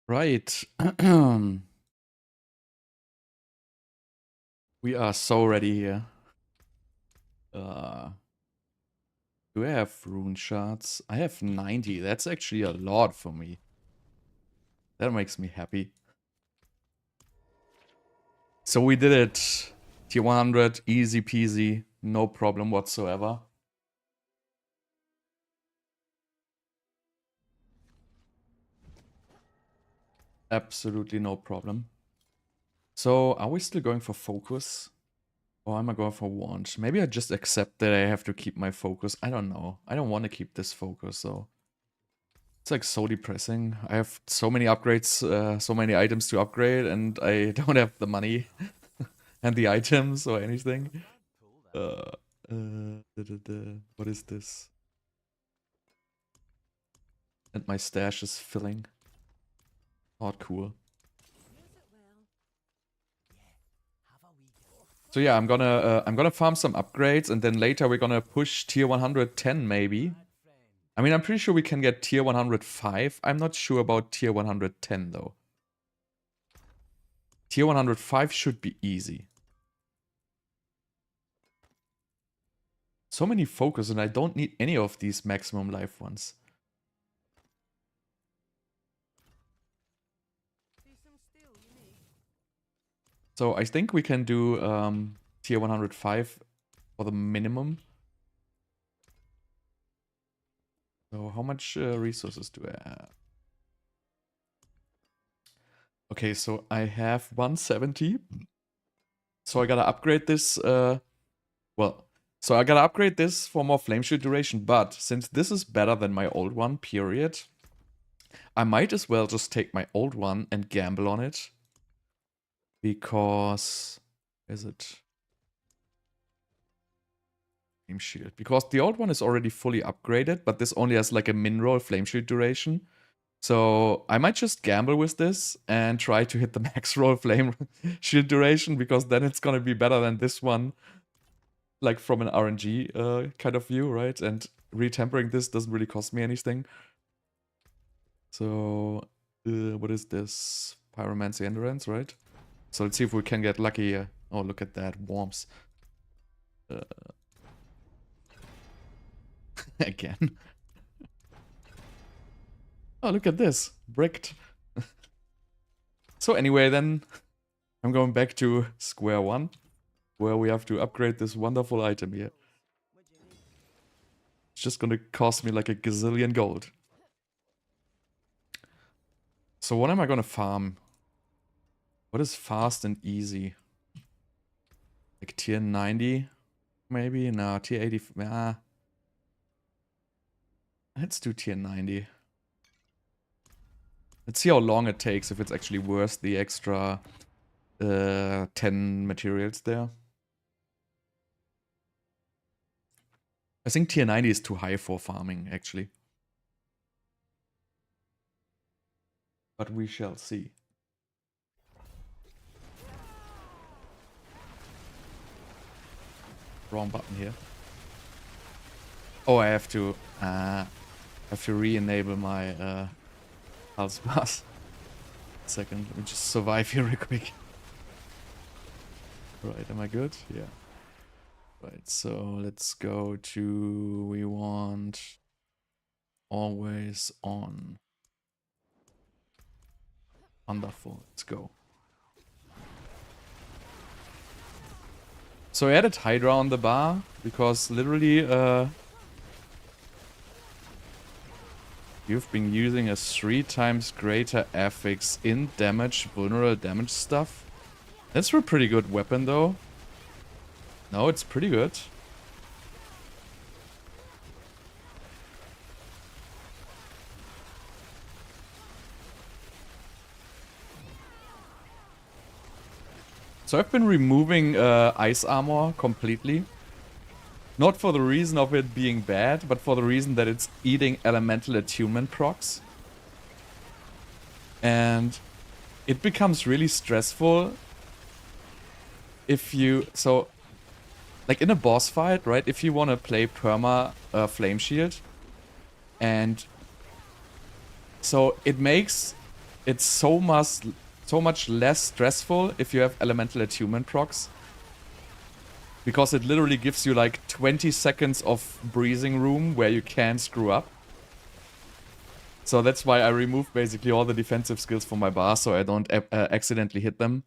Right. We are so ready here. Do I have rune shards? I have 90. That's actually a lot for me. That makes me happy. So we did it. Tier 100, easy peasy, no problem whatsoever. Absolutely no problem. So are we still going for focus? Or am I going for wand? Maybe I just accept that I have to keep my focus. I don't know. I don't want to keep this focus, so. It's like so depressing. I have so many upgrades, so many items to upgrade, and I don't have the money and the items or anything. What is this? And my stash is filling. Not cool. So yeah, I'm gonna farm some upgrades, and then later we're gonna push tier 110 maybe. I mean, I'm pretty sure we can get tier 105. I'm not sure about tier 110 though. Tier 105 should be easy. So many focus, and I don't need any of these maximum life ones. So I think we can do tier 105 for the minimum. So how much resources do I have? Okay, so I have 170. So I gotta upgrade this. So I gotta upgrade this for more flame shield duration. But since this is better than my old one, period, I might as well just take my old one and gamble on it. Because... is it? Flame shield. Because the old one is already fully upgraded, but this only has like a min-roll flame shield duration. So I might just gamble with this and try to hit the max roll flame shield duration, because then it's gonna be better than this one, like from an RNG kind of view, right? And retempering this doesn't really cost me anything. So what is this? Pyromancy Endurance, right? So let's see if we can get lucky. Oh, look at that, worms. Again. Oh, look at this. Bricked. So anyway, then I'm going back to square one, where we have to upgrade this wonderful item here. It's just gonna cost me like a gazillion gold. So what am I gonna farm? What is fast and easy? Like tier 90? Maybe? No, tier 80. Let's do tier 90. Let's see how long it takes, if it's actually worth the extra 10 materials there. I think tier 90 is too high for farming, actually. But we shall see. Wrong button here. Oh, I have to re-enable my health bars. Second, let me just survive here real quick. Right, am I good? Yeah. Right, so let's go to, we want always on. Wonderful, let's go. So I added Hydra on the bar, because literally you've been using a 3 times greater affix in damage, vulnerable damage stuff. That's a pretty good weapon though. No, it's pretty good. So I've been removing ice armor completely. Not for the reason of it being bad, but for the reason that it's eating elemental attunement procs. And it becomes really stressful if you... So, like in a boss fight, right? If you want to play perma flame shield, and so it makes it's so much less stressful if you have Elemental Attunement procs. Because it literally gives you like 20 seconds of breathing room where you can screw up. So that's why I remove basically all the defensive skills from my bar so I don't accidentally hit them.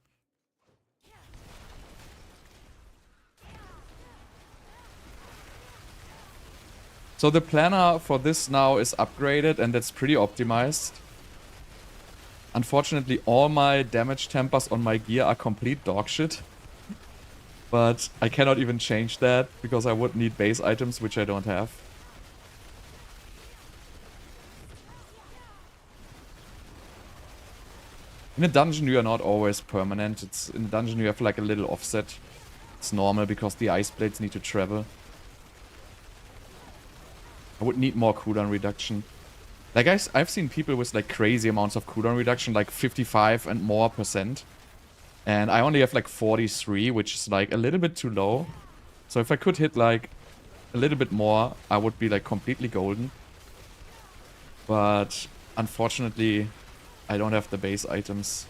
So the planner for this now is upgraded and that's pretty optimized. Unfortunately, all my damage tempers on my gear are complete dog shit. But I cannot even change that because I would need base items, which I don't have. In a dungeon, you are not always permanent. In a dungeon, you have like a little offset. It's normal because the ice blades need to travel. I would need more cooldown reduction. Like I've seen people with like crazy amounts of cooldown reduction, like 55 and more %. And I only have like 43, which is like a little bit too low. So if I could hit like a little bit more, I would be like completely golden. But unfortunately, I don't have the base items.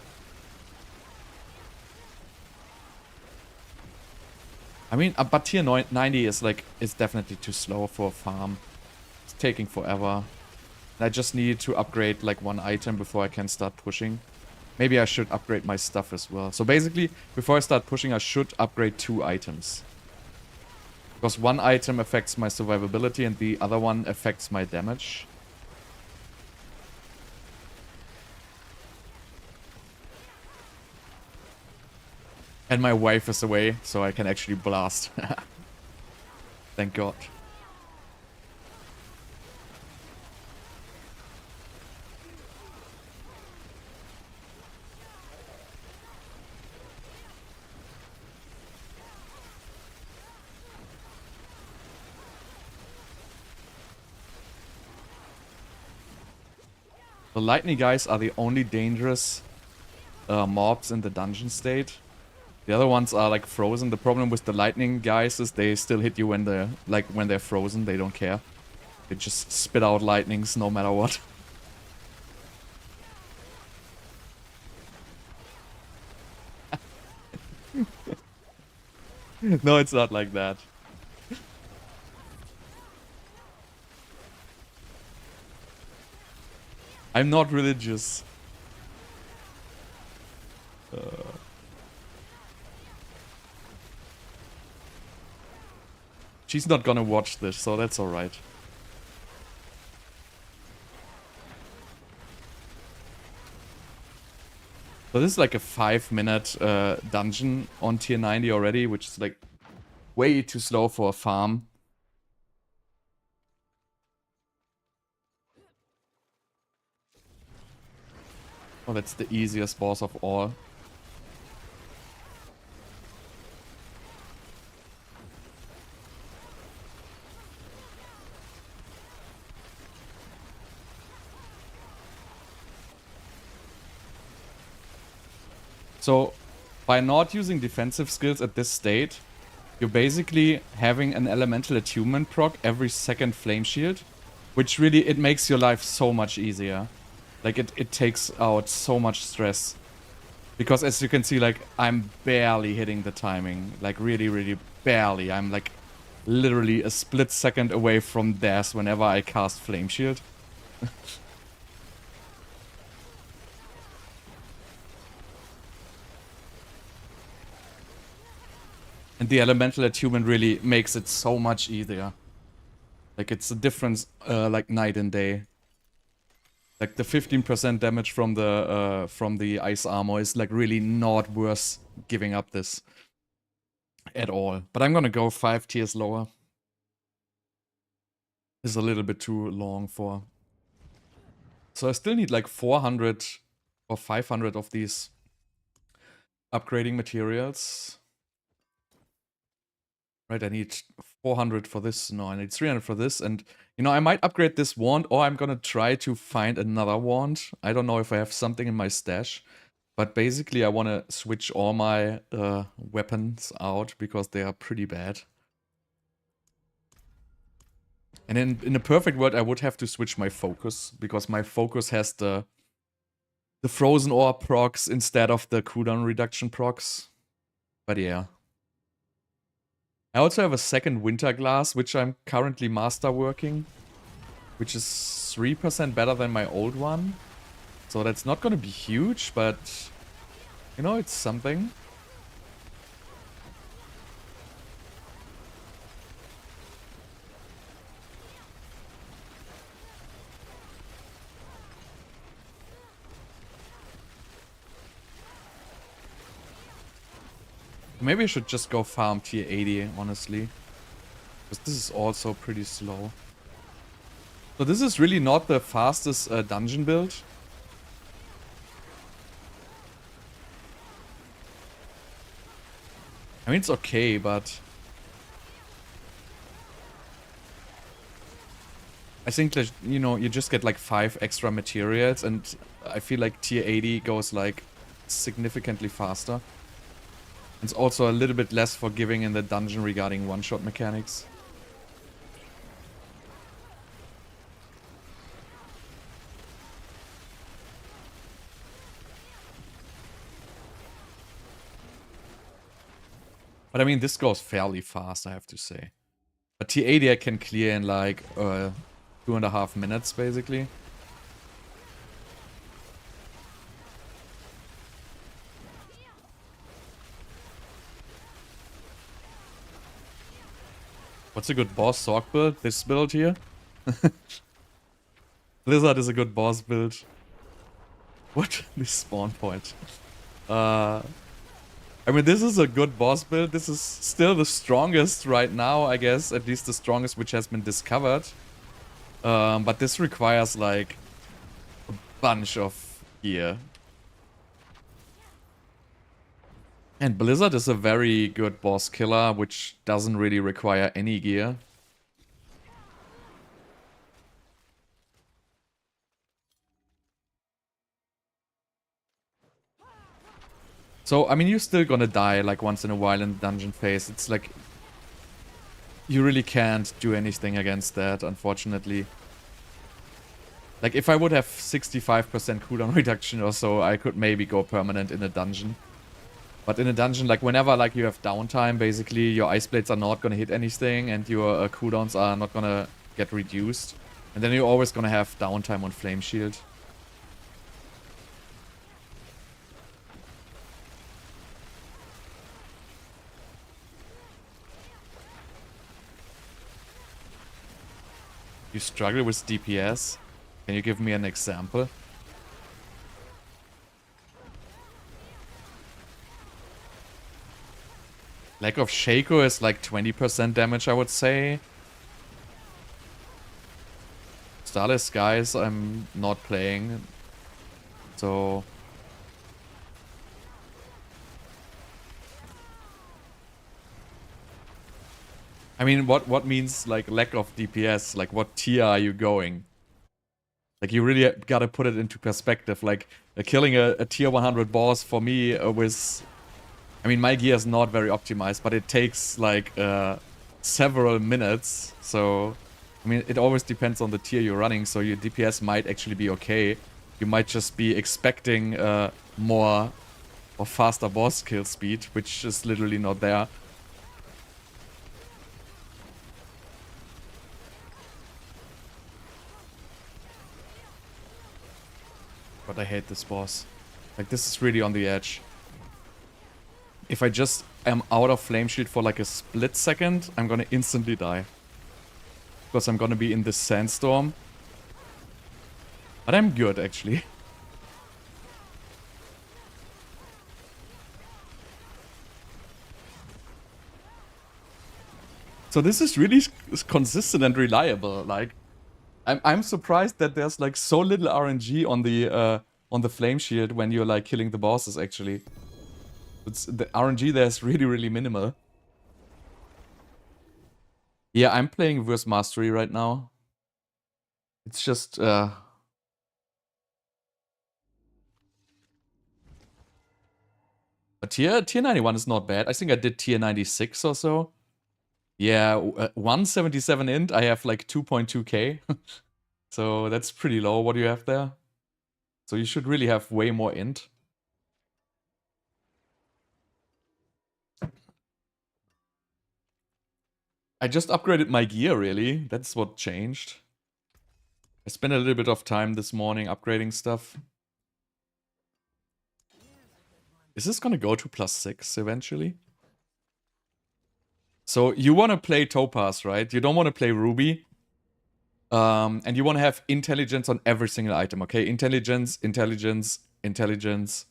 I mean, but tier 90 is definitely too slow for a farm. It's taking forever. I just need to upgrade like one item before I can start pushing. Maybe I should upgrade my stuff as well. So basically, before I start pushing, I should upgrade 2 items. Because one item affects my survivability and the other one affects my damage. And my wife is away, so I can actually blast. Thank God. The lightning guys are the only dangerous mobs in the dungeon state. The other ones are like frozen. The problem with the lightning guys is they still hit you when they're frozen. They don't care. They just spit out lightnings no matter what. No, it's not like that. I'm not religious. She's not gonna watch this, so that's alright. So this is like a 5-minute dungeon on tier 90 already, which is like way too slow for a farm. Oh, that's the easiest boss of all. So, by not using defensive skills at this state, you're basically having an elemental attunement proc every second flame shield, which really, it makes your life so much easier. Like, it takes out so much stress. Because as you can see, like, I'm barely hitting the timing. Like, really, really barely. I'm, like, literally a split second away from death whenever I cast Flame Shield. And the elemental attunement really makes it so much easier. Like, it's a difference, like, night and day. Like, the 15% damage from the ice armor is, like, really not worth giving up this at all. But I'm gonna go 5 tiers lower. This is a little bit too long for... So I still need, like, 400 or 500 of these upgrading materials. Right, I need 400 for this. No, I need 300 for this. And, you know, I might upgrade this wand, or I'm gonna try to find another wand. I don't know if I have something in my stash. But basically, I want to switch all my weapons out, because they are pretty bad. And in a perfect world, I would have to switch my focus, because my focus has the the Frozen Orb procs instead of the cooldown reduction procs. But yeah. I also have a second Winterglass, which I'm currently master working, which is 3% better than my old one. So that's not gonna be huge, but you know, it's something. Maybe I should just go farm tier 80, honestly. Because this is also pretty slow. So this is really not the fastest dungeon build. I mean, it's okay, but I think that, you know, you just get like 5 extra materials, and I feel like tier 80 goes like significantly faster. It's also a little bit less forgiving in the dungeon regarding one-shot mechanics. But I mean, this goes fairly fast, I have to say. But T80 I can clear in like 2.5 minutes, basically. What's a good boss Sorg build? This build here? Blizzard is a good boss build. What? This spawn point. I mean, this is a good boss build. This is still the strongest right now, I guess. At least the strongest which has been discovered. But this requires like a bunch of gear. And Blizzard is a very good boss killer, which doesn't really require any gear. So, I mean, you're still gonna die, like, once in a while in the dungeon phase. It's like... You really can't do anything against that, unfortunately. Like, if I would have 65% cooldown reduction or so, I could maybe go permanent in a dungeon. But in a dungeon, like, whenever, like, you have downtime, basically, your Ice Blades are not gonna hit anything, and your cooldowns are not gonna get reduced. And then you're always gonna have downtime on Flame Shield. You struggle with DPS? Can you give me an example? Lack of Shako is like 20% damage, I would say. Starless Skies I'm not playing. So... I mean, what means, like, lack of DPS? Like, what tier are you going? Like, you really gotta put it into perspective. Like, killing a tier 100 boss for me with... I mean, my gear is not very optimized, but it takes, like, several minutes. So, I mean, it always depends on the tier you're running. So your DPS might actually be okay. You might just be expecting more or faster boss kill speed, which is literally not there. But I hate this boss. Like, this is really on the edge. If I just am out of Flame Shield for like a split second, I'm gonna instantly die. Because I'm gonna be in this sandstorm. But I'm good, actually. So this is really consistent and reliable. Like, I'm surprised that there's like so little RNG on the Flame Shield when you're like killing the bosses, actually. The RNG there is really, really minimal. Yeah, I'm playing Verse Mastery right now. It's just... But tier 91 is not bad. I think I did tier 96 or so. Yeah, 177 int, I have like 2.2k. So that's pretty low. What do you have there? So you should really have way more int. I just upgraded my gear, really. That's what changed. I spent a little bit of time this morning upgrading stuff. Is this gonna go to +6 eventually? So you want to play Topaz, right? You don't want to play Ruby. And you want to have intelligence on every single item, okay? Intelligence, intelligence, intelligence,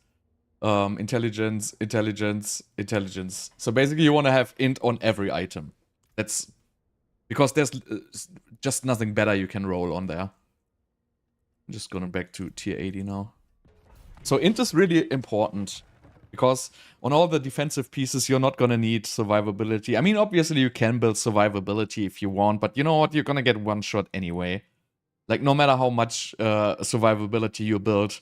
intelligence, intelligence, intelligence. So basically you want to have int on every item. That's because there's just nothing better you can roll on there. I'm just going back to tier 80 now. So int is really important. Because on all the defensive pieces, you're not gonna need survivability. I mean, obviously you can build survivability if you want, but you know what? You're gonna get one shot anyway. Like, no matter how much survivability you build,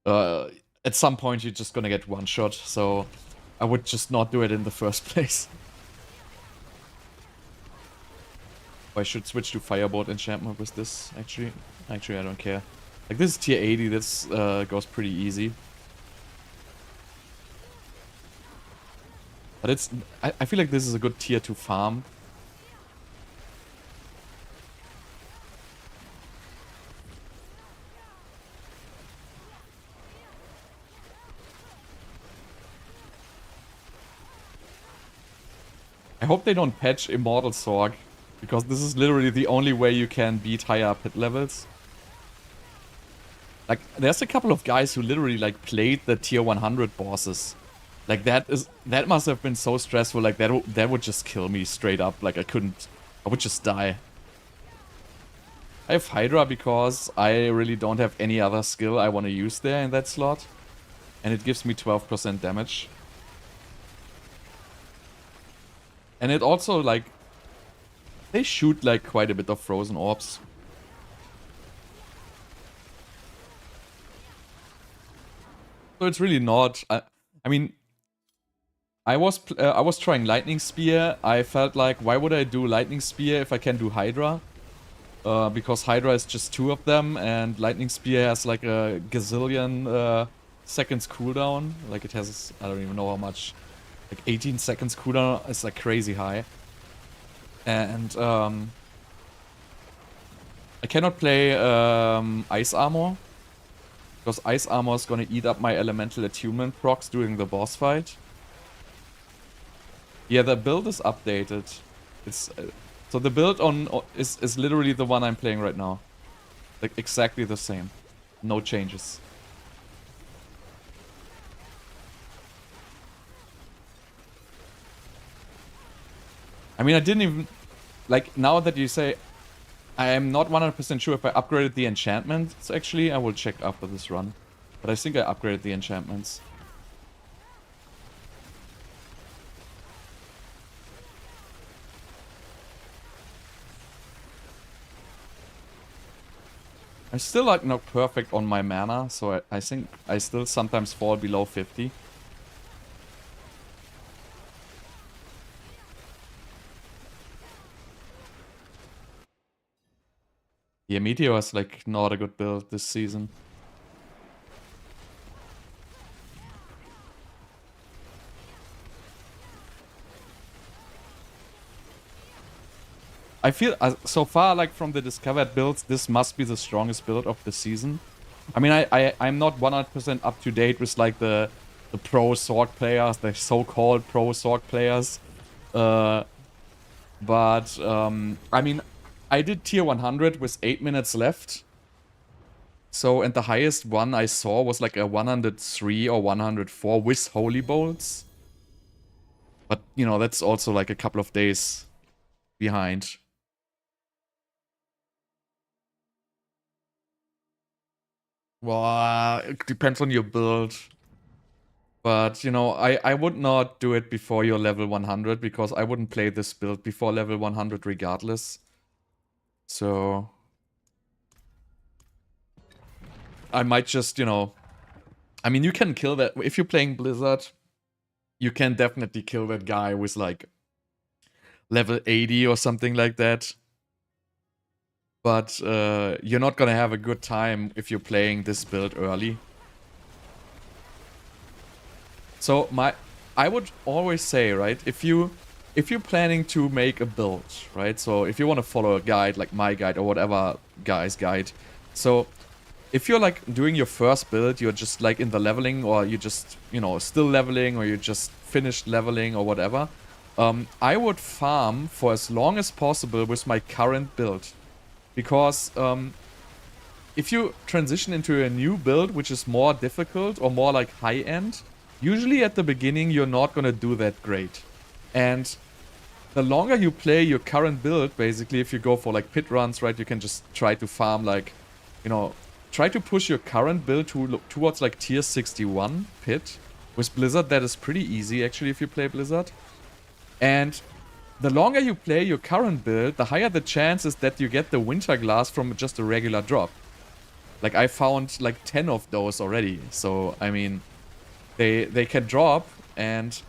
at some point you're just gonna get one shot. So I would just not do it in the first place. I should switch to Firebolt enchantment with this, actually. Actually, I don't care. Like, this is tier 80, this goes pretty easy. But it's... I feel like this is a good tier to farm. I hope they don't patch Immortal Sorg, because this is literally the only way you can beat higher pit levels. Like, there's a couple of guys who literally, like, played the tier 100 bosses. Like, that must have been so stressful. Like, that would just kill me straight up. Like, I would just die. I have Hydra because I really don't have any other skill I want to use there in that slot. And it gives me 12% damage. And it also, like, they shoot, like, quite a bit of frozen orbs. So it's really not... I mean... I was trying Lightning Spear. I felt like, why would I do Lightning Spear if I can do Hydra? Because Hydra is just 2 of them, and Lightning Spear has like a gazillion seconds cooldown. Like, it has, I don't even know how much, like 18 seconds cooldown. It's like crazy high. And I cannot play Ice Armor, because Ice Armor is gonna eat up my Elemental Attunement procs during the boss fight. Yeah, the build is updated. It's so the build is literally the one I'm playing right now. Like, exactly the same. No changes. I mean, I didn't even... Like, now that you say... I am not 100% sure if I upgraded the enchantments, actually. I will check after this run. But I think I upgraded the enchantments. I'm still like not perfect on my mana, so I think I still sometimes fall below 50. Yeah, Meteor is like not a good build this season. I feel, so far, like, from the discovered builds, this must be the strongest build of the season. I mean, I'm not 100% up to date with, like, the pro Sorg players, the so-called pro Sorg players. But, I mean, I did tier 100 with 8 minutes left. So, and the highest one I saw was, like, a 103 or 104 with Holy Bolts. But, you know, that's also, like, a couple of days behind. Well, it depends on your build. But, you know, I would not do it before your level 100, because I wouldn't play this build before level 100 regardless. So... I might just, you know... I mean, you can kill that... If you're playing Blizzard, you can definitely kill that guy with, like, level 80 or something like that. But you're not gonna have a good time if you're playing this build early. So I would always say, right, if you're planning to make a build, right? So if you want to follow a guide like my guide or whatever guy's guide, so if you're like doing your first build, you're just like in the leveling, or you just, you know, still leveling, or you just finished leveling or whatever, I would farm for as long as possible with my current build. Because if you transition into a new build, which is more difficult or more like high-end, usually at the beginning you're not going to do that great. And the longer you play your current build, basically, if you go for like pit runs, right, you can just try to farm like, you know, try to push your current build towards like tier 61 pit. With Blizzard, that is pretty easy actually if you play Blizzard. And the longer you play your current build, the higher the chances that you get the Winterglass from just a regular drop. Like I found like 10 of those already. So I mean, they can drop. And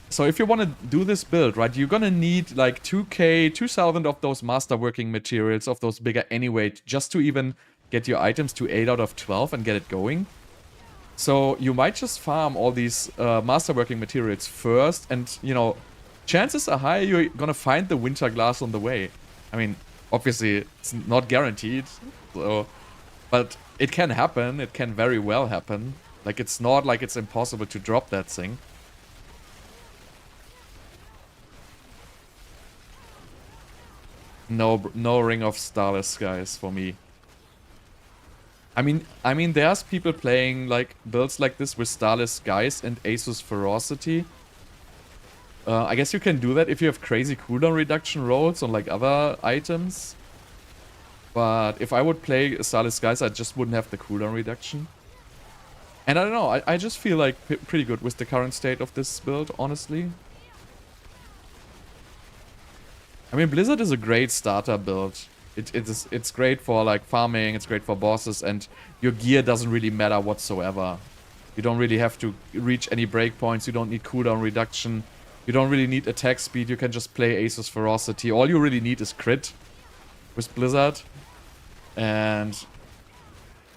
so if you want to do this build, right, you're gonna need like 2k, 2000 of those masterworking materials, of those bigger anyway, just to even get your items to 8 out of 12 and get it going. So you might just farm all these masterworking materials first, and, you know, chances are high you're gonna find the Winterglass on the way. I mean, obviously, it's not guaranteed, so, but it can happen. It can very well happen. Like, it's not like it's impossible to drop that thing. No Ring of Starless Skies for me. I mean, there's people playing like builds like this with Starless Skies and Asus Ferocity. I guess you can do that if you have crazy cooldown reduction rolls on like other items. But if I would play Starless Skies, I just wouldn't have the cooldown reduction. And I don't know, I just feel like pretty good with the current state of this build, honestly. I mean, Blizzard is a great starter build. It's great for like farming, it's great for bosses, and your gear doesn't really matter whatsoever. You don't really have to reach any breakpoints, you don't need cooldown reduction, you don't really need attack speed, you can just play Asus Ferocity. All you really need is crit with Blizzard. And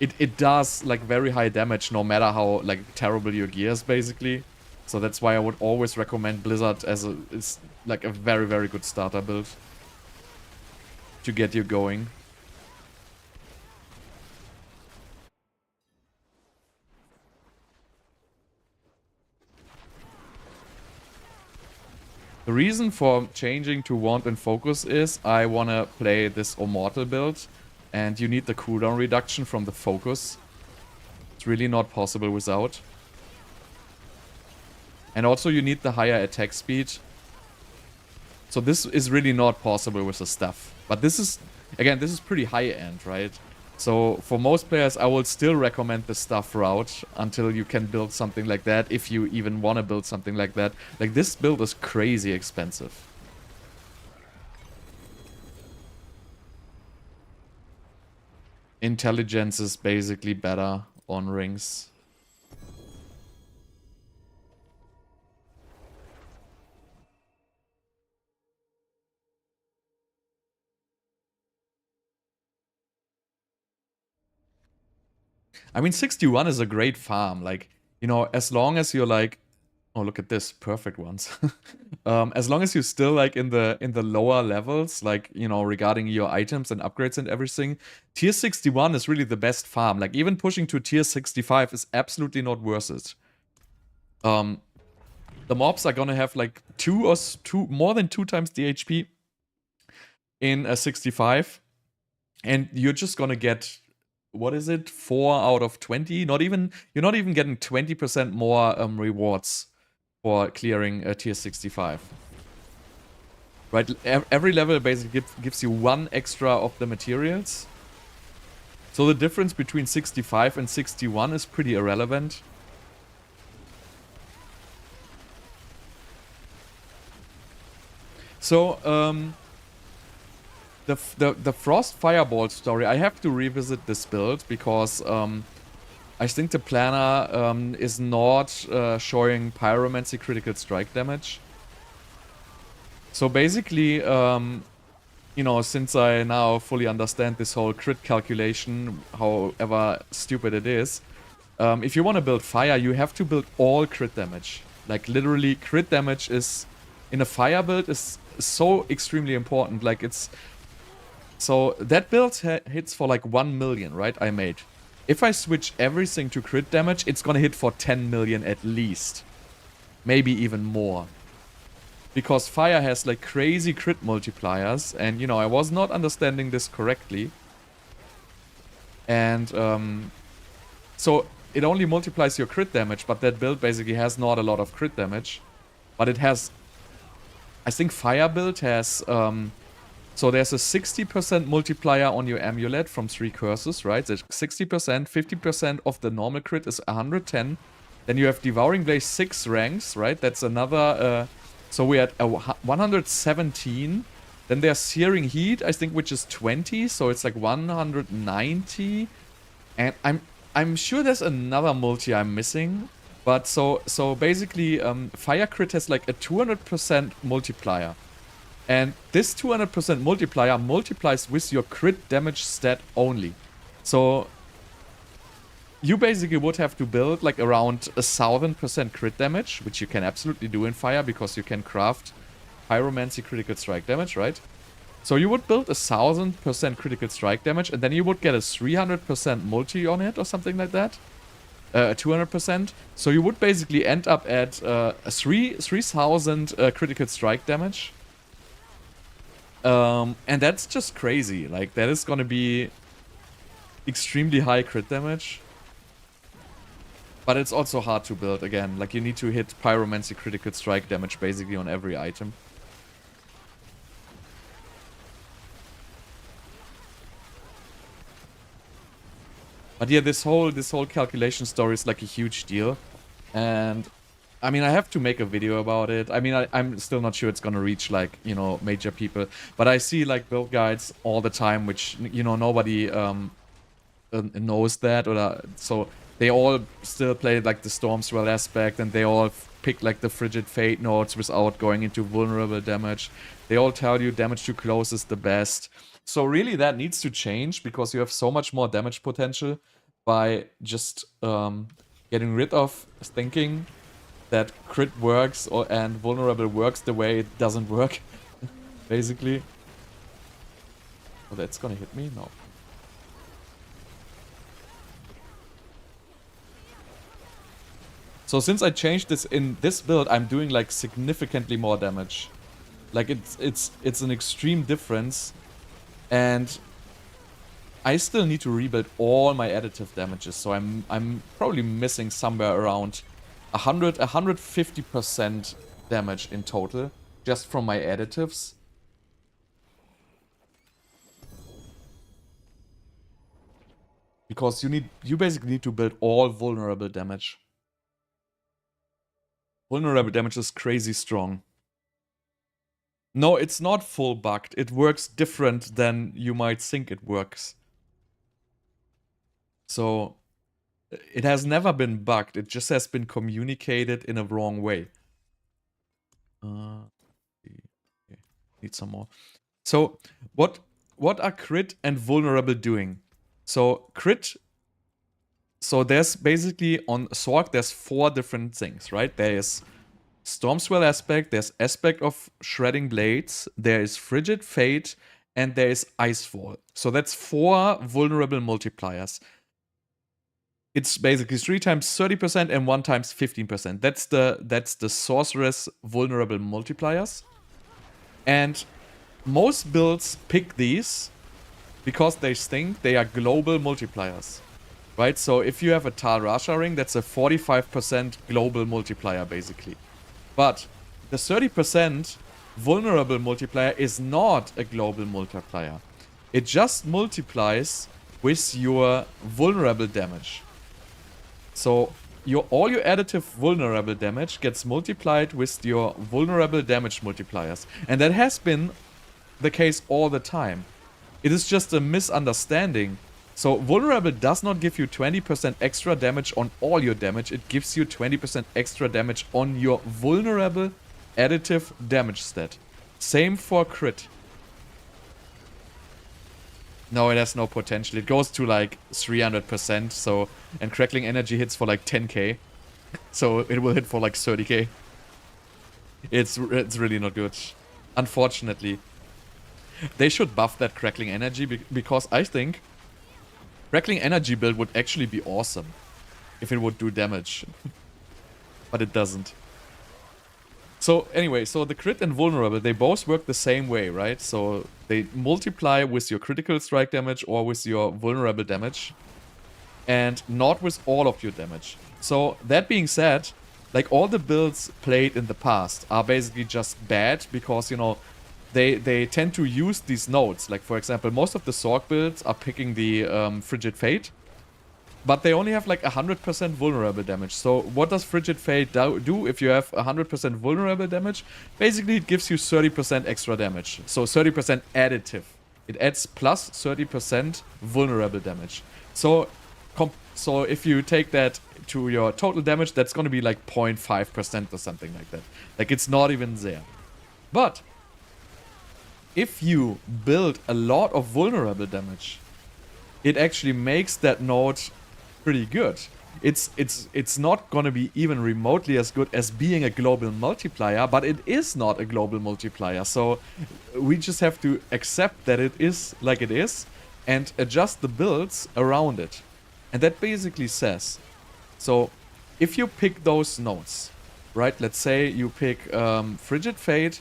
it does like very high damage no matter how like terrible your gear is, basically. So that's why I would always recommend Blizzard as it's like a very, very good starter build to get you going. The reason for changing to Wand and Focus is I want to play this Immortal build, and you need the cooldown reduction from the Focus. It's really not possible without. And also you need the higher attack speed. So this is really not possible with the stuff. But this is, again, this is pretty high end, right? So for most players, I will still recommend the stuff route until you can build something like that, if you even want to build something like that. Like, this build is crazy expensive. Intelligence is basically better on rings. I mean, 61 is a great farm. Like, you know, as long as you're like, oh, look at this, perfect ones. As long as you're still like in the lower levels, like, you know, regarding your items and upgrades and everything, tier 61 is really the best farm. Like, even pushing to tier 65 is absolutely not worth it. The mobs are gonna have like more than 2 times the HP in a 65, and you're just gonna get, what is it, 4 out of 20? You're not even getting 20% more rewards for clearing a tier 65. Right, every level basically gives you 1 extra of the materials. So the difference between 65 and 61 is pretty irrelevant. So, the Frost Fireball story, I have to revisit this build because I think the planner is not showing Pyromancy critical strike damage. So basically, you know, since I now fully understand this whole crit calculation, however stupid it is, if you want to build fire, you have to build all crit damage. Like, literally, crit damage is, in a fire build, is so extremely important. Like, it's... So, that build hits for like 1 million, right? I made. If I switch everything to crit damage, it's gonna hit for 10 million at least. Maybe even more. Because fire has like crazy crit multipliers, and you know, I was not understanding this correctly. And so it only multiplies your crit damage, but that build basically has not a lot of crit damage. But it has, I think fire build has, so there's a 60% multiplier on your amulet from 3 curses, right? That's 60%, 50% of the normal crit is 110. Then you have Devouring Blaze 6 ranks, right? That's another, so we're at 117. Then there's Searing Heat, I think, which is 20, so it's like 190. And I'm sure there's another multi I'm missing. But so basically, fire crit has like a 200% multiplier. And this 200% multiplier multiplies with your crit damage stat only. So you basically would have to build like around 1000% crit damage, which you can absolutely do in fire because you can craft pyromancy critical strike damage, right? So you would build 1000% critical strike damage, and then you would get a 300% multi on it or something like that. 200%. So you would basically end up at 3000 critical strike damage. And that's just crazy. Like, that is gonna be extremely high crit damage. But it's also hard to build again. Like, you need to hit pyromancy critical strike damage basically on every item. But yeah, this whole calculation story is like a huge deal. And I mean, I have to make a video about it. I mean, I'm still not sure it's gonna reach, like, you know, major people. But I see, like, build guides all the time, which, you know, nobody knows that. Or so they all still play, like, the Stormswell aspect, and they all pick, like, the Frigid Fate nodes without going into vulnerable damage. They all tell you damage to close is the best. So really, that needs to change, because you have so much more damage potential by just getting rid of thinking that crit works and vulnerable works the way it doesn't work, basically. Oh, that's gonna hit me? No. So since I changed this in this build, I'm doing like significantly more damage. Like, it's an extreme difference, and I still need to rebuild all my additive damages. So I'm probably missing somewhere around 150% damage in total, just from my additives. Because you basically need to build all vulnerable damage. Vulnerable damage is crazy strong. No, it's not full bugged. It works different than you might think it works. So it has never been bugged, it just has been communicated in a wrong way. Okay. Need some more. So, what are crit and vulnerable doing? So, crit... So, there's basically, on Sorc, there's 4 different things, right? There is Stormswell aspect, there's aspect of Shredding Blades, there is Frigid Fate, and there is Icefall. So, that's 4 vulnerable multipliers. It's basically 3 times 30% and 1 times 15%. That's the Sorceress vulnerable multipliers. And most builds pick these because they think they are global multipliers. Right? So if you have a Rasha ring, that's a 45% global multiplier, basically. But the 30% vulnerable multiplier is not a global multiplier. It just multiplies with your vulnerable damage. So all your additive vulnerable damage gets multiplied with your vulnerable damage multipliers. And that has been the case all the time. It is just a misunderstanding. So vulnerable does not give you 20% extra damage on all your damage. It gives you 20% extra damage on your vulnerable additive damage stat. Same for crit. No, it has no potential. It goes to like 300%, so... And Crackling Energy hits for like 10k. So it will hit for like 30k. It's really not good. Unfortunately. They should buff that Crackling Energy because I think Crackling Energy build would actually be awesome if it would do damage. But it doesn't. So anyway, so the crit and vulnerable, they both work the same way, right? So they multiply with your critical strike damage or with your vulnerable damage. And not with all of your damage. So that being said, like all the builds played in the past are basically just bad because, you know, they tend to use these nodes. Like, for example, most of the Sorg builds are picking the Frigid Fate. But they only have like 100% vulnerable damage. So what does Frigid Fate do if you have 100% vulnerable damage? Basically, it gives you 30% extra damage. So 30% additive. It adds plus 30% vulnerable damage. So if you take that to your total damage, that's going to be like 0.5% or something like that. Like, it's not even there. But if you build a lot of vulnerable damage, it actually makes that node pretty good. It's not gonna be even remotely as good as being a global multiplier, but it is not a global multiplier. So we just have to accept that it is like it is and adjust the builds around it. And that basically says, so if you pick those nodes, right? Let's say you pick Frigid Fate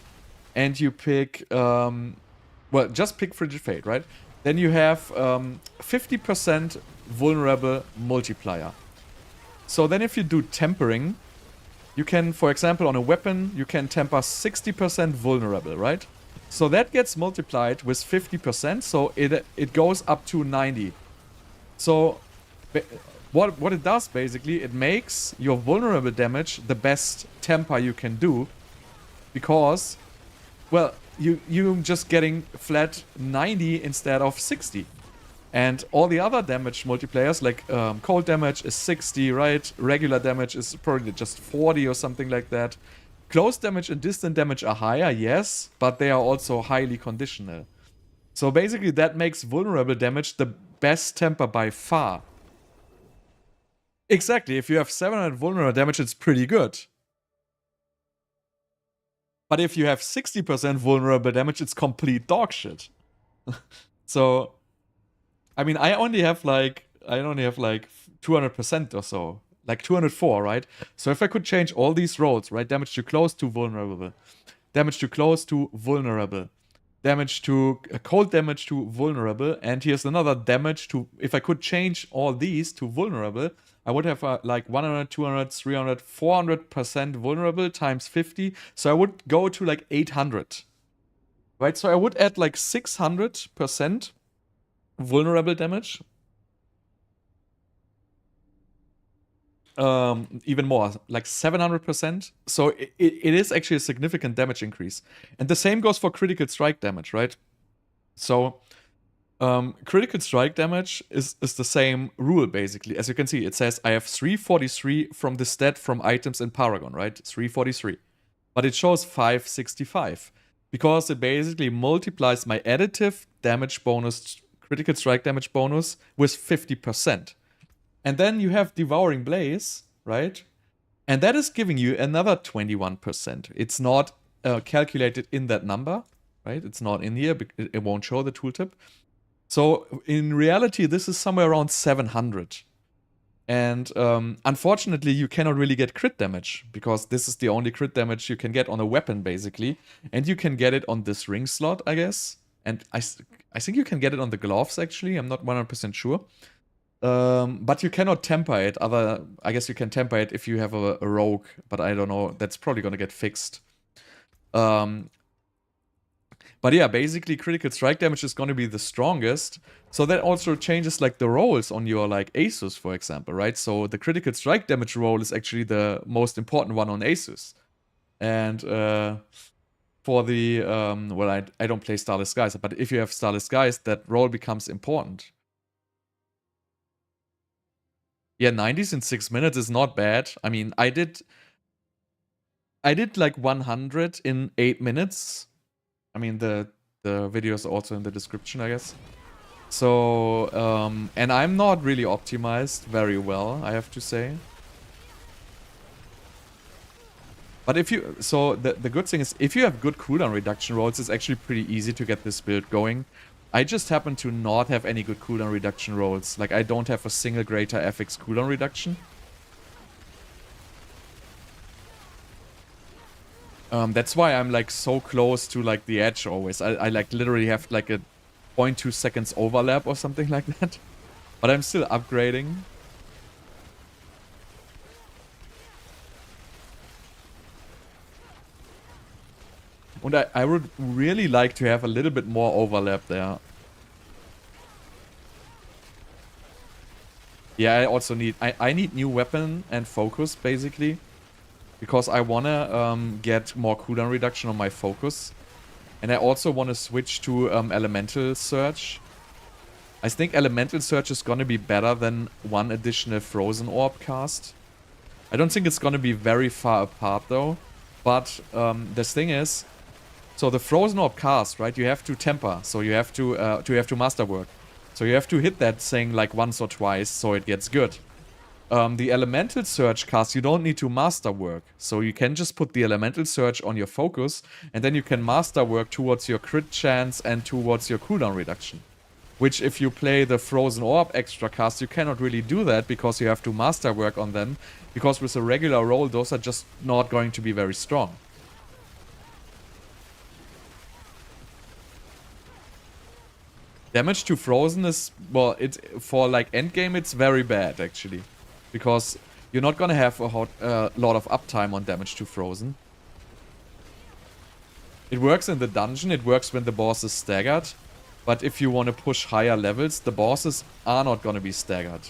and you pick, well, just pick Frigid Fate, right? Then you have 50% vulnerable multiplier. So then if you do tempering, you can, for example, on a weapon, you can temper 60% vulnerable, right? So that gets multiplied with 50%, so it goes up to 90. So what it does basically, it makes your vulnerable damage the best temper you can do, because, well, you're just getting flat 90 instead of 60. And all the other damage multipliers, like cold damage is 60, right? Regular damage is probably just 40 or something like that. Close damage and distant damage are higher, yes, but they are also highly conditional. So basically that makes vulnerable damage the best temper by far. Exactly, if you have 700 vulnerable damage, it's pretty good. But if you have 60% vulnerable damage, it's complete dog shit. So, I mean, I only have like 200% or so. Like 204, right? So if I could change all these rolls, right? Damage to close to vulnerable. Damage to close to vulnerable. Damage to cold damage to vulnerable. And here's another damage to, if I could change all these to vulnerable, I would have like 100, 200, 300, 400% vulnerable times 50. So I would go to like 800. Right? So I would add like 600% vulnerable damage. Even more, like 700%. So it is actually a significant damage increase. And the same goes for critical strike damage, right? So critical strike damage is the same rule, basically. As you can see, it says I have 343 from the stat from items in Paragon, right? 343. But it shows 565 because it basically multiplies my additive damage bonus, critical strike damage bonus, with 50%. And then you have Devouring Blaze, right? And that is giving you another 21%. It's not calculated in that number, right? It's not in here. It won't show the tooltip. So in reality, this is somewhere around 700. And unfortunately, you cannot really get crit damage because this is the only crit damage you can get on a weapon, basically. And you can get it on this ring slot, I guess. And I think you can get it on the gloves, actually. I'm not 100% sure. But you cannot temper it. I guess you can temper it if you have a rogue, but I don't know. That's probably gonna get fixed. But yeah, basically critical strike damage is gonna be the strongest. So that also changes like the rolls on your like Asus, for example, right? So the critical strike damage roll is actually the most important one on Asus. And for the well, I don't play Starless Skies, but if you have Starless Skies, that roll becomes important. Yeah, 90s in 6 minutes is not bad. I mean, I did like 100 in 8 minutes. I mean, the video is also in the description, I guess. So, and I'm not really optimized very well, I have to say. But if you, so the good thing is, if you have good cooldown reduction rolls, it's actually pretty easy to get this build going. I just happen to not have any good cooldown reduction rolls. Like, I don't have a single greater FX cooldown reduction. That's why I'm like so close to like the edge always. I like literally have like a 0.2 seconds overlap or something like that. But I'm still upgrading. And I would really like to have a little bit more overlap there. Yeah, I also need... I need new weapon and focus, basically. Because I wanna get more cooldown reduction on my focus. And I also want to switch to Elemental Surge. I think Elemental Surge is gonna be better than one additional Frozen Orb cast. I don't think it's gonna be very far apart, though. But the thing is... So the Frozen Orb cast, right? You have to temper, so you have to masterwork. So you have to hit that thing like once or twice, so it gets good. The Elemental Surge cast, you don't need to masterwork. So you can just put the Elemental Surge on your focus, and then you can masterwork towards your crit chance and towards your cooldown reduction. Which, if you play the Frozen Orb extra cast, you cannot really do that because you have to masterwork on them. Because with a regular roll, those are just not going to be very strong. Damage to Frozen is, well, it's for like endgame, it's very bad actually. Because you're not gonna have a lot of uptime on damage to Frozen. It works in the dungeon, it works when the boss is staggered. But if you want to push higher levels, the bosses are not gonna be staggered.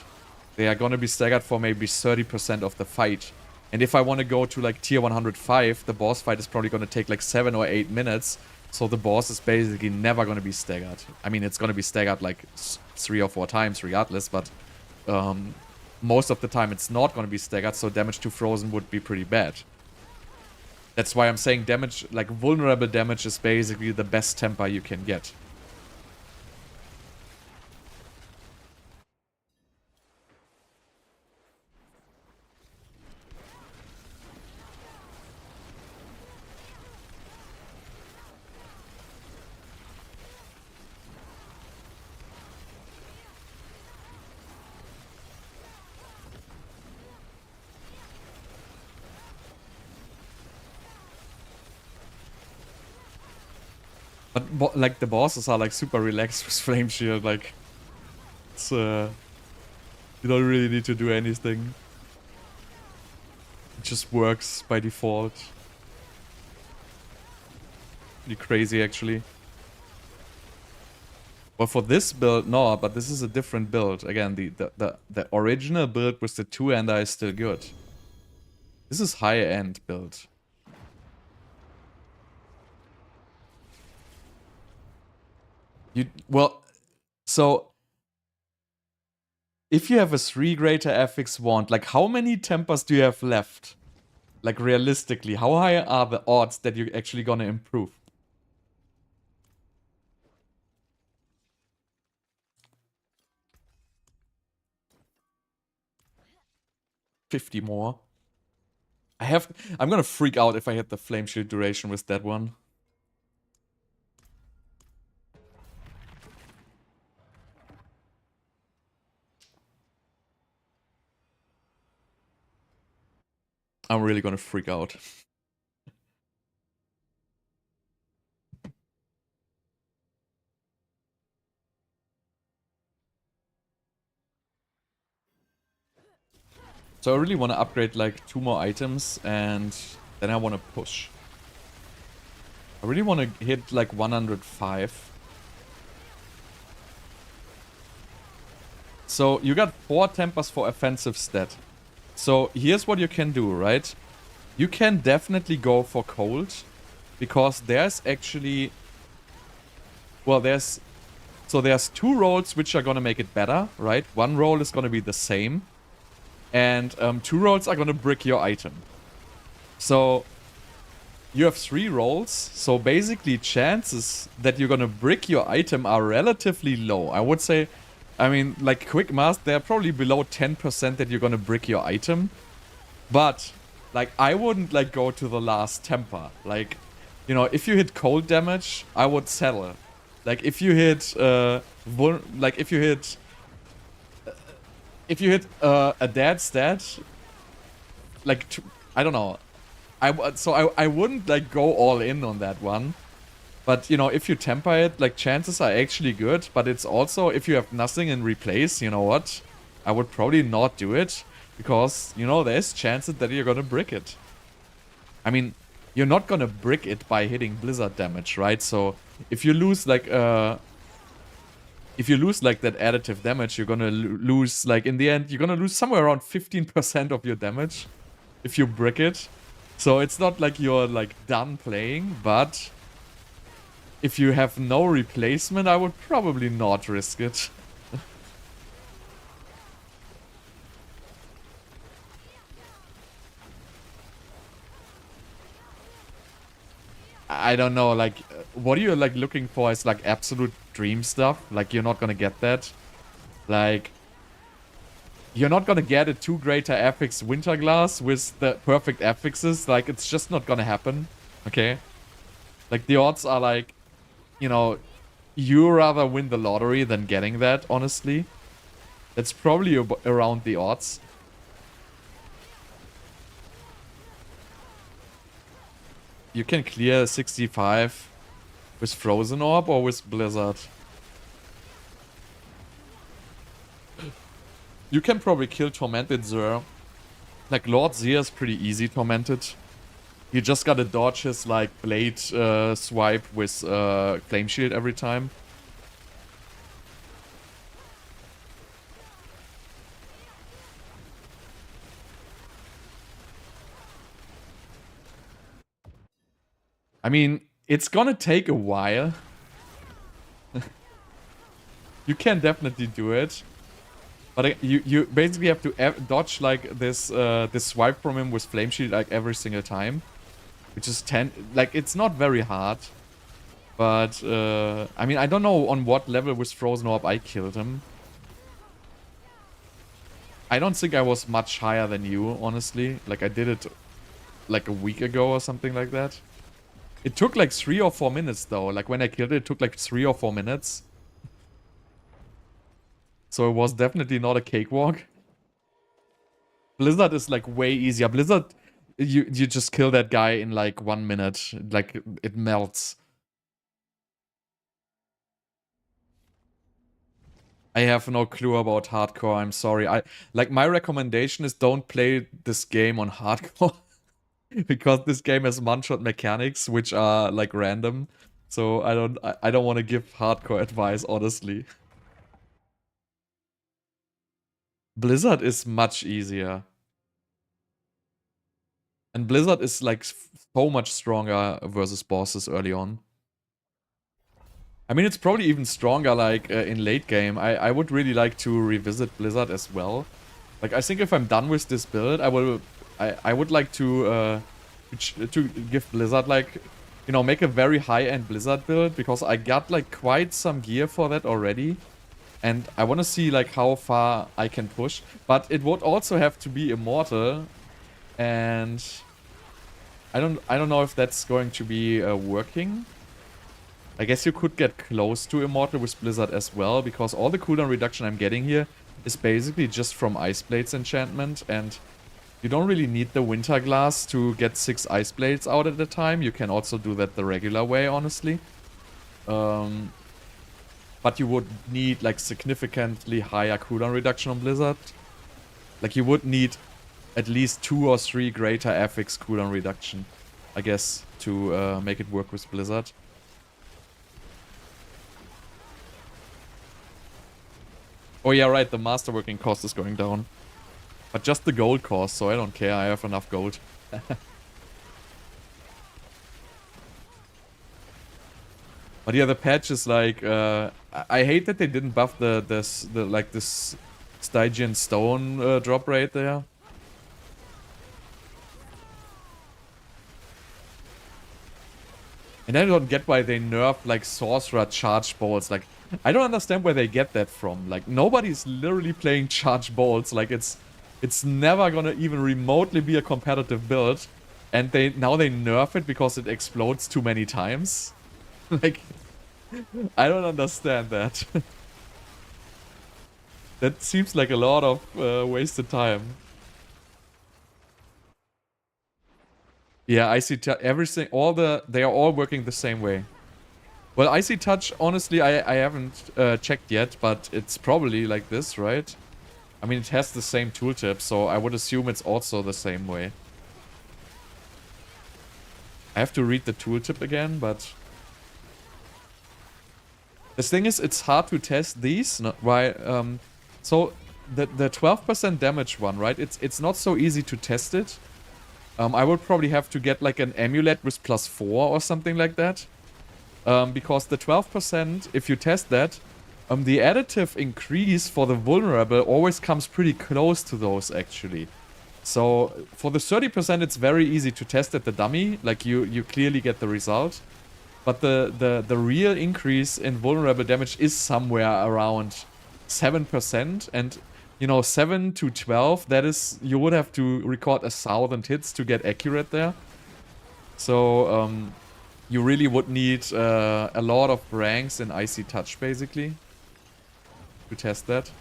They are gonna be staggered for maybe 30% of the fight. And if I want to go to like tier 105, the boss fight is probably gonna take like 7 or 8 minutes. So the boss is basically never going to be staggered. I mean, it's going to be staggered like 3 or 4 times regardless, but most of the time it's not going to be staggered, so damage to Frozen would be pretty bad. That's why I'm saying damage, like vulnerable damage, is basically the best temper you can get. But like the bosses are like super relaxed with Flame Shield, like it's you don't really need to do anything. It just works by default. Pretty crazy actually. Well, for this build, no, but this is a different build. Again, the original build with the two-hander is still good. This is high-end build. Well, so if you have a 3 greater FX wand, like how many tempers do you have left? Like realistically, how high are the odds that you're actually gonna improve? $50 more. I'm gonna freak out if I hit the Flame Shield duration with that one. I'm really gonna freak out. So I really want to upgrade like 2 more items and then I want to push. I really want to hit like 105. So you got 4 tempers for offensive stat. So here's what you can do, right? You can definitely go for cold. Because there's actually... Well, there's 2 rolls which are gonna make it better, right? One roll is gonna be the same. And 2 rolls are gonna brick your item. So you have 3 rolls, so basically chances that you're gonna brick your item are relatively low. I would say, I mean, like quick math, they're probably below 10% that you're gonna brick your item. But, like, I wouldn't, like, go to the last temper. Like, you know, if you hit cold damage, I would settle. Like, if you hit, if you hit a dead stat, like, I don't know. I wouldn't, like, go all in on that one. But, you know, if you temper it, like, chances are actually good. But it's also, if you have nothing in replace, you know what? I would probably not do it. Because, you know, there's chances that you're gonna brick it. I mean, you're not gonna brick it by hitting blizzard damage, right? So, if you lose, like, that additive damage, you're gonna lose, like, in the end, you're gonna lose somewhere around 15% of your damage if you brick it. So it's not like you're, like, done playing, but if you have no replacement, I would probably not risk it. I don't know, like, what are you, like, looking for is, like, absolute dream stuff? Like, you're not gonna get that. Like, you're not gonna get a 2 greater affix Winterglass with the perfect affixes. Like, it's just not gonna happen. Okay? Like, the odds are, like, you know, you rather win the lottery than getting that, honestly. That's probably around the odds. You can clear 65 with Frozen Orb or with Blizzard. You can probably kill Tormented Xur. Like, Lord Zir is pretty easy Tormented. You just gotta dodge his, like, blade swipe with Flame Shield every time. I mean, it's gonna take a while. You can definitely do it. But you basically have to dodge, like, this swipe from him with Flame Shield, like, every single time. Which is 10... Like, it's not very hard. But, I mean, I don't know on what level with Frozen Orb I killed him. I don't think I was much higher than you, honestly. Like, I did it, like, a week ago or something like that. It took, like, 3 or 4 minutes, though. Like, when I killed it, it took, like, 3 or 4 minutes. So it was definitely not a cakewalk. Blizzard is, like, way easier. Blizzard, you just kill that guy in, like, 1 minute. Like, it melts. I have no clue about hardcore, I'm sorry. Like, my recommendation is don't play this game on hardcore. Because this game has one-shot mechanics, which are, like, random. So I don't want to give hardcore advice, honestly. Blizzard is much easier. And Blizzard is, like, so much stronger versus bosses early on. I mean, it's probably even stronger, like, in late game. I would really like to revisit Blizzard as well. Like, I think if I'm done with this build, I would like to give Blizzard, like, you know, make a very high-end Blizzard build, because I got, like, quite some gear for that already. And I want to see, like, how far I can push. But it would also have to be Immortal. And I don't know if that's going to be working. I guess you could get close to Immortal with Blizzard as well, because all the cooldown reduction I'm getting here is basically just from Ice Blades enchantment, and you don't really need the Winterglass to get 6 Ice Blades out at a time. You can also do that the regular way, honestly. But you would need, like, significantly higher cooldown reduction on Blizzard. Like, you would need at least 2 or 3 greater affix cooldown reduction, I guess, to make it work with Blizzard. Oh yeah, right, the masterworking cost is going down. But just the gold cost, so I don't care, I have enough gold. But yeah, the patch is like, I hate that they didn't buff this Stygian stone drop rate there. And I don't get why they nerf, like, Sorcerer charge bolts. Like, I don't understand where they get that from. Like, nobody's literally playing charge bolts. Like, it's never gonna even remotely be a competitive build. And now they nerf it because it explodes too many times. Like, I don't understand that. That seems like a lot of wasted time. Yeah, Icy Touch, everything, they are all working the same way. Well, Icy Touch, honestly, I haven't checked yet, but it's probably like this, right? I mean, it has the same tooltip, so I would assume it's also the same way. I have to read the tooltip again, but... The thing is, it's hard to test these, why, so, the 12% damage one, right? It's not so easy to test it. I would probably have to get like an amulet with +4 or something like that. Because the 12%, if you test that, the additive increase for the vulnerable always comes pretty close to those actually. So for the 30%, it's very easy to test at the dummy. Like you clearly get the result. But the real increase in vulnerable damage is somewhere around 7%. And you know, 7 to 12, that is, you would have to record 1,000 hits to get accurate there. So, you really would need a lot of ranks in Icy Touch, basically, to test that.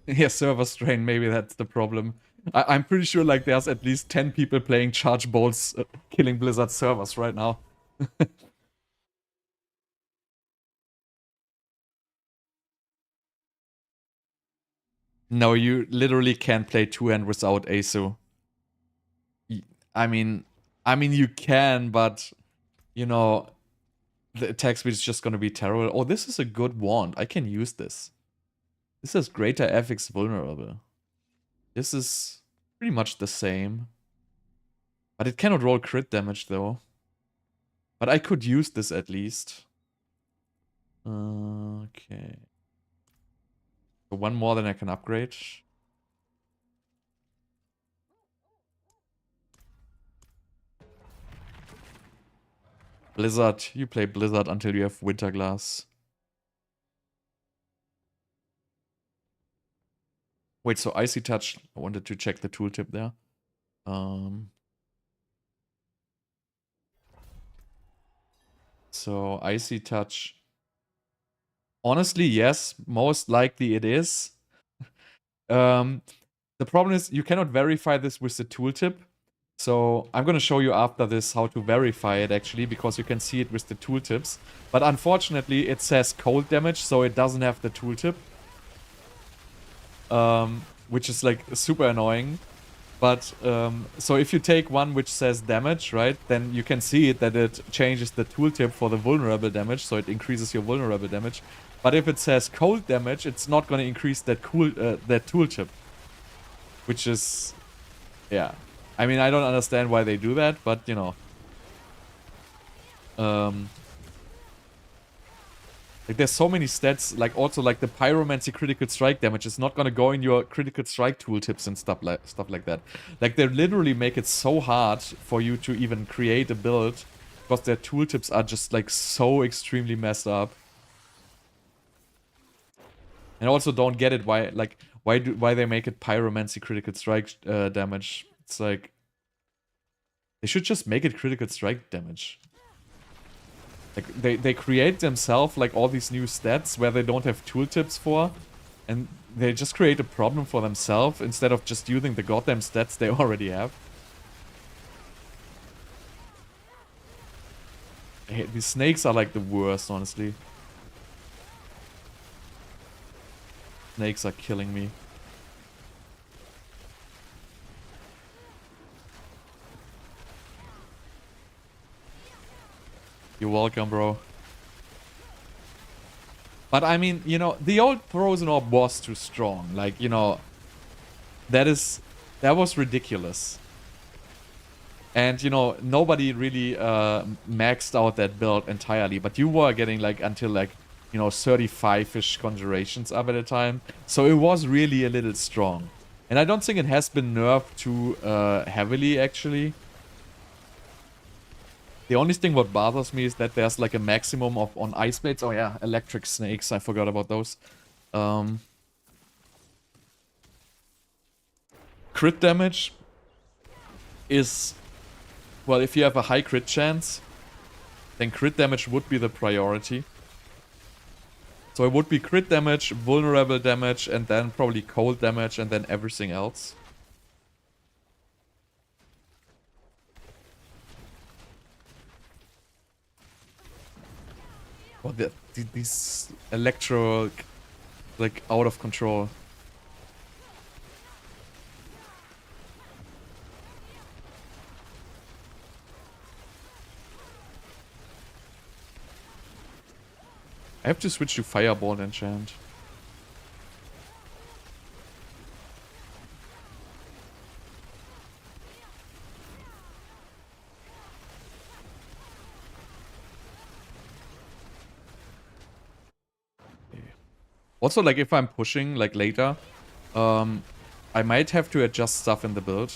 Yeah, server strain, maybe that's the problem. I'm pretty sure like there's at least 10 people playing Charge Bolts killing Blizzard servers right now. No, you literally can't play two-hand without ASU. I mean, you can, but, you know, the attack speed is just gonna be terrible. Oh, this is a good wand. I can use this. This is greater FX vulnerable. This is pretty much the same. But it cannot roll crit damage though. But I could use this at least. Okay. So one more than I can upgrade. Blizzard. You play Blizzard until you have Winterglass. Wait, so Icy Touch. I wanted to check the tooltip there. So Icy Touch. Honestly, yes. Most likely it is. The problem is you cannot verify this with the tooltip. So I'm going to show you after this how to verify it actually, because you can see it with the tooltips. But unfortunately it says cold damage, so it doesn't have the tooltip. Which is like super annoying. But, so if you take one which says damage, right, then you can see it that it changes the tooltip for the vulnerable damage, so it increases your vulnerable damage. But if it says cold damage, it's not going to increase that tooltip. Which is, yeah. I mean, I don't understand why they do that, but, you know. Like, there's so many stats, like, also, like, the Pyromancy critical strike damage is not gonna go in your critical strike tooltips and stuff like that. Like, they literally make it so hard for you to even create a build, because their tooltips are just, like, so extremely messed up. And I also don't get it why, like, why they make it Pyromancy critical strike damage. It's like, they should just make it critical strike damage. Like, they create themselves, like, all these new stats where they don't have tooltips for, and they just create a problem for themselves instead of just using the goddamn stats they already have. These snakes are, like, the worst, honestly. Snakes are killing me. You're welcome, bro. But I mean, you know, the old Frozen Orb was too strong. Like, you know, that is That was ridiculous. And, you know, nobody really maxed out that build entirely. But you were getting, like, until, like, you know, 35-ish Conjurations up at a time. So it was really a little strong. And I don't think it has been nerfed too heavily, actually. The only thing what bothers me is that there's, like, a maximum of, on Ice Blades. Oh, yeah, Electric Snakes. I forgot about those. Crit damage is... Well, if you have a high crit chance, then crit damage would be the priority. So it would be crit damage, vulnerable damage, and then probably cold damage, and then everything else. Oh, these electro, like, out of control. I have to switch to Fireball enchant. Also, like, if I'm pushing, like, later, I might have to adjust stuff in the build.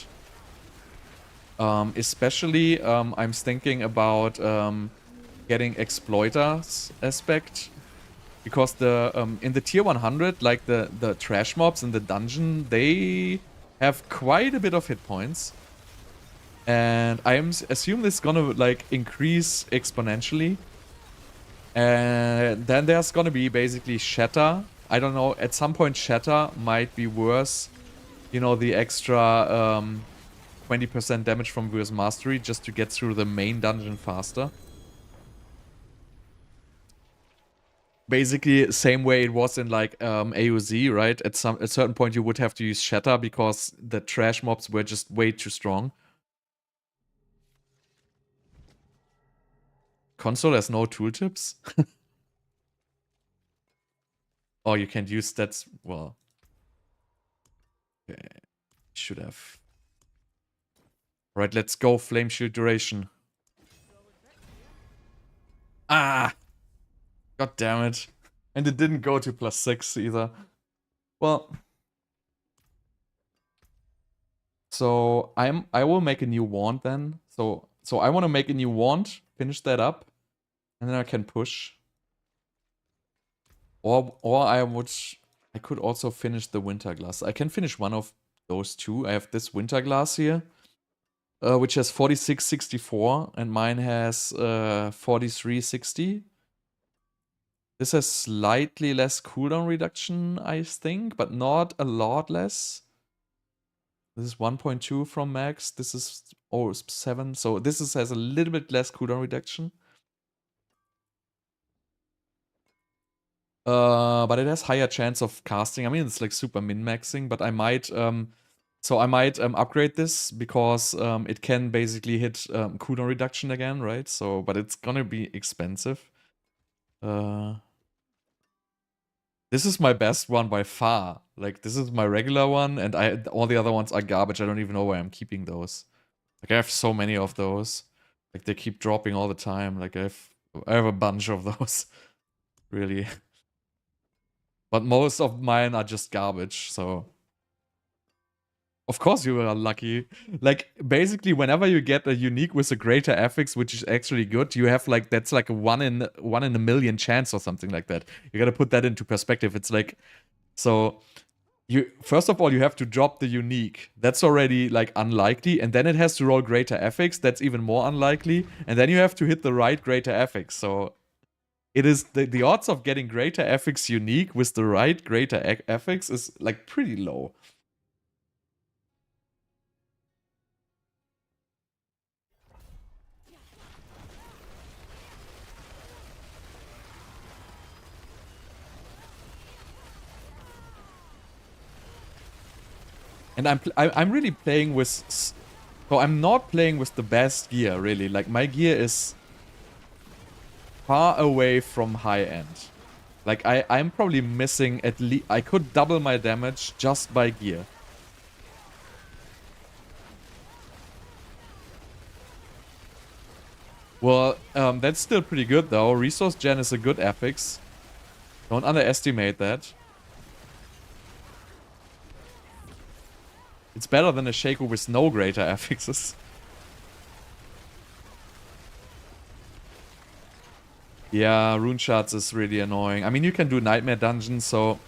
Especially, I'm thinking about getting Exploiter's aspect. Because the in the tier 100, like, the trash mobs in the dungeon, they have quite a bit of hit points. And I assume this is gonna, like, increase exponentially. And then there's gonna be basically Shatter. I don't know, at some point Shatter might be worse. You know, the extra 20% damage from Verse Mastery just to get through the main dungeon faster. Basically, same way it was in, like, AOZ, right? At a certain point you would have to use Shatter because the trash mobs were just way too strong. Console has no tooltips? Oh, you can't use stats. Well. Okay. Should have. Right, let's go. Flame Shield duration. Ah! God damn it. And it didn't go to +6 either. Well. So I will make a new wand then. So I want to make a new wand, finish that up, and then I can push. Or I could also finish the Winterglass. I can finish one of those two. I have this Winterglass here, which has 4664, and mine has 4360. This has slightly less cooldown reduction, I think, but not a lot less. This is 1.2 from max. This is 7. So this has a little bit less cooldown reduction. But it has higher chance of casting. I mean, it's like super min-maxing, but I might upgrade this because it can basically hit cooldown reduction again, right? So, but it's gonna be expensive. This is my best one by far. Like, this is my regular one, and all the other ones are garbage. I don't even know where I'm keeping those. Like, I have so many of those. Like, they keep dropping all the time. Like, I have a bunch of those. Really. But most of mine are just garbage, so... Of course you are lucky. Like, basically, whenever you get a unique with a greater affix, which is actually good, you have, like, that's like a 1 in a million chance or something like that. You gotta put that into perspective. It's like... So... First of all, you have to drop the unique. That's already, like, unlikely. And then it has to roll greater affix. That's even more unlikely. And then you have to hit the right greater affix. So... It is the odds of getting greater affix unique with the right greater affix is, like, pretty low. And I'm really playing with... So I'm not playing with the best gear, really. Like, my gear is far away from high end. Like, I'm probably missing at least... I could double my damage just by gear. Well, that's still pretty good though. Resource Gen is a good affix. Don't underestimate that. It's better than a Shako with no greater affixes. Yeah, rune shards is really annoying. I mean, you can do Nightmare Dungeons, so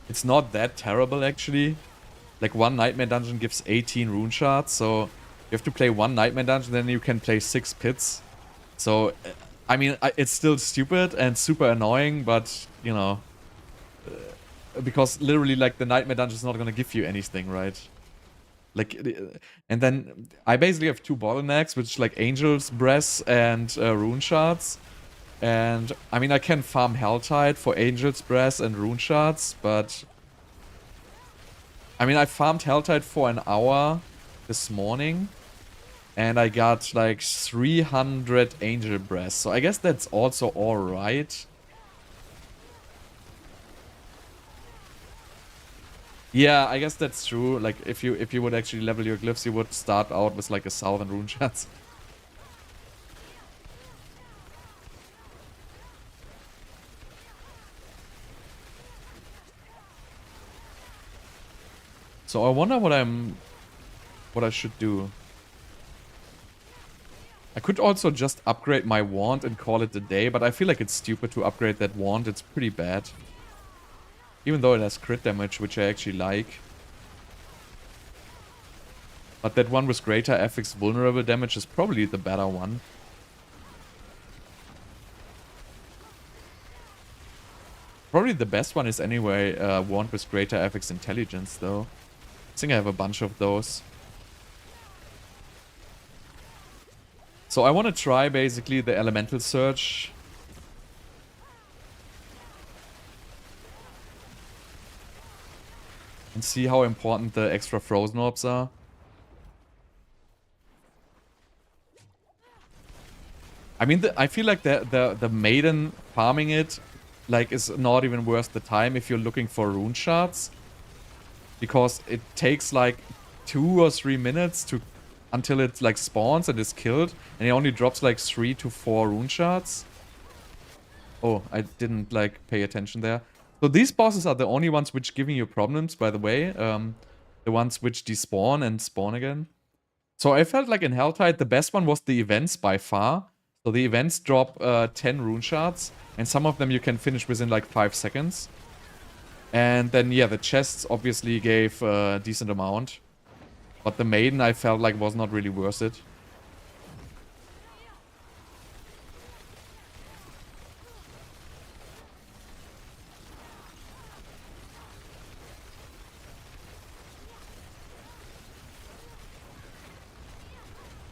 it's not that terrible actually. Like one Nightmare Dungeon gives 18 rune shards, so you have to play one Nightmare Dungeon, then you can play 6 pits. So, I mean, it's still stupid and super annoying, but, you know, because literally, like, the Nightmare Dungeon is not gonna give you anything, right? Like, and then I basically have 2 bottlenecks, which like Angel's Breath and Rune Shards. And I mean, I can farm Helltide for Angel's Breath and Rune Shards, but I mean, I farmed Helltide for an hour this morning, and I got like 300 Angel Breath. So I guess that's also alright. Yeah, I guess that's true. Like, if you would actually level your glyphs, you would start out with like 1,000 rune shards. So I wonder what I should do. I could also just upgrade my wand and call it a day, but I feel like it's stupid to upgrade that wand. It's pretty bad. Even though it has crit damage, which I actually like. But that one with greater affix vulnerable damage is probably the better one. Probably the best one is anyway wand with greater affix intelligence though. I think I have a bunch of those. So I want to try basically the elemental surge. And see how important the extra frozen orbs are. I mean, I feel like the maiden farming it like is not even worth the time if you're looking for rune shards. Because it takes like 2 or 3 minutes to until it like spawns and is killed, and it only drops like 3 to 4 rune shards. Oh, I didn't like pay attention there. So these bosses are the only ones which giving you problems, by the way. The ones which despawn and spawn again. So I felt like in Helltide the best one was the events by far. So the events drop 10 rune shards, and some of them you can finish within like 5 seconds. And then, yeah, the chests obviously gave a decent amount. But the maiden I felt like was not really worth it.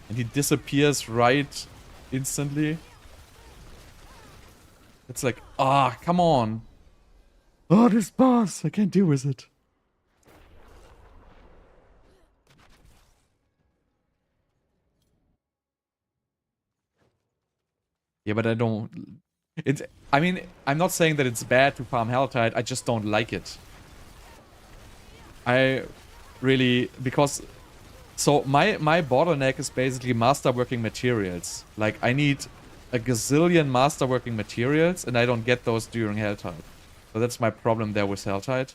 And he disappears right instantly. It's like, ah, come on. Oh, this boss, I can't deal with it. Yeah, but I don't... I mean, I'm not saying that it's bad to farm Helltide, I just don't like it. I really... Because... So, my bottleneck is basically masterworking materials. Like, I need a gazillion masterworking materials, and I don't get those during Helltide. So that's my problem there with Helltide.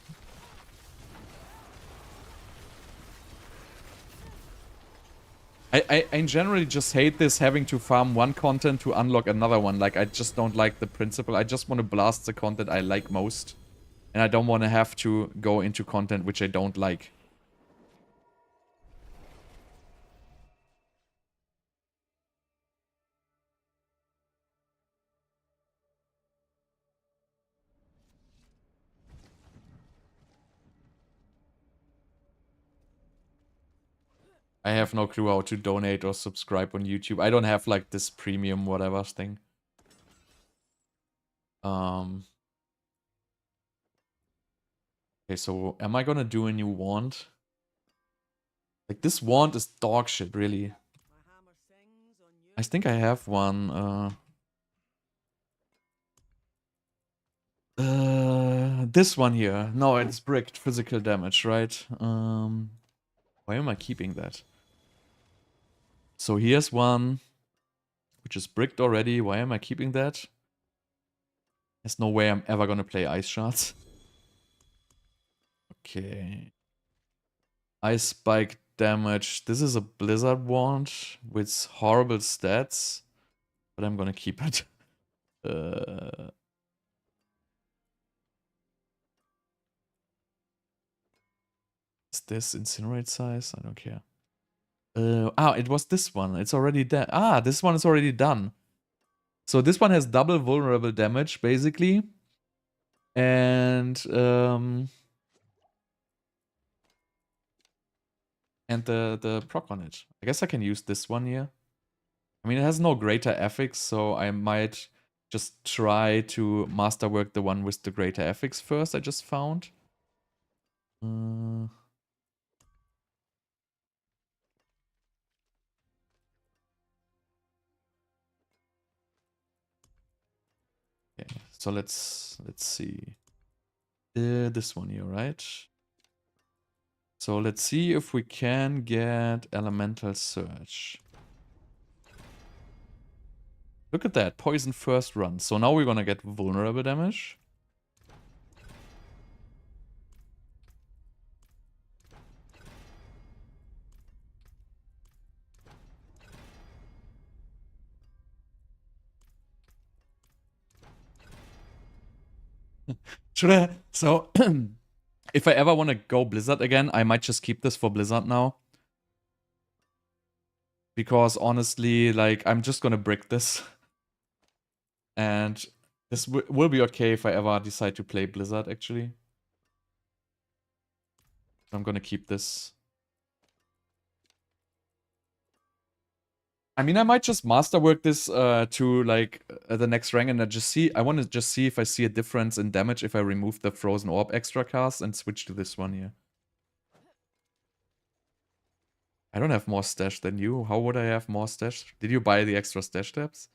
I generally just hate this having to farm one content to unlock another one. Like, I just don't like the principle. I just want to blast the content I like most. And I don't want to have to go into content which I don't like. I have no clue how to donate or subscribe on YouTube. I don't have like this premium whatever thing. Okay, so am I gonna do a new wand? Like, this wand is dog shit, really. I think I have one. This one here. No, it's bricked physical damage, right? Why am I keeping that? So here's one. which is bricked already. Why am I keeping that? There's no way I'm ever gonna play Ice Shards. Okay. Ice Spike damage. This is a Blizzard wand with horrible stats, but I'm gonna keep it. Is this Incinerate size? I don't care. It was this one. It's already dead. This one is already done. So this one has double vulnerable damage, basically. And the proc on it. I guess I can use this one here. I mean, it has no greater affix, so I might just try to masterwork the one with the greater affix first I just found. Okay, so let's see. This one here, right? So let's see if we can get Elemental Surge. Look at that, poison first run. So now we're gonna get vulnerable damage. Should I? So, if I ever want to go Blizzard again, I might just keep this for Blizzard now. Because honestly, like, I'm just gonna brick this. And this will be okay if I ever decide to play Blizzard, actually. I'm gonna keep this. I mean, I might just masterwork this to like the next rank, and I want to just see if I see a difference in damage if I remove the Frozen Orb extra cast and switch to this one here. I don't have more stash than you. How would I have more stash? Did you buy the extra stash tabs?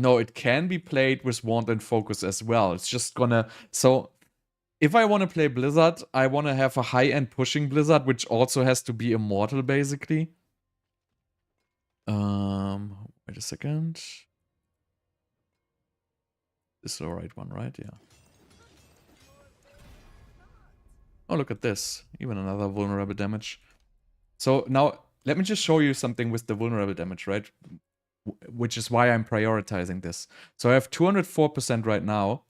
No, it can be played with Wand and Focus as well. It's just gonna... So, if I want to play Blizzard, I want to have a high-end pushing Blizzard, which also has to be Immortal, basically. Wait a second. This is the right one, right? Yeah. Oh, look at this. Even another vulnerable damage. So now, let me just show you something with the vulnerable damage, right? Which is why I'm prioritizing this. So I have 204% right now.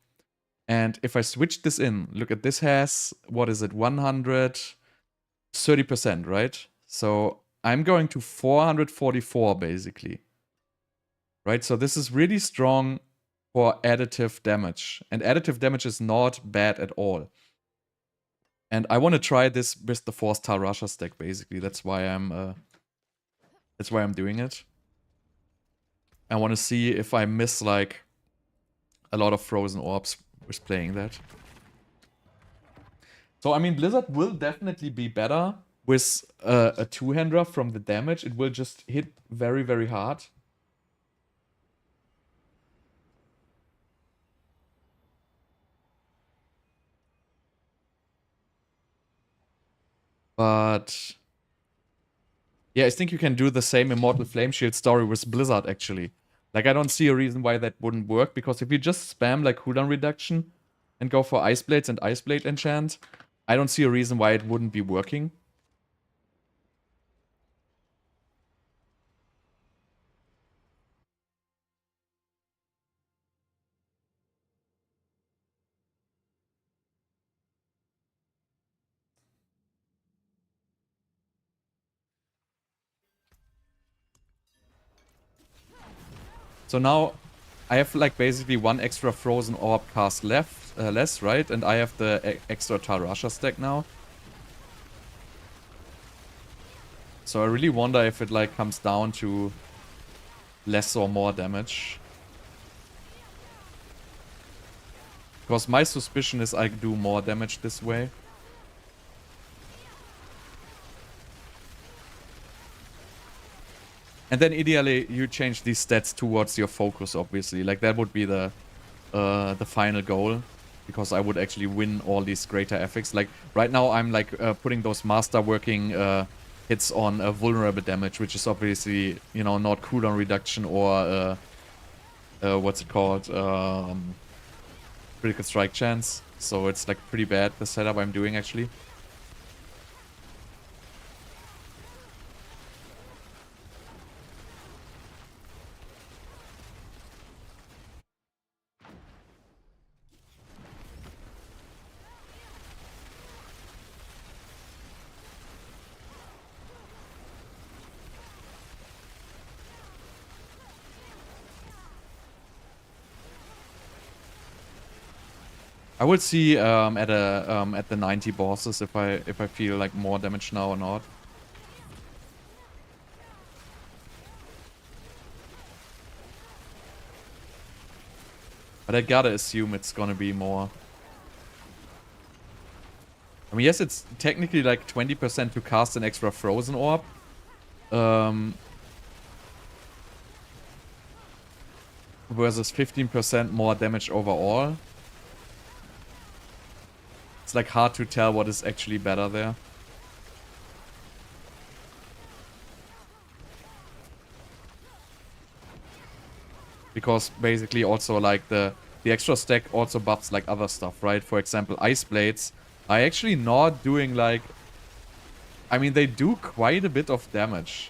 And if I switch this in, look at this has, what is it, 130%, right? So I'm going to 444 basically. Right, so this is really strong for additive damage. And additive damage is not bad at all. And I want to try this with the 4-star Rasha stack, basically. That's why I'm doing it. I want to see if I miss like a lot of frozen orbs with playing that. So I mean, Blizzard will definitely be better with a two-hander from the damage. It will just hit very, very hard. But yeah, I think you can do the same Immortal Flame Shield story with Blizzard, actually. Like, I don't see a reason why that wouldn't work, because if you just spam, like, cooldown reduction and go for Ice Blades and Ice Blade enchant, I don't see a reason why it wouldn't be working. So now, I have, like, basically one extra Frozen Orb cast less, right? And I have the extra Tarasha stack now. So I really wonder if it, like, comes down to less or more damage. Because my suspicion is I do more damage this way. And then ideally you change these stats towards your focus, obviously. Like that would be the final goal, because I would actually win all these greater effects. Like right now I'm like putting those master working hits on vulnerable damage, which is obviously, you know, not cooldown reduction or what's it called, critical strike chance. So it's like pretty bad, the setup I'm doing actually. I will see at the 90 bosses if I feel like more damage now or not. But I gotta assume it's gonna be more. I mean, yes, it's technically like 20% to cast an extra frozen orb. Versus 15% more damage overall. It's like hard to tell what is actually better there. Because basically also like the extra stack also buffs like other stuff, right? For example, Ice Blades are actually not doing like... I mean, they do quite a bit of damage.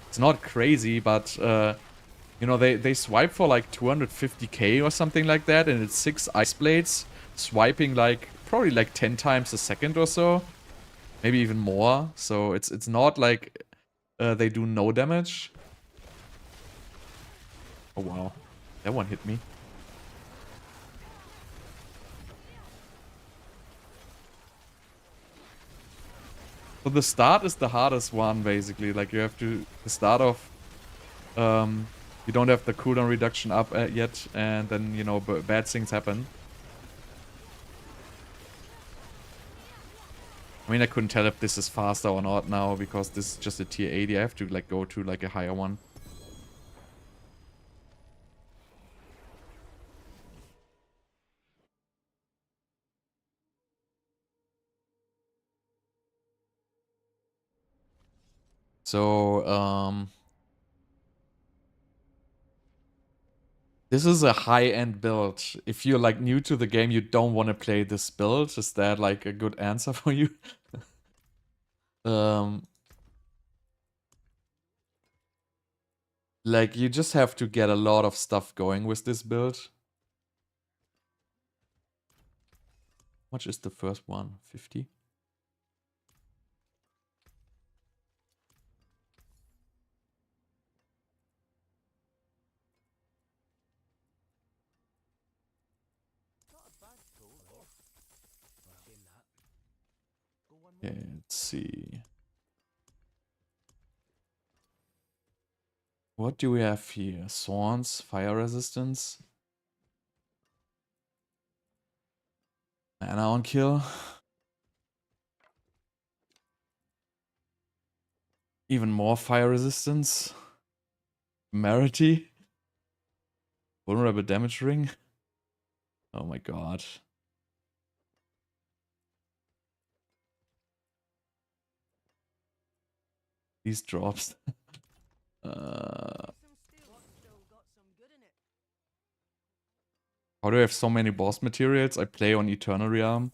It's not crazy, but you know, they swipe for like 250k or something like that, and it's 6 Ice Blades swiping like probably like 10 times a second or so. Maybe even more. So it's not like they do no damage. Oh wow. That one hit me. So the start is the hardest one, basically. Like you have to start off. You don't have the cooldown reduction up yet, and then, you know, bad things happen. I mean, I couldn't tell if this is faster or not now, because this is just a tier 80. I have to like go to like a higher one. So, this is a high-end build. If you're like new to the game, you don't want to play this build. Is that like a good answer for you? Like you just have to get a lot of stuff going with this build. How much is the first one? 50? Okay, let's see. What do we have here? Swords, fire resistance. Mana on kill. Even more fire resistance. Merity. Vulnerable damage ring. Oh my god. These drops. How do I have so many boss materials? I play on Eternal Realm.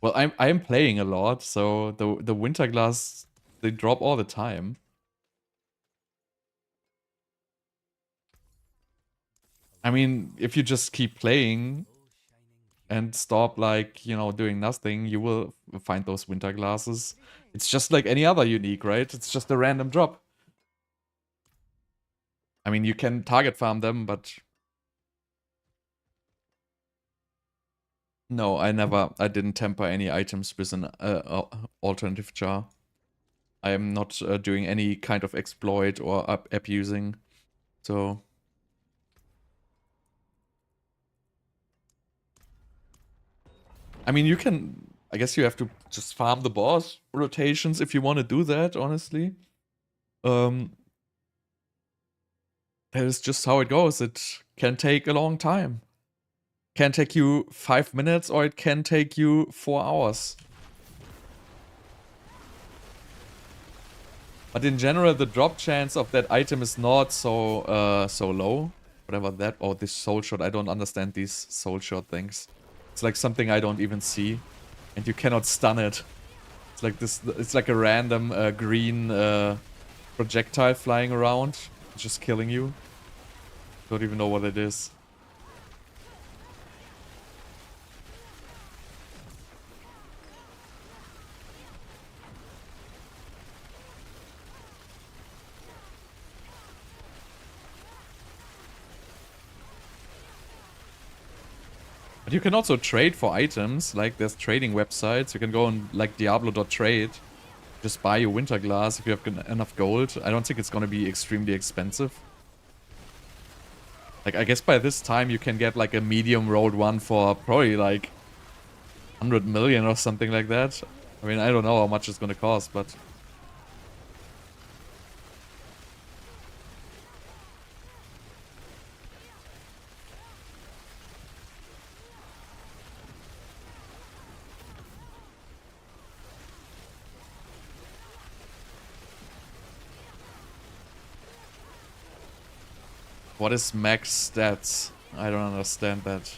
Well, I'm playing a lot, so the Winterglass, they drop all the time. I mean, if you just keep playing and stop, like, you know, doing nothing, you will find those Winterglasses. It's just like any other unique, right? It's just a random drop. I mean, you can target farm them, but... No, I didn't temper any items with an alternative jar. I am not doing any kind of exploit or abusing, so... I mean, you can... I guess you have to just farm the boss rotations if you want to do that, honestly. That is just how it goes. It can take a long time. Can take you 5 minutes or it can take you 4 hours. But in general, the drop chance of that item is not so so low. Whatever that... Oh, this soul shot. I don't understand these soul shot things. It's like something I don't even see. And you cannot stun it. It's like this... It's like a random green projectile flying around. Just killing you. Don't even know what it is. But you can also trade for items, like there's trading websites. You can go on like Diablo.trade, just buy your Winterglass if you have enough gold. I don't think it's gonna be extremely expensive. Like, I guess by this time you can get like a medium rolled one for probably like 100 million or something like that. I mean, I don't know how much it's gonna cost, but... What is max stats? I don't understand that.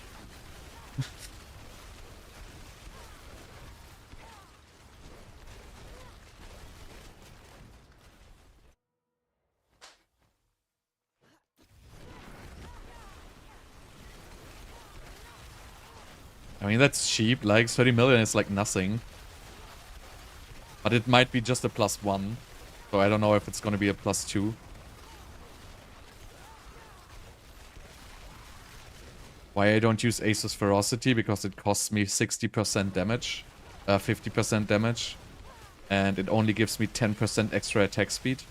I mean, that's cheap. Like, 30 million is like nothing. But it might be just a +1. So I don't know if it's gonna be a +2. Why I don't use Asus Ferocity? Because it costs me 60% damage. 50% damage. And it only gives me 10% extra attack speed.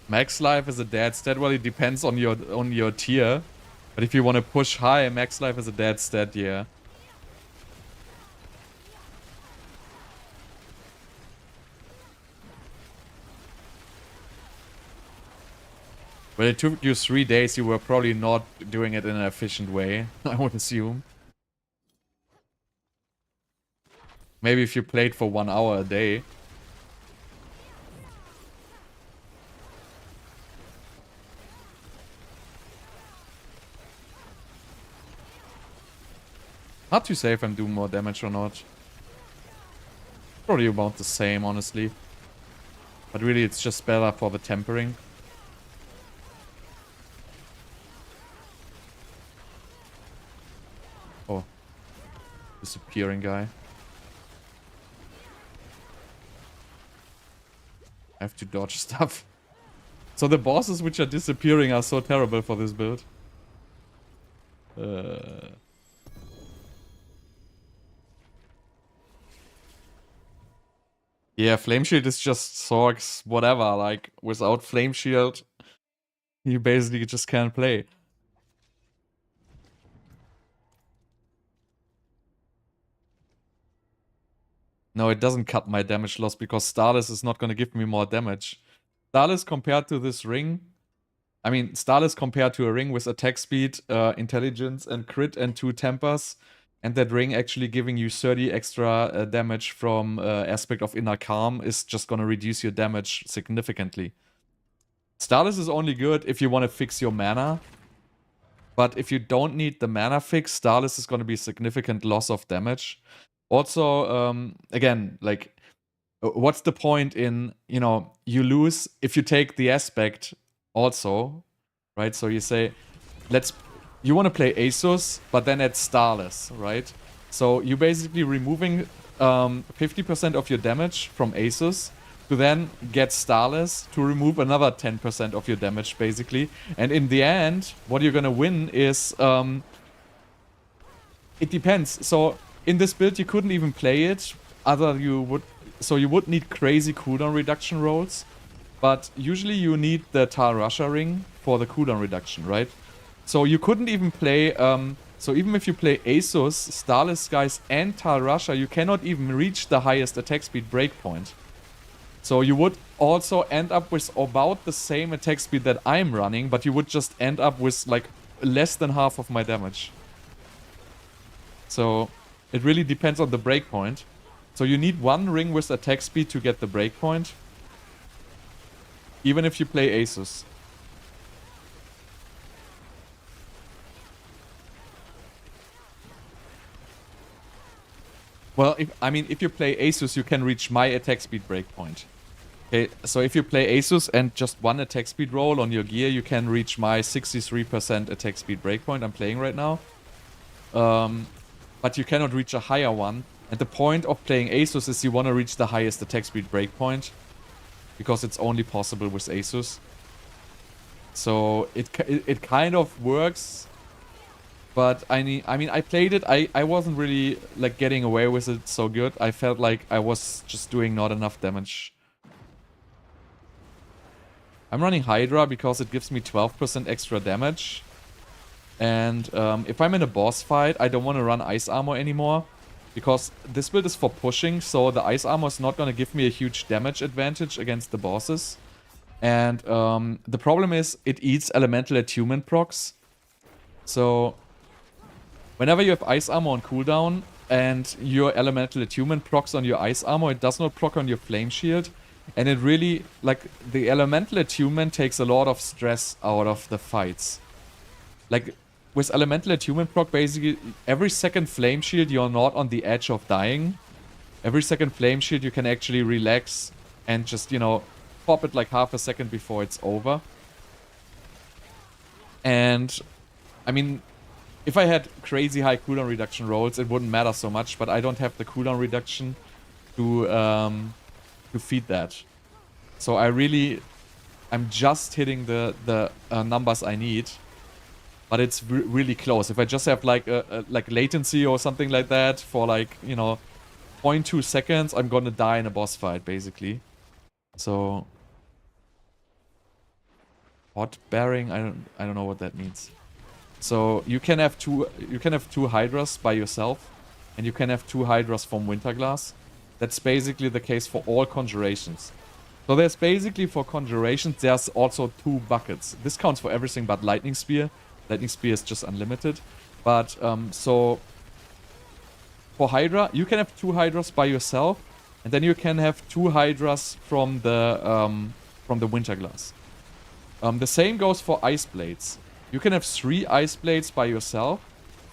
Max life is a dead stat. Well, it depends on your tier. But if you want to push high, max life is a dead stat, yeah. Well, it took you 3 days, you were probably not doing it in an efficient way, I would assume. Maybe if you played for 1 hour a day. Hard to say if I'm doing more damage or not. Probably about the same, honestly. But really, it's just better for the tempering. Oh. Disappearing guy. I have to dodge stuff. So the bosses which are disappearing are so terrible for this build. Yeah, Flame Shield is just Sorg's whatever. Like, without Flame Shield, you basically just can't play. No, it doesn't cut my damage loss because Starless is not going to give me more damage. Starless compared to this ring... I mean, Starless compared to a ring with attack speed, intelligence, and crit and 2 tempers. And that ring actually giving you 30 extra damage from aspect of Inner Calm is just going to reduce your damage significantly. Starless is only good if you want to fix your mana. But if you don't need the mana fix, Starless is going to be significant loss of damage. Also, again, like, what's the point in, you know, you lose if you take the aspect also, right? So you say, you want to play Asus, but then add Starless, right? So you're basically removing 50% of your damage from Asus to then get Starless to remove another 10% of your damage, basically. And in the end, what you're gonna win is... it depends. So in this build, you couldn't even play it. So you would need crazy cooldown reduction rolls. but usually you need the Rasha ring for the cooldown reduction, right? So you couldn't even play, so even if you play Asus, Starless Skies, and Rasha, you cannot even reach the highest attack speed breakpoint. So you would also end up with about the same attack speed that I'm running, but you would just end up with like less than half of my damage. So it really depends on the breakpoint. So you need one ring with attack speed to get the breakpoint, even if you play Asus. Well, if you play Asus, you can reach my attack speed breakpoint. Okay, so if you play Asus and just one attack speed roll on your gear, you can reach my 63% attack speed breakpoint I'm playing right now. But you cannot reach a higher one. And the point of playing Asus is you want to reach the highest attack speed breakpoint, because it's only possible with Asus. So it kind of works, but I mean I played it. I wasn't really like getting away with it so good. I felt like I was just doing not enough damage. I'm running Hydra because it gives me 12% extra damage. And if I'm in a boss fight, I don't want to run Ice Armor anymore, because this build is for pushing, so the Ice Armor is not going to give me a huge damage advantage against the bosses. And the problem is it eats Elemental Attunement procs. So whenever you have Ice Armor on cooldown and your Elemental Attunement procs on your Ice Armor, it does not proc on your Flame Shield. And it really, like, the Elemental Attunement takes a lot of stress out of the fights. Like, with Elemental Attunement proc, basically, every second Flame Shield you're not on the edge of dying. Every second Flame Shield you can actually relax and just, you know, pop it like half a second before it's over. And, I mean, if I had crazy high cooldown reduction rolls, it wouldn't matter so much, but I don't have the cooldown reduction to feed that. So I'm just hitting the numbers I need. But it's really close. If I just have like like latency or something like that for like, you know, 0.2 seconds, I'm gonna die in a boss fight, basically. So hot bearing, I don't know what that means. So you can have two Hydras by yourself, and you can have two Hydras from Winterglass. That's basically the case for all Conjurations. So there's basically, for Conjurations, there's also two buckets. This counts for everything but Lightning Spear. Lightning Spear is just unlimited. But, so for Hydra, you can have two Hydras by yourself, and then you can have two Hydras from the Winterglass. The same goes for Ice Blades. You can have 3 Ice Blades by yourself,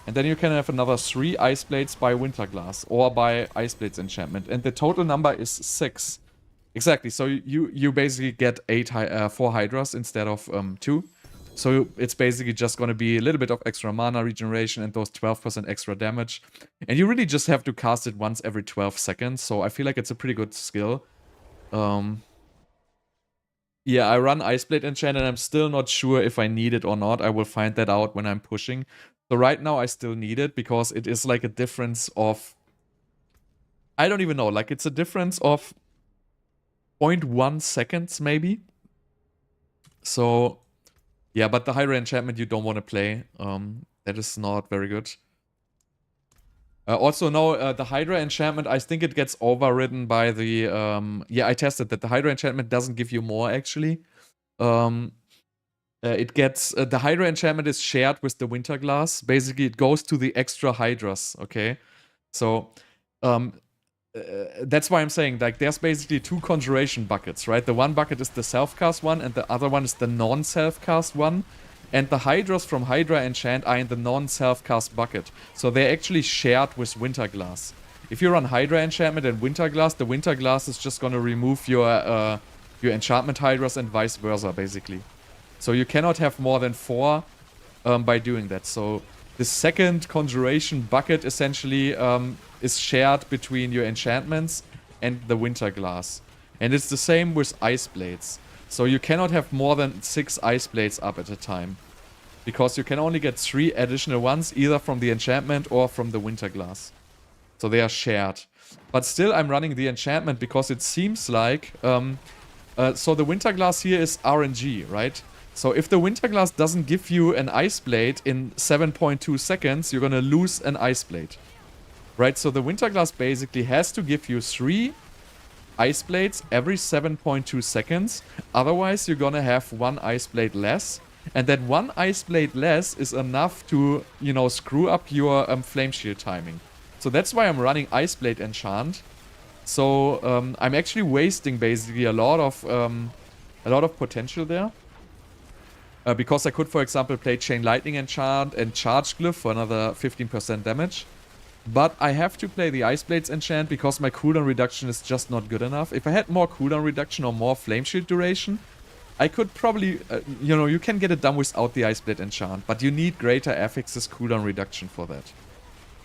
and then you can have another 3 Ice Blades by Winterglass, or by Ice Blades enchantment. And the total number is 6. Exactly, so you basically get 4 Hydras instead of 2. So it's basically just going to be a little bit of extra mana regeneration and those 12% extra damage. And you really just have to cast it once every 12 seconds. So I feel like it's a pretty good skill. Yeah, I run Iceblade Enchant and I'm still not sure if I need it or not. I will find that out when I'm pushing. So right now I still need it because it is like a difference of... I don't even know. Like it's a difference of 0.1 seconds maybe. So... yeah, but the Hydra enchantment you don't want to play. That is not very good. Also, no, the Hydra enchantment, I think it gets overridden by the... yeah, I tested that. The Hydra enchantment doesn't give you more, actually. It gets... the Hydra enchantment is shared with the Winterglass. Basically, it goes to the extra Hydras, okay? So, that's why I'm saying, like, there's basically 2 Conjuration buckets, right? The one bucket is the self-cast one, and the other one is the non-self-cast one. And the Hydras from Hydra Enchant are in the non-self-cast bucket. So they're actually shared with Winterglass. If you run Hydra Enchantment and Winterglass, the Winterglass is just gonna remove your Enchantment Hydras and vice versa, basically. So you cannot have more than 4 by doing that. So the second Conjuration bucket essentially is shared between your enchantments and the Winterglass. And it's the same with Ice Blades. So you cannot have more than 6 Ice Blades up at a time. Because you can only get 3 additional ones, either from the enchantment or from the Winterglass. So they are shared. But still I'm running the enchantment because it seems like So the Winterglass here is RNG, right? So if the Winterglass doesn't give you an Ice Blade in 7.2 seconds, you're gonna lose an Ice Blade. Right, so the Winterglass basically has to give you 3 Ice Blades every 7.2 seconds. Otherwise, you're gonna have 1 Ice Blade less. And that 1 Ice Blade less is enough to, you know, screw up your Flame Shield timing. So that's why I'm running Ice Blade Enchant. So I'm actually wasting basically a lot of potential there. Because I could, for example, play Chain Lightning Enchant and Charge Glyph for another 15% damage. But I have to play the Ice Blades Enchant because my cooldown reduction is just not good enough. If I had more cooldown reduction or more Flame Shield duration, I could probably, you know, you can get it done without the Ice Blade Enchant. But you need greater affixes cooldown reduction for that.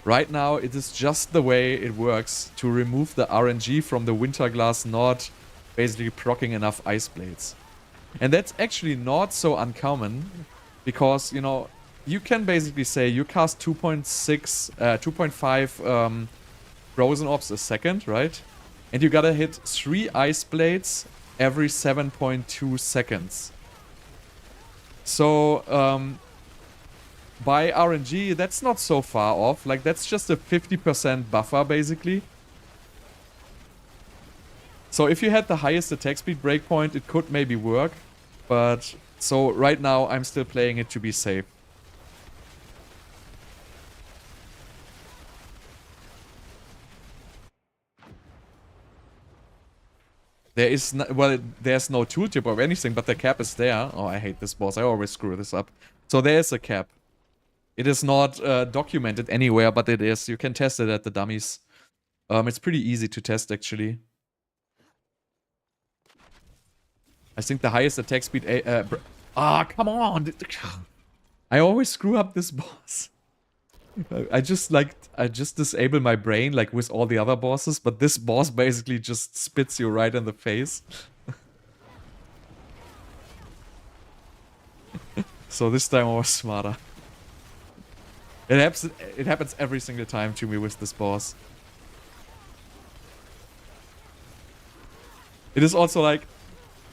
Right now, it is just the way it works to remove the RNG from the Winterglass not basically proccing enough Ice Blades. And that's actually not so uncommon, because, you know, you can basically say you cast 2.5 Frozen Orbs a second, right? And you gotta hit 3 Ice Blades every 7.2 seconds. So, by RNG, that's not so far off. Like, that's just a 50% buffer, basically. So if you had the highest attack speed breakpoint, it could maybe work. But, so right now, I'm still playing it to be safe. There is no, well, there's no tooltip or anything, but the cap is there. Oh, I hate this boss. I always screw this up. So there is a cap. It is not documented anywhere, but it is. You can test it at the dummies. It's pretty easy to test, actually. I think the highest attack speed... come on! I always screw up this boss. I just disable my brain, like, with all the other bosses, but this boss basically just spits you right in the face. So this time I was smarter. It happens every single time to me with this boss. It is also like...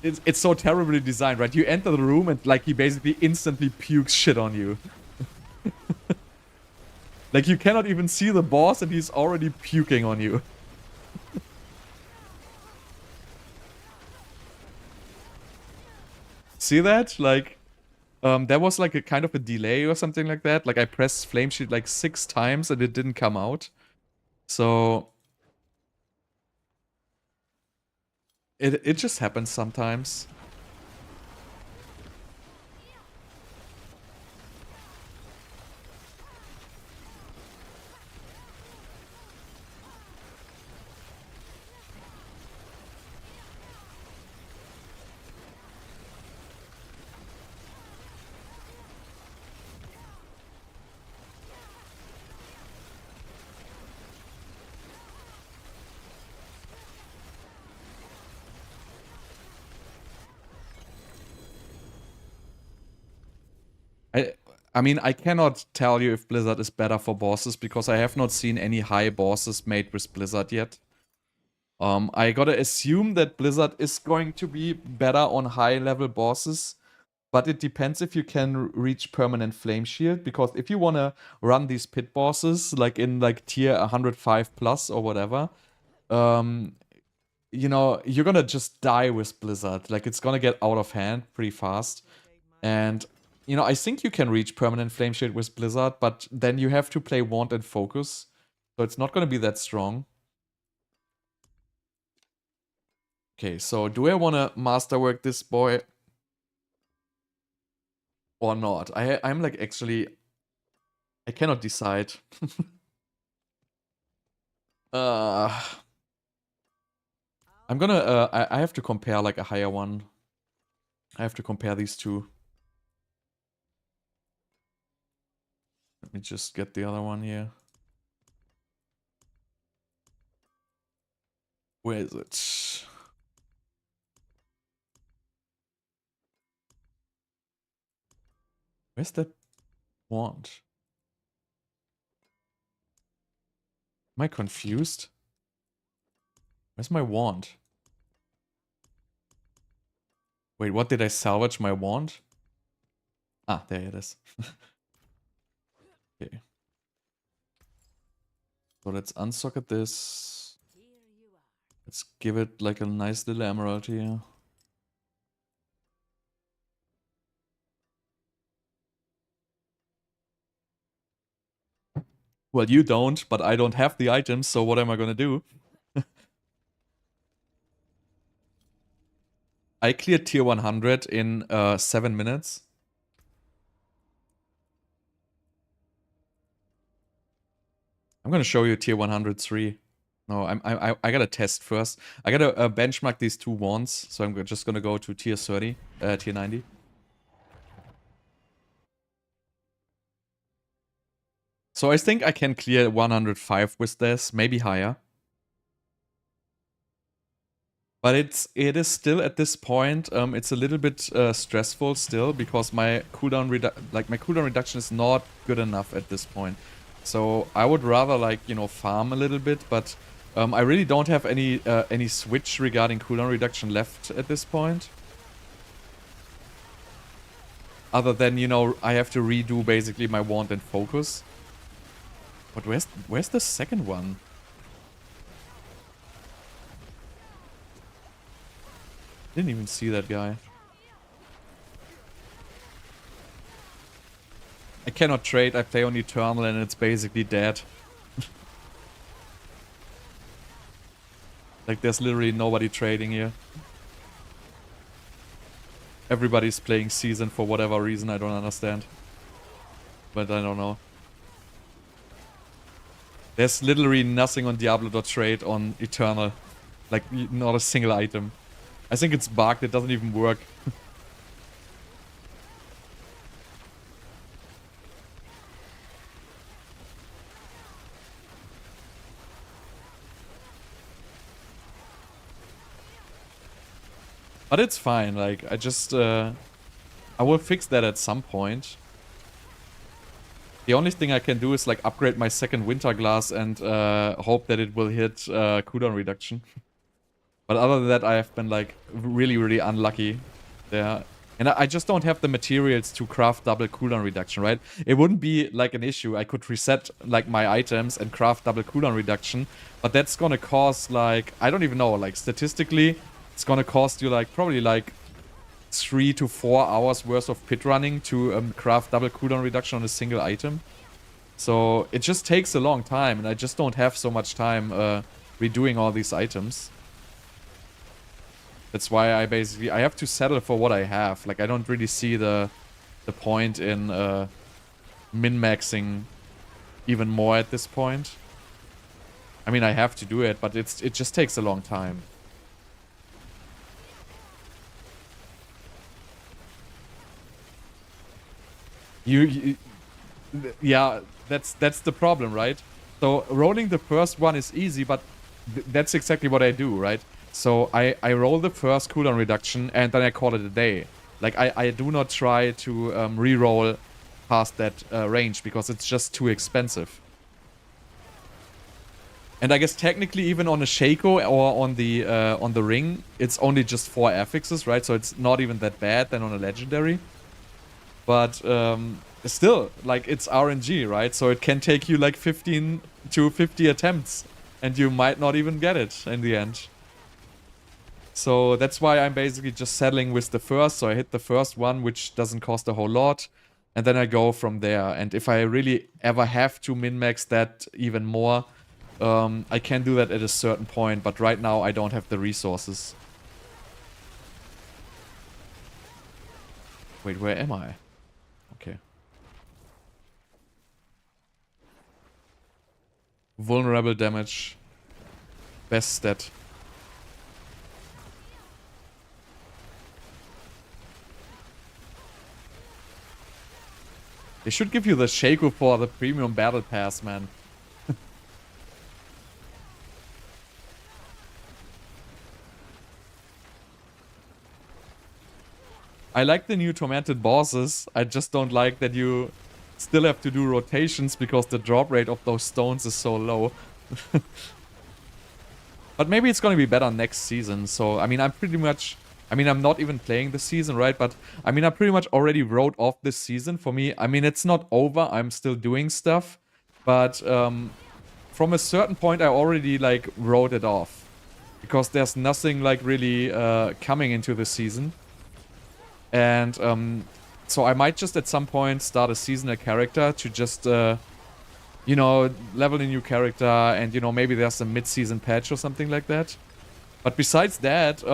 It's so terribly designed, right? You enter the room and, like, he basically instantly pukes shit on you. Like, you cannot even see the boss and he's already puking on you. See that? Like, there was like a kind of a delay or something like that. Like, I pressed Flame Shield like 6 times and it didn't come out. So... It just happens sometimes. I mean, I cannot tell you if Blizzard is better for bosses because I have not seen any high bosses made with Blizzard yet. I gotta assume that Blizzard is going to be better on high level bosses, but it depends if you can reach permanent Flame Shield, because if you wanna run these pit bosses like in like tier 105 plus or whatever, you know, you're gonna just die with Blizzard. Like, it's gonna get out of hand pretty fast. And, you know, I think you can reach permanent Flame Shield with Blizzard, but then you have to play Wand and Focus. So it's not gonna be that strong. Okay, so do I wanna masterwork this boy? Or not? I'm like actually... I cannot decide. I'm gonna... I have to compare like a higher one. I have to compare these two. Let me just get the other one here. Where is it? Where's that wand? Am I confused? Where's my wand? Wait, what did I salvage my wand? Ah, there it is. Okay. So let's unsocket this. Let's give it like a nice little emerald here. Well, you don't, but I don't have the items, so what am I gonna do? I cleared tier 100 in 7 minutes. I'm gonna show you tier 103. No, I gotta test first. I gotta benchmark these two wands, so I'm just gonna go to tier 30, tier 90. So I think I can clear 105 with this, maybe higher. But it is still at this point, it's a little bit stressful still because my cooldown reduction is not good enough at this point. So I would rather like, you know, farm a little bit, but I really don't have any switch regarding cooldown reduction left at this point. Other than, you know, I have to redo basically my wand and focus. But where's the second one? Didn't even see that guy. I cannot trade, I play on Eternal and it's basically dead. Like there's literally nobody trading here. Everybody's playing Season for whatever reason, I don't understand. But I don't know. There's literally nothing on Diablo.trade on Eternal. Like, not a single item. I think it's bugged, it doesn't even work. But it's fine, like, I just, I will fix that at some point. The only thing I can do is, like, upgrade my second Winterglass and hope that it will hit cooldown reduction. But other than that, I have been, like, really, really unlucky there. And I just don't have the materials to craft double cooldown reduction, right? It wouldn't be, like, an issue. I could reset, like, my items and craft double cooldown reduction. But that's gonna cost, like, I don't even know, like, statistically, it's gonna cost you, like, probably, like, 3 to 4 hours worth of pit running to craft double cooldown reduction on a single item. So it just takes a long time, and I just don't have so much time redoing all these items. That's why I have to settle for what I have. Like, I don't really see the point in min-maxing even more at this point. I mean, I have to do it, but it just takes a long time. Yeah, that's the problem, right? So rolling the first one is easy, but that's exactly what I do, right? So I roll the first cooldown reduction and then I call it a day. Like, I do not try to re-roll past that range because it's just too expensive. And I guess technically even on a Shako or on the ring, it's only just 4 affixes, right? So it's not even that bad than on a legendary. But still, like, it's RNG, right? So it can take you like 15 to 50 attempts and you might not even get it in the end. So that's why I'm basically just settling with the first. So I hit the first one, which doesn't cost a whole lot. And then I go from there. And if I really ever have to min-max that even more, I can do that at a certain point. But right now I don't have the resources. Wait, where am I? Okay. Vulnerable damage. Best stat. They should give you the Shako for the premium battle pass, man. I like the new tormented bosses. I just don't like that you still have to do rotations because the drop rate of those stones is so low. But maybe it's gonna be better next season. So, I mean, I'm I mean, I'm not even playing this season, right? But I mean, I pretty much already wrote off this season for me. I mean, it's not over. I'm still doing stuff. But from a certain point, I already like wrote it off. Because there's nothing like really coming into the season. And so I might just at some point start a seasonal character to just, you know, level a new character. And, you know, maybe there's a mid-season patch or something like that. But besides that,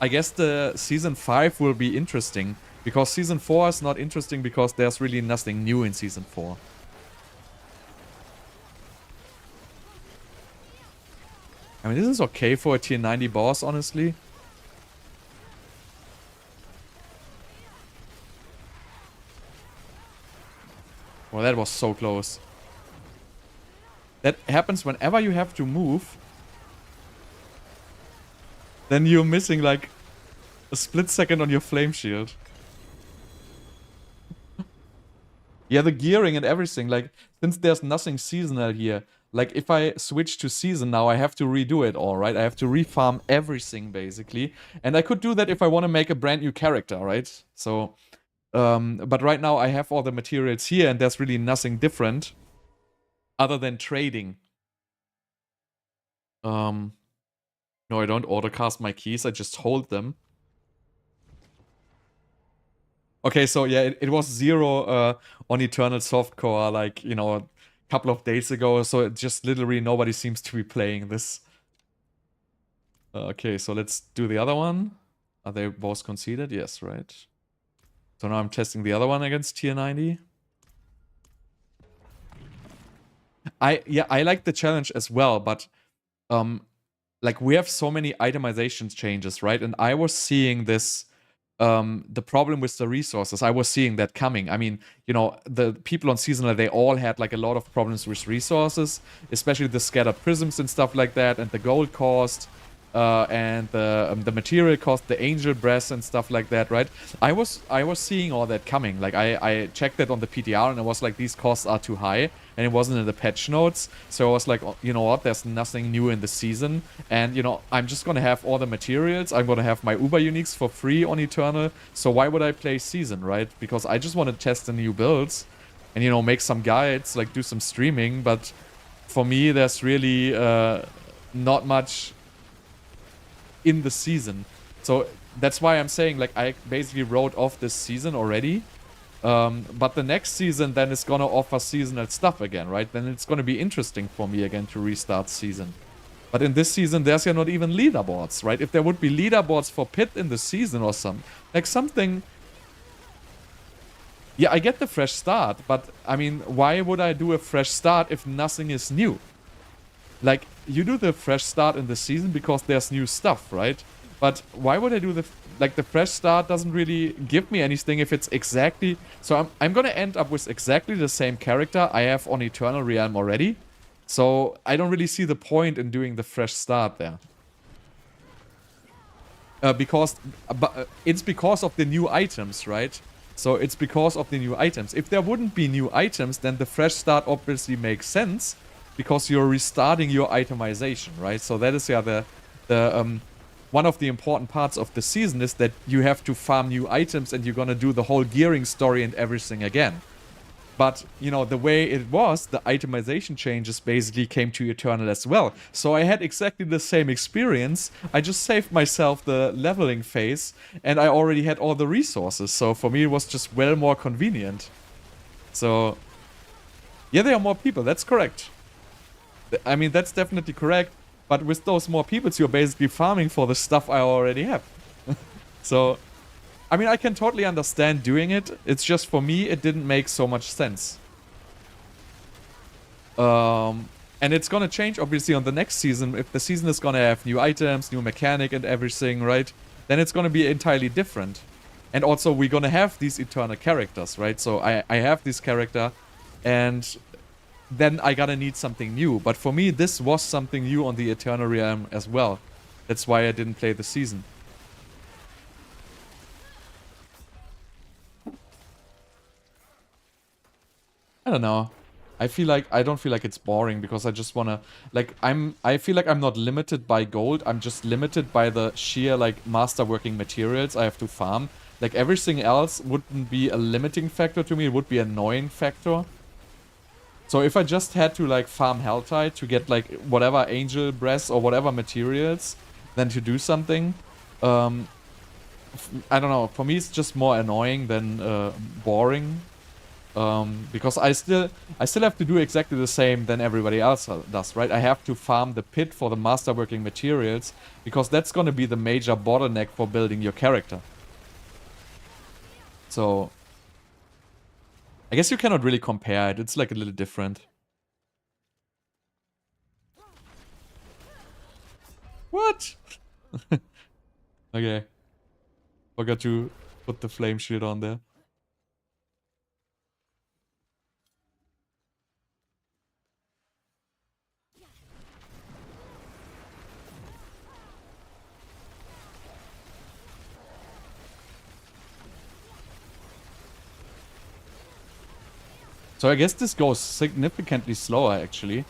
I guess the Season 5 will be interesting. Because Season 4 is not interesting because there's really nothing new in Season 4. I mean, this is okay for a tier 90 boss, honestly. Well, that was so close. That happens whenever you have to move. Then you're missing like a split second on your flame shield. Yeah, the gearing and everything, like, since there's nothing seasonal here, like, if I switch to season now, I have to redo it all, right? I have to refarm everything, basically. And I could do that if I want to make a brand new character, right? So, but right now I have all the materials here, and there's really nothing different other than trading. No, I don't autocast my keys, I just hold them. Okay, so yeah, it was 0 on Eternal Softcore, like, you know, a couple of days ago, so it just literally nobody seems to be playing this. Okay, so let's do the other one. Are they both conceded? Yes, right. So now I'm testing the other one against tier 90. I like the challenge as well, but like, we have so many itemization changes, right? And I was seeing this the problem with the resources, I was seeing that coming. I mean, you know, the people on Seasonal, they all had like a lot of problems with resources, especially the scattered prisms and stuff like that, and the gold cost, and the material cost, the angel breath and stuff like that, right? I was seeing all that coming. Like, I checked that on the PTR and I was like, these costs are too high, and it wasn't in the patch notes. So I was like, you know what, there's nothing new in the season, and you know, I'm just gonna have all the materials. I'm gonna have my Uber Uniques for free on Eternal. So why would I play season, right? Because I just want to test the new builds and, you know, make some guides, like do some streaming. But for me, there's really not much in the season. So that's why I'm saying, like, I basically wrote off this season already. But the next season then is gonna offer seasonal stuff again, right? Then it's gonna be interesting for me again to restart season. But in this season, there's yeah not even leaderboards, right? If there would be leaderboards for Pit in the season or something... Yeah, I get the fresh start, but, I mean, why would I do a fresh start if nothing is new? Like, you do the fresh start in the season because there's new stuff, right? But why would I do the fresh start doesn't really give me anything if it's exactly... So I'm gonna end up with exactly the same character I have on Eternal Realm already. So I don't really see the point in doing the fresh start there. Because it's because of the new items, right? So it's because of the new items. If there wouldn't be new items, then the fresh start obviously makes sense, because you're restarting your itemization, right? So that is, yeah, the one of the important parts of the season is that you have to farm new items and you're gonna do the whole gearing story and everything again. But, you know, the way it was, the itemization changes basically came to Eternal as well. So I had exactly the same experience. I just saved myself the leveling phase, and I already had all the resources. So for me, it was just well more convenient. So, yeah, there are more people. That's correct. I mean, that's definitely correct. But with those more people, you're basically farming for the stuff I already have. So... I mean, I can totally understand doing it. It's just, for me, it didn't make so much sense. And it's gonna change, obviously, on the next season. If the season is gonna have new items, new mechanic and everything, right? Then it's gonna be entirely different. And also, we're gonna have these Eternal characters, right? So I have this character, and then I gotta need something new. But for me, this was something new on the Eternal Realm as well. That's why I didn't play the season. I don't know. I don't feel like it's boring because I just wanna like I feel like I'm not limited by gold. I'm just limited by the sheer like masterworking materials I have to farm. Like everything else wouldn't be a limiting factor to me. It would be an annoying factor. So if I just had to like farm Helltide to get like whatever angel breath or whatever materials, then to do something, I don't know. For me, it's just more annoying than boring. Because I still have to do exactly the same than everybody else does, right? I have to farm the pit for the masterworking materials because that's gonna be the major bottleneck for building your character. So I guess you cannot really compare it. It's like a little different. What? Okay. Forgot to put the flame shield on there. So I guess this goes significantly slower, actually.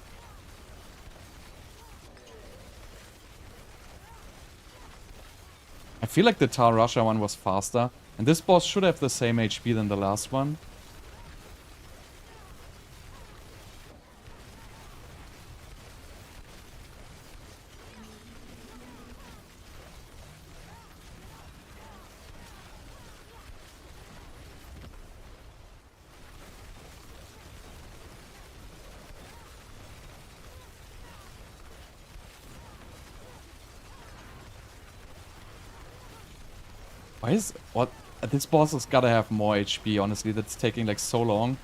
I feel like the Rasha one was faster. And this boss should have the same HP than the last one. Why is... What? This boss has gotta have more HP, honestly. That's taking like so long.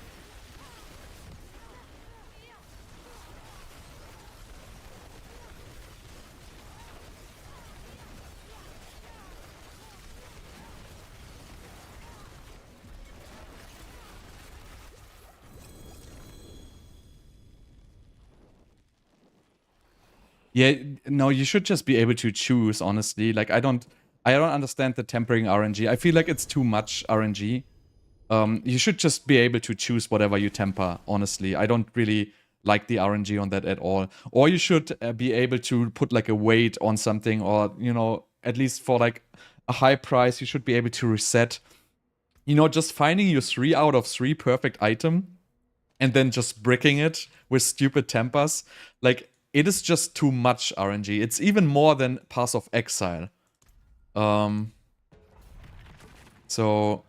Yeah, no, you should just be able to choose, honestly. Like, I don't understand the tempering RNG. I feel like it's too much RNG. You should just be able to choose whatever you temper, honestly. I don't really like the RNG on that at all. Or you should be able to put like a weight on something, or, you know, at least for like a high price, you should be able to reset. You know, just finding your 3 out of 3 perfect item and then just bricking it with stupid tempers. Like, it is just too much RNG. It's even more than Pass of Exile. So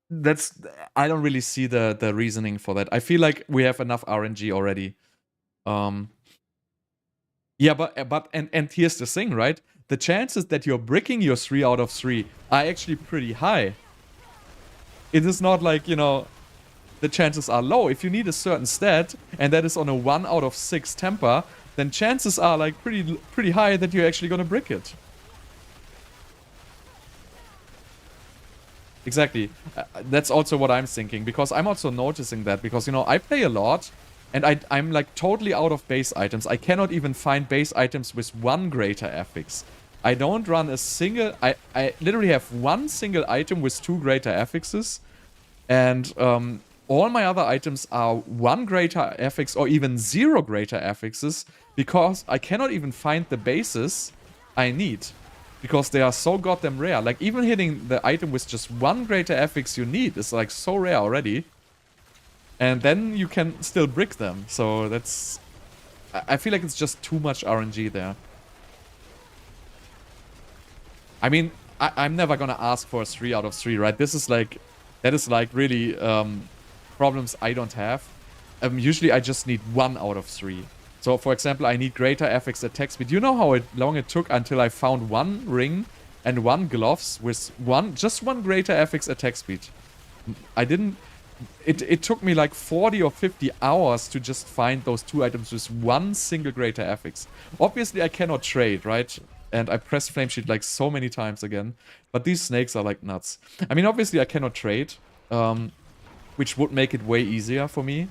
that's... I don't really see the reasoning for that. I feel like we have enough RNG already. Yeah, but here's the thing, right? The chances that you're bricking your 3 out of 3 are actually pretty high. It is not like, you know, the chances are low. If you need a certain stat, and that is on a 1 out of 6 temper, then chances are like pretty high that you're actually gonna brick it. Exactly. That's also what I'm thinking, because I'm also noticing that, because, you know, I play a lot, and I'm like totally out of base items. I cannot even find base items with 1 greater affix. I don't run a single... I literally have 1 single item with 2 greater affixes, and all my other items are 1 greater affix or even 0 greater affixes, because I cannot even find the bases I need. Because they are so goddamn rare. Like, even hitting the item with just 1 greater affix you need is like so rare already. And then you can still brick them. So that's... I feel like it's just too much RNG there. I mean, I'm never gonna ask for a 3 out of 3, right? This is like... That is like really problems I don't have. Usually I just need 1 out of 3. So, for example, I need greater affix attack speed. You know how long it took until I found 1 ring and 1 gloves with just 1 greater affix attack speed? I didn't... It took me like 40 or 50 hours to just find those 2 items with 1 single greater affix. Obviously, I cannot trade, right? And I pressed Flame Shield like so many times again. But these snakes are like nuts. I mean, obviously, I cannot trade, which would make it way easier for me.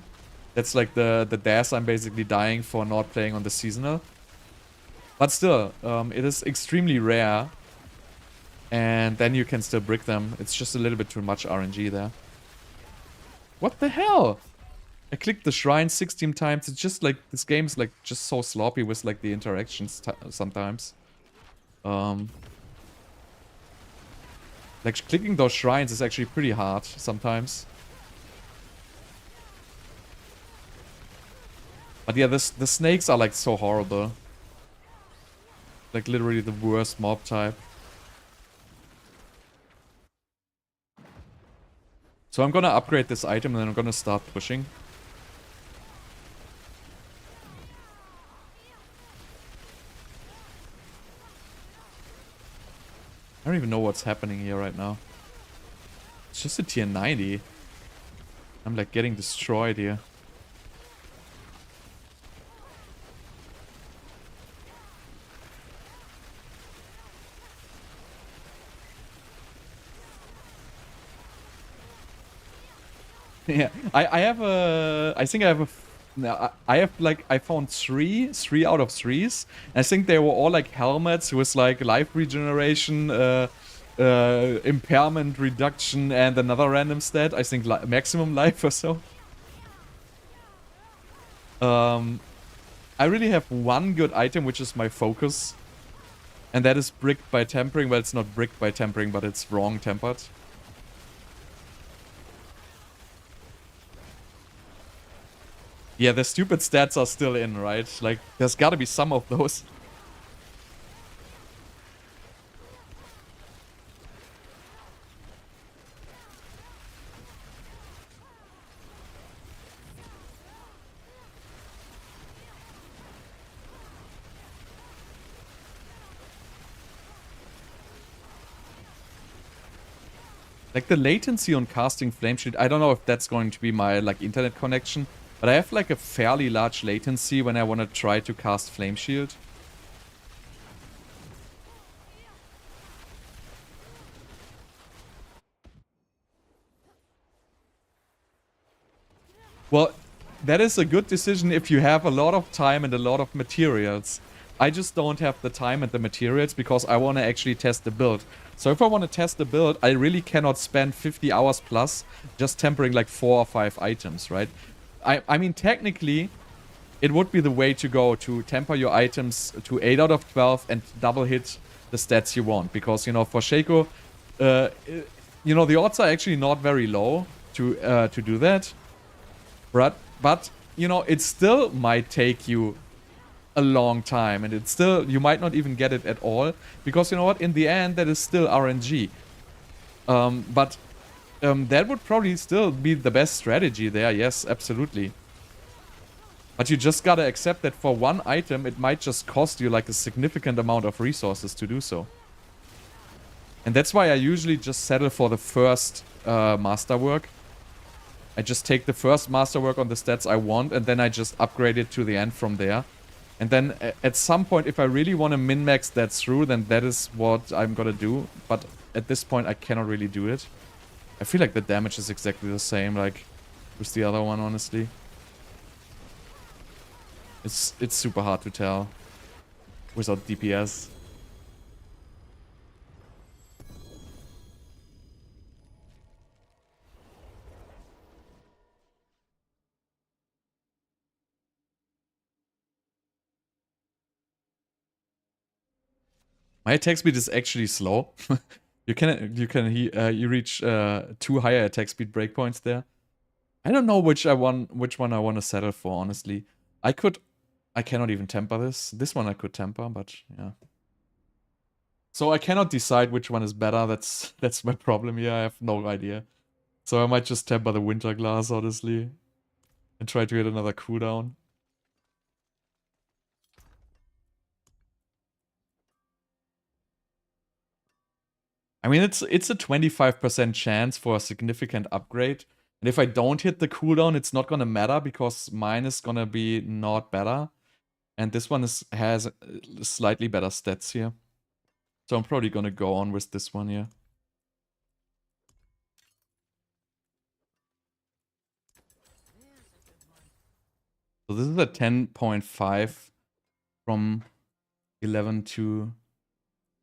That's like the dash I'm basically dying for not playing on the seasonal. But still, it is extremely rare. And then you can still brick them. It's just a little bit too much RNG there. What the hell? I clicked the shrine 16 times. It's just like, this game's like just so sloppy with like the interactions sometimes. Like clicking those shrines is actually pretty hard sometimes. But yeah, the snakes are like so horrible. Like literally the worst mob type. So I'm gonna upgrade this item and then I'm gonna start pushing. I don't even know what's happening here right now. It's just a tier 90. I'm like getting destroyed here. Yeah, I have a, I think I have a, no, I have like, I found three out of threes. I think they were all like helmets with like life regeneration, impairment reduction and another random stat. I think maximum life or so. I really have one good item, which is my focus. And that is bricked by tempering. Well, it's not bricked by tempering, but it's wrong tempered. Yeah, the stupid stats are still in, right? Like, there's gotta be some of those. Like, the latency on casting Flame Shield, I don't know if that's going to be my, like, internet connection. But I have, like, a fairly large latency when I want to try to cast Flame Shield. Well, that is a good decision if you have a lot of time and a lot of materials. I just don't have the time and the materials because I want to actually test the build. So if I want to test the build, I really cannot spend 50 hours plus just tempering like 4 or 5 items, right? I mean, technically, it would be the way to go to temper your items to 8 out of 12 and double hit the stats you want. Because, you know, for Shako, you know, the odds are actually not very low to do that. But, you know, it still might take you a long time, and it's still, you might not even get it at all, because you know what, in the end that is still RNG. But that would probably still be the best strategy there, yes, absolutely. But you just gotta accept that for one item it might just cost you like a significant amount of resources to do so. And that's why I usually just settle for the first masterwork. I just take the first masterwork on the stats I want, and then I just upgrade it to the end from there. And then at some point, if I really want to min-max that through, then that is what I'm gonna do. But at this point, I cannot really do it. I feel like the damage is exactly the same, like, with the other one, honestly. It's super hard to tell without DPS. My attack speed is actually slow. you reach 2 higher attack speed breakpoints there. I don't know which one I want to settle for, honestly. I cannot even temper this. This one I could temper, but yeah. So I cannot decide which one is better. That's my problem here. I have no idea. So I might just temper the Winterglass, honestly, and try to get another cooldown. I mean, it's a 25% chance for a significant upgrade. And if I don't hit the cooldown, it's not gonna matter because mine is gonna be not better. And this one has slightly better stats here. So I'm probably gonna go on with this one here. So this is a 10.5 from 11 to...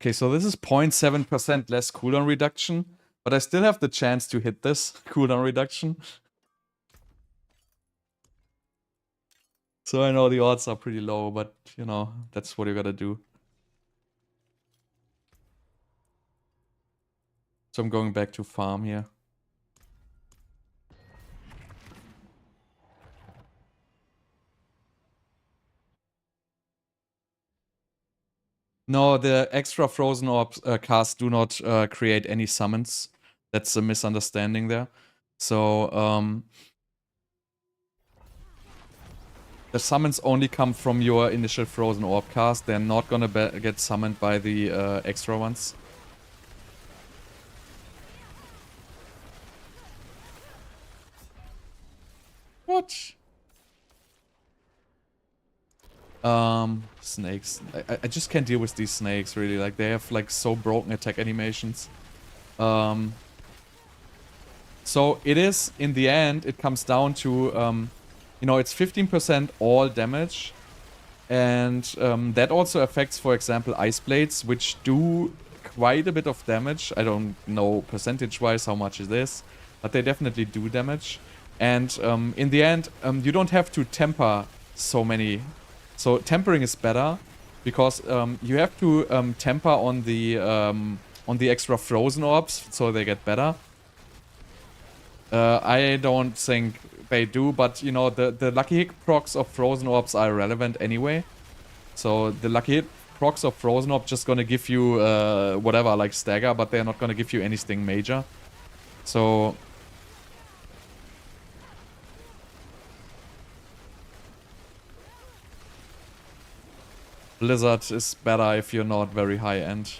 Okay, so this is 0.7% less cooldown reduction, but I still have the chance to hit this cooldown reduction. So I know the odds are pretty low, but you know, that's what you gotta do. So I'm going back to farm here. No, the extra Frozen Orb casts do not create any summons. That's a misunderstanding there. So, the summons only come from your initial Frozen Orb cast. They're not gonna get summoned by the extra ones. What? Snakes. I just can't deal with these snakes, really. Like, they have, like, so broken attack animations. So it is, in the end, it comes down to, you know, it's 15% all damage. And that also affects, for example, Ice Blades, which do quite a bit of damage. I don't know percentage-wise how much it is, but they definitely do damage. And in the end, you don't have to temper so many. So tempering is better, because you have to temper on the extra Frozen Orbs, so they get better. I don't think they do, but you know, the Lucky Hit procs of Frozen Orbs are irrelevant anyway. So the Lucky Hit procs of Frozen Orb just gonna give you whatever, like Stagger, but they're not gonna give you anything major. So Blizzard is better if you're not very high end.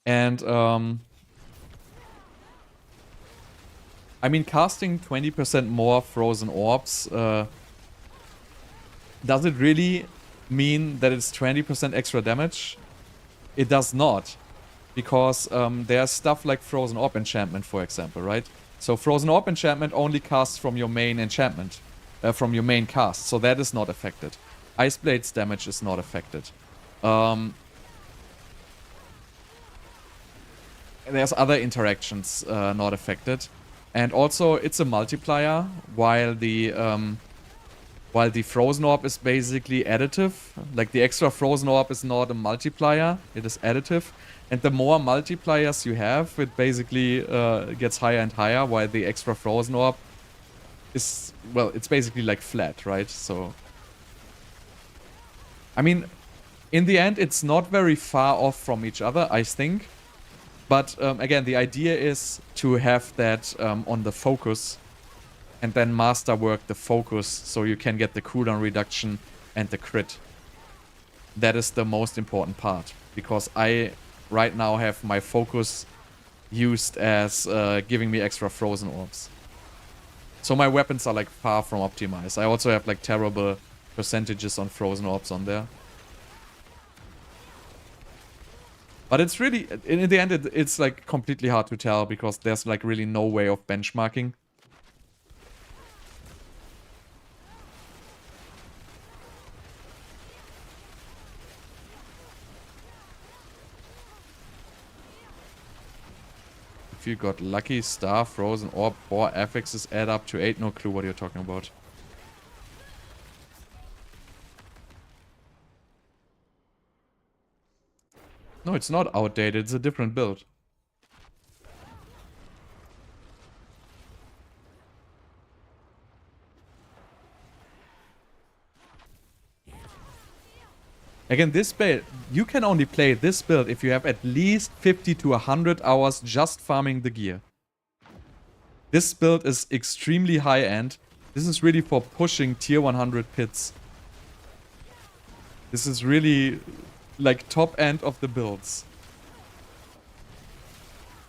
And I mean, casting 20% more Frozen Orbs, does it really mean that it's 20% extra damage? It does not. Because there's stuff like Frozen Orb Enchantment, for example, right? So Frozen Orb Enchantment only casts from your main enchantment, from your main cast, so that is not affected. Ice Blade's damage is not affected. There's other interactions not affected. And also, it's a multiplier, while the Frozen Orb is basically additive. Like, the extra Frozen Orb is not a multiplier, it is additive. And the more multipliers you have, it basically gets higher and higher, while the extra Frozen Orb is, well, it's basically like flat, right? So, I mean, in the end, it's not very far off from each other, I think. But again, the idea is to have that on the focus, and then masterwork the focus so you can get the cooldown reduction and the crit. That is the most important part, because I right now have my focus used as giving me extra Frozen Orbs. So my weapons are like far from optimized. I also have like terrible percentages on Frozen Orbs on there. But it's really, in the end, it's like completely hard to tell, because there's like really no way of benchmarking. If you got lucky, star, frozen, orb, 4 affixes add up to 8. No clue what you're talking about. No, it's not outdated. It's a different build. Again, this build, you can only play this build if you have at least 50 to 100 hours just farming the gear. This build is extremely high-end. This is really for pushing tier 100 pits. This is really like top end of the builds.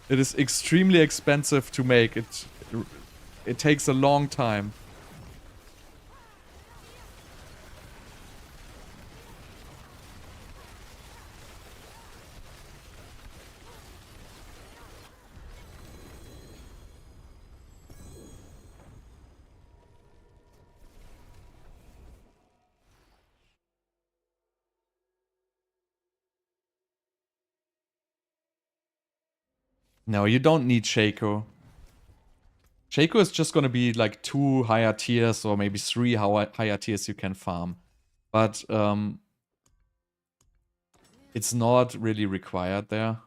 It is extremely expensive to make. It takes a long time. No, you don't need Shako. Shako is just gonna be like 2 higher tiers or maybe 3 higher tiers you can farm. But it's not really required there.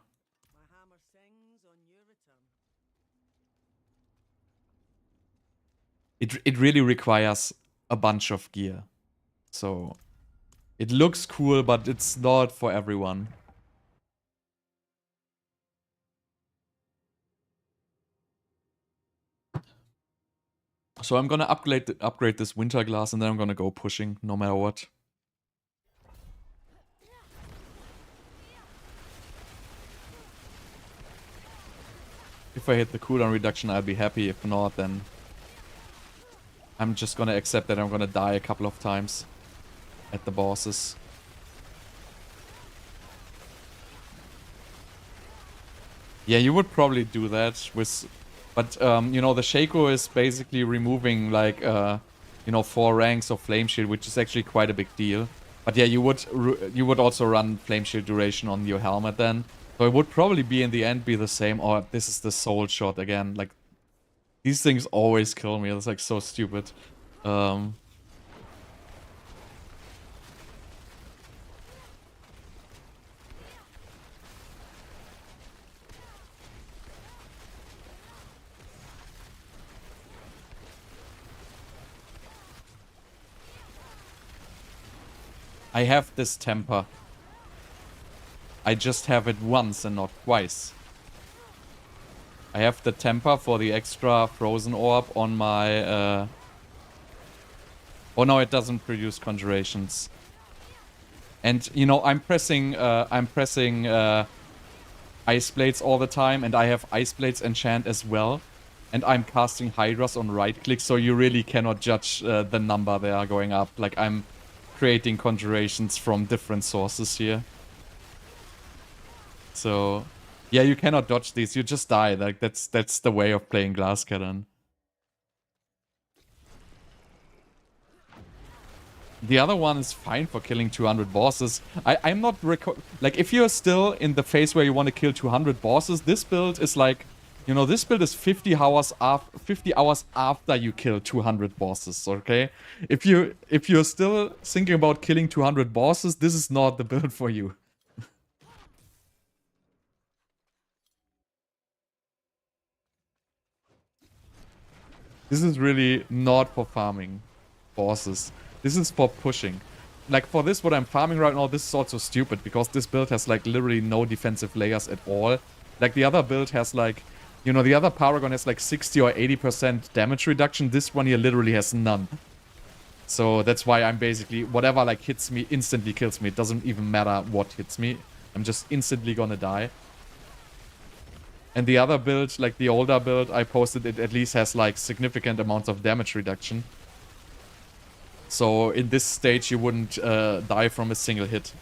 It really requires a bunch of gear. So it looks cool, but it's not for everyone. So I'm gonna upgrade this Winterglass and then I'm gonna go pushing no matter what. If I hit the cooldown reduction, I'll be happy. If not, then I'm just gonna accept that I'm gonna die a couple of times at the bosses. Yeah, you would probably do that with... But, you know, the Shako is basically removing, like, you know, 4 ranks of Flame Shield, which is actually quite a big deal. But yeah, you would also run Flame Shield duration on your helmet then. So it would probably be, in the end, be the same. Or this is the Soul Shot again. Like, these things always kill me. It's, like, so stupid. I have this temper. I just have it once and not twice. I have the temper for the extra frozen orb on my... Oh no, it doesn't produce conjurations. And, you know, I'm pressing Ice Blades all the time, and I have Ice Blades enchant as well. And I'm casting Hydras on right click, so you really cannot judge the number they are going up. Like, I'm creating conjurations from different sources here. So, yeah, you cannot dodge these. You just die. Like, that's the way of playing Glass Cannon. The other one is fine for killing 200 bosses. I'm not like, if you're still in the phase where you want to kill 200 bosses, this build is like, you know, this build is 50 hours after you kill 200 bosses, okay? If you're still thinking about killing 200 bosses, this is not the build for you. This is really not for farming bosses. This is for pushing. Like, for this, what I'm farming right now, this is also stupid, because this build has, like, literally no defensive layers at all. Like, the other build has, like, you know, the other Paragon has, like, 60 or 80% damage reduction. This one here literally has none. So that's why I'm basically, whatever, like, hits me instantly kills me. It doesn't even matter what hits me. I'm just instantly gonna die. And the other build, like the older build I posted, it at least has, like, significant amounts of damage reduction. So in this stage you wouldn't die from a single hit.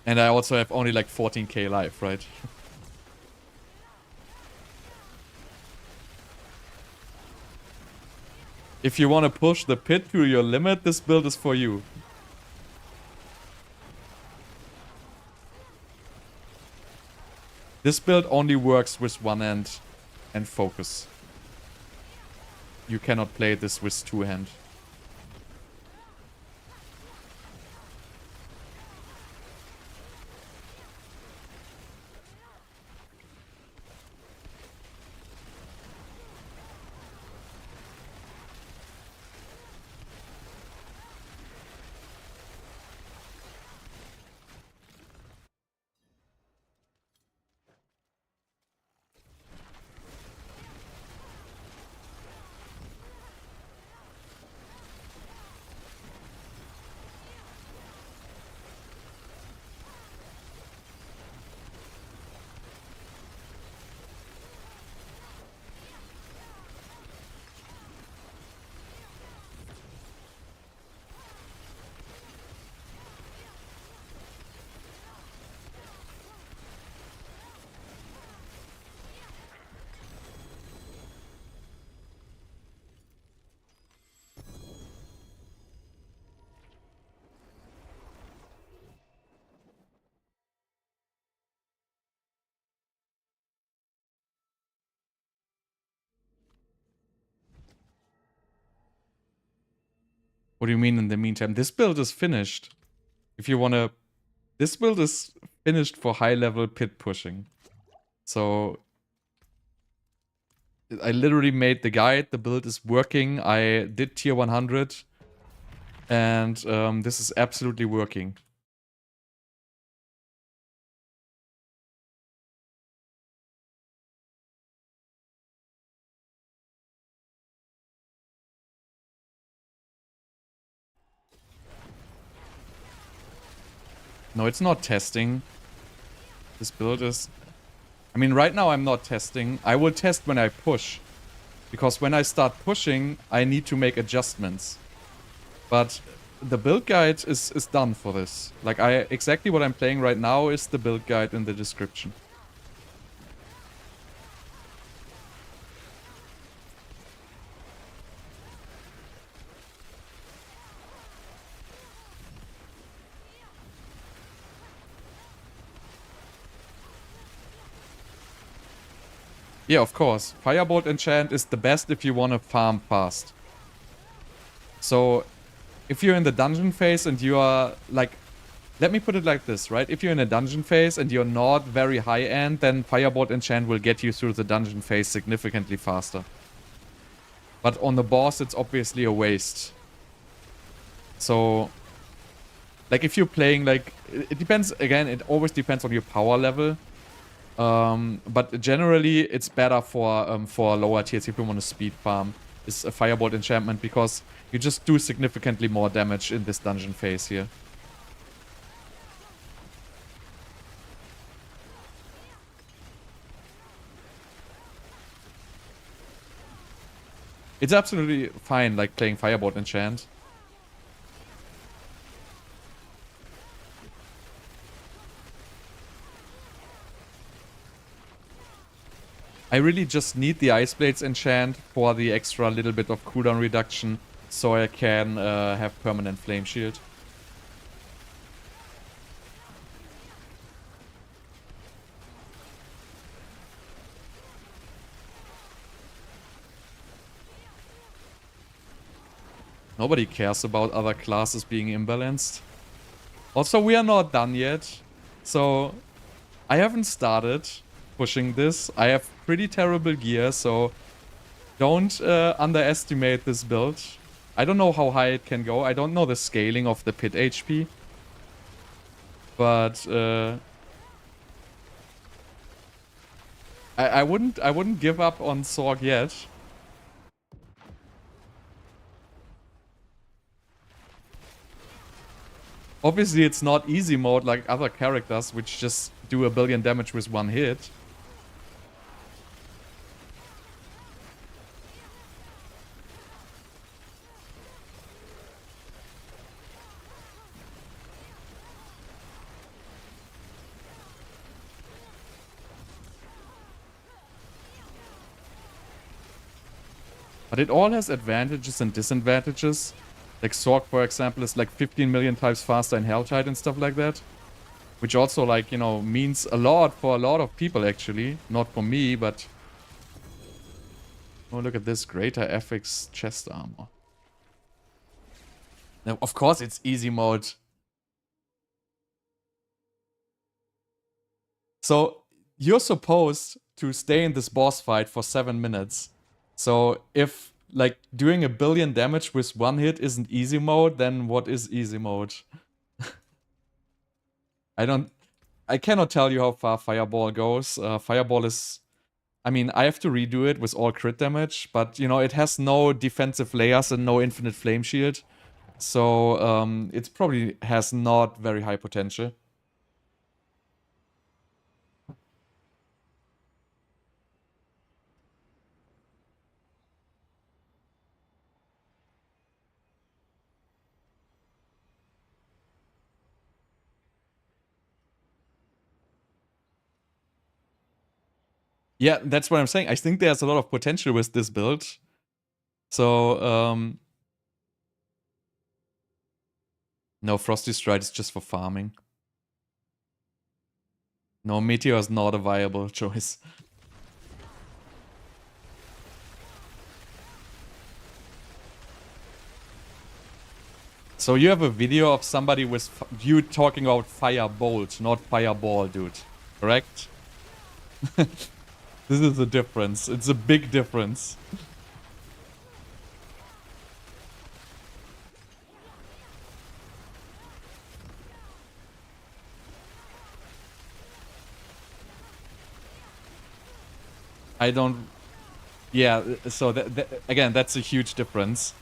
And I also have only like 14k life, right? If you want to push the pit to your limit, this build is for you. This build only works with one hand and focus. You cannot play this with two hand. What do you mean in the meantime? This build is finished. If you wanna... This build is finished for high-level pit pushing. So... I literally made the guide, the build is working, I did tier 100. And this is absolutely working. No, it's not testing. This build is... I mean, right now I'm not testing. I will test when I push. Because when I start pushing, I need to make adjustments. But the build guide is done for this. Like, exactly what I'm playing right now is the build guide in the description. Yeah, of course. Firebolt enchant is the best if you want to farm fast. So, if you're in the dungeon phase and you are, like... Let me put it like this, right? If you're in a dungeon phase and you're not very high-end, then Firebolt enchant will get you through the dungeon phase significantly faster. But on the boss, it's obviously a waste. So... Like, if you're playing, like... It depends, again, it always depends on your power level. But generally, it's better for lower tiers if you want to speed farm. Is a Firebolt enchantment because you just do significantly more damage in this dungeon phase here. It's absolutely fine, like, playing Firebolt enchant. I really just need the Ice Blades enchant for the extra little bit of cooldown reduction, so I can have permanent Flame Shield. Nobody cares about other classes being imbalanced. Also, we are not done yet, so I haven't started pushing this. I have pretty terrible gear, so don't underestimate this build. I don't know how high it can go. I don't know the scaling of the pit HP. But I wouldn't give up on Sorg yet. Obviously, it's not easy mode like other characters, which just do a billion damage with one hit. But it all has advantages and disadvantages. Like Sorg, for example, is like 15 million times faster in Helltide and stuff like that. Which also, like, you know, means a lot for a lot of people, actually. Not for me, but... Oh, look at this. Greater FX chest armor. Now, of course it's easy mode. So, you're supposed to stay in this boss fight for 7 minutes. So, if, like, doing a billion damage with one hit isn't easy mode, then what is easy mode? I cannot tell you how far Fireball goes. Fireball is... I mean, I have to redo it with all crit damage, but, you know, it has no defensive layers and no infinite flame shield. So, it probably has not very high potential. Yeah, that's what I'm saying. I think there's a lot of potential with this build. So, no, Frosty Stride is just for farming. No, Meteor is not a viable choice. So you have a video of somebody with you talking about firebolt, not fireball, dude. Correct? This is a difference. It's a big difference. I don't... Yeah, so again, that's a huge difference.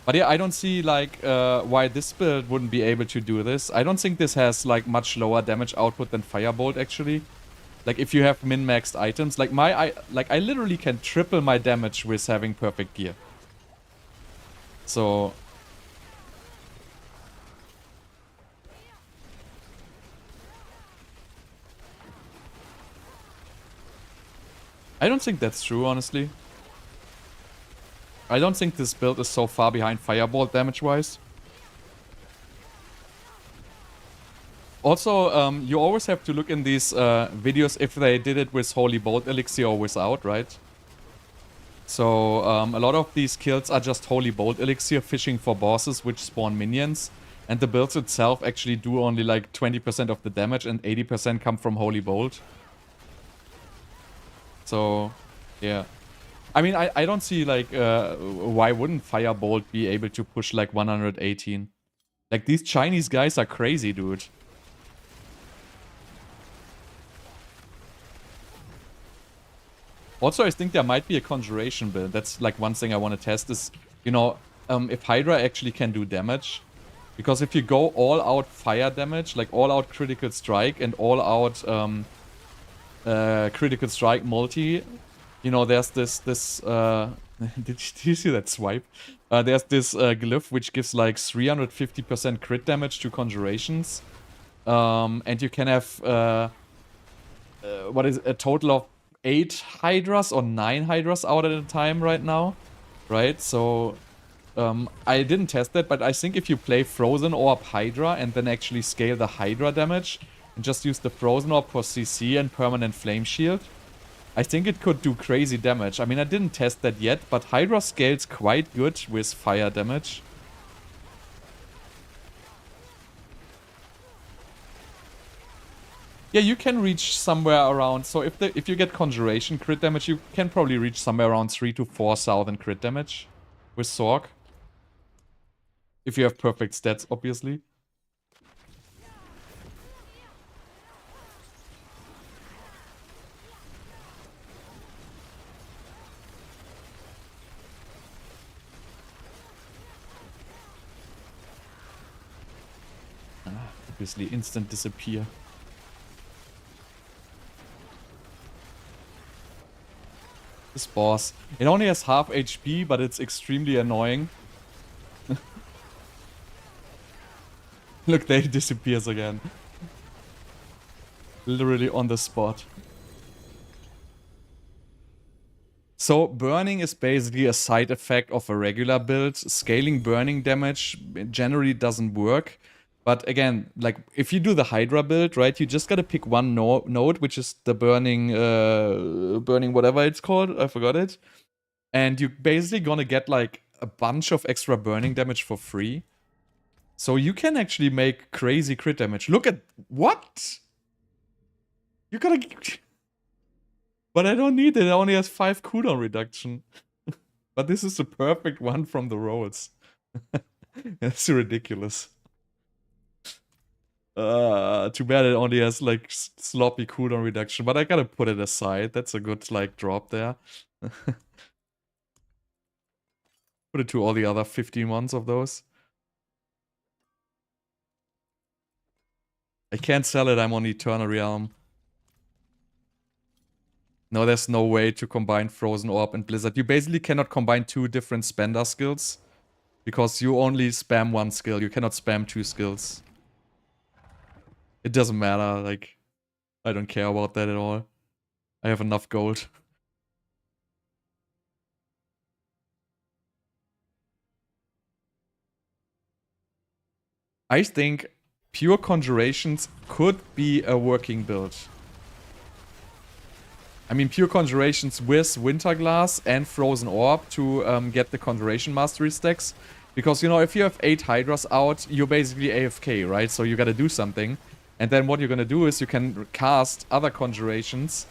But yeah, I don't see, like, why this build wouldn't be able to do this. I don't think this has, like, much lower damage output than Firebolt, actually. Like, if you have min-maxed items, like, I literally can triple my damage with having perfect gear. So... I don't think that's true, honestly. I don't think this build is so far behind Firebolt damage-wise. Also, you always have to look in these videos if they did it with Holy Bolt Elixir or without, right? So, a lot of these kills are just Holy Bolt Elixir fishing for bosses which spawn minions. And the builds itself actually do only like 20% of the damage and 80% come from Holy Bolt. So, yeah. I mean, I don't see, like, why wouldn't Firebolt be able to push, like, 118? Like, these Chinese guys are crazy, dude. Also, I think there might be a Conjuration build. That's, like, one thing I want to test is, you know, if Hydra actually can do damage. Because if you go all-out fire damage, like, all-out critical strike and all-out critical strike multi... You know, there's this did you see that swipe? There's this glyph which gives like 350% crit damage to conjurations. And you can have, what is it, a total of 8 Hydras or 9 Hydras out at a time right now. Right, so I didn't test that, but I think if you play Frozen Orb Hydra and then actually scale the Hydra damage and just use the Frozen Orb for CC and Permanent Flame Shield, I think it could do crazy damage. I mean, I didn't test that yet, but Hydra scales quite good with fire damage. Yeah, you can reach somewhere around... So if you get Conjuration crit damage, you can probably reach somewhere around 3,000 to 4,000 crit damage with Sorc. If you have perfect stats, obviously. Obviously, instant disappear. This boss. It only has half HP, but it's extremely annoying. Look, there he disappears again. Literally on the spot. So, burning is basically a side effect of a regular build. Scaling burning damage generally doesn't work. But again, like, if you do the Hydra build, right, you just gotta pick one node, which is the burning, burning whatever it's called, I forgot it. And you're basically gonna get, like, a bunch of extra burning damage for free. So you can actually make crazy crit damage. Look at... What? You gotta... But I don't need it, it only has 5 cooldown reduction. But this is the perfect one from the rolls. That's ridiculous. Too bad it only has, like, sloppy cooldown reduction, but I gotta put it aside. That's a good, like, drop there. Put it to all the other 15 ones of those. I can't sell it, I'm on Eternal Realm. No, there's no way to combine Frozen Orb and Blizzard. You basically cannot combine 2 different spender skills. Because you only spam 1 skill, you cannot spam 2 skills. It doesn't matter, like, I don't care about that at all. I have enough gold. I think pure Conjurations could be a working build. I mean, pure Conjurations with Winterglass and Frozen Orb to get the Conjuration Mastery stacks. Because, you know, if you have 8 Hydras out, you're basically AFK, right? So you gotta do something. And then what you're gonna do is you can cast other Conjurations,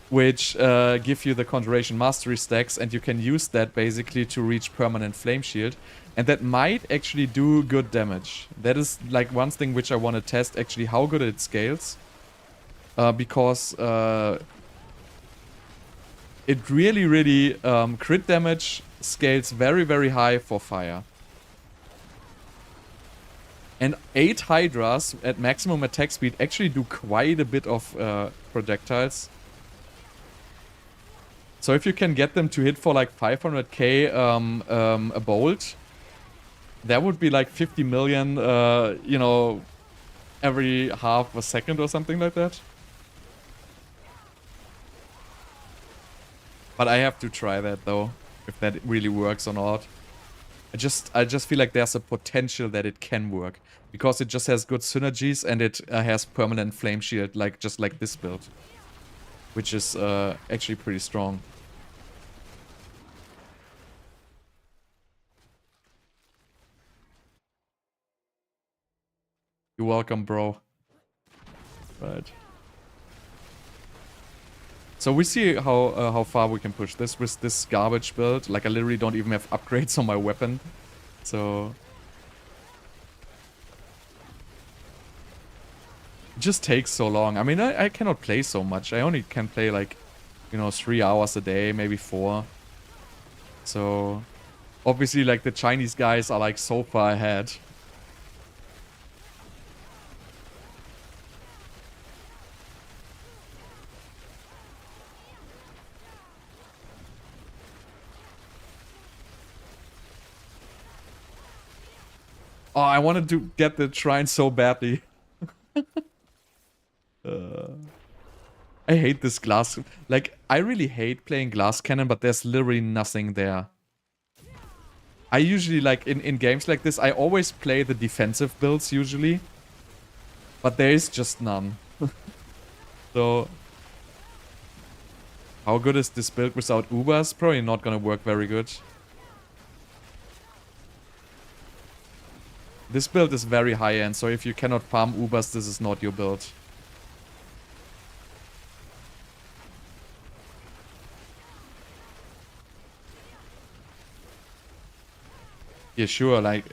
which give you the Conjuration Mastery stacks, and you can use that basically to reach permanent Flame Shield. And that might actually do good damage. That is like one thing which I want to test, actually, how good it scales. Because it really, crit damage scales very, very high for fire. And 8 Hydras at maximum attack speed actually do quite a bit of projectiles. So if you can get them to hit for like 500k a bolt, that would be like 50 million, you know, every half a second or something like that. But I have to try that though, if that really works or not. I just feel like there's a potential that it can work. Because it just has good synergies and it has permanent flame shield, like just like this build. Which is actually pretty strong. You're welcome, bro. Right. So we see how far we can push this with this garbage build. Like I literally don't even have upgrades on my weapon. So it just takes so long. I mean, I cannot play so much. I only can play like, you know, 3 hours a day, maybe 4. So obviously like the Chinese guys are like so far ahead. Oh, I wanted to get the shrine so badly. I hate this glass. Like, I really hate playing glass cannon, but there's literally nothing there. I usually, like, in games like this, I always play the defensive builds, usually. But there is just none. So, how good is this build without Ubers? Probably not gonna work very good. This build is very high-end, so if you cannot farm Ubers, this is not your build. Yeah, sure, like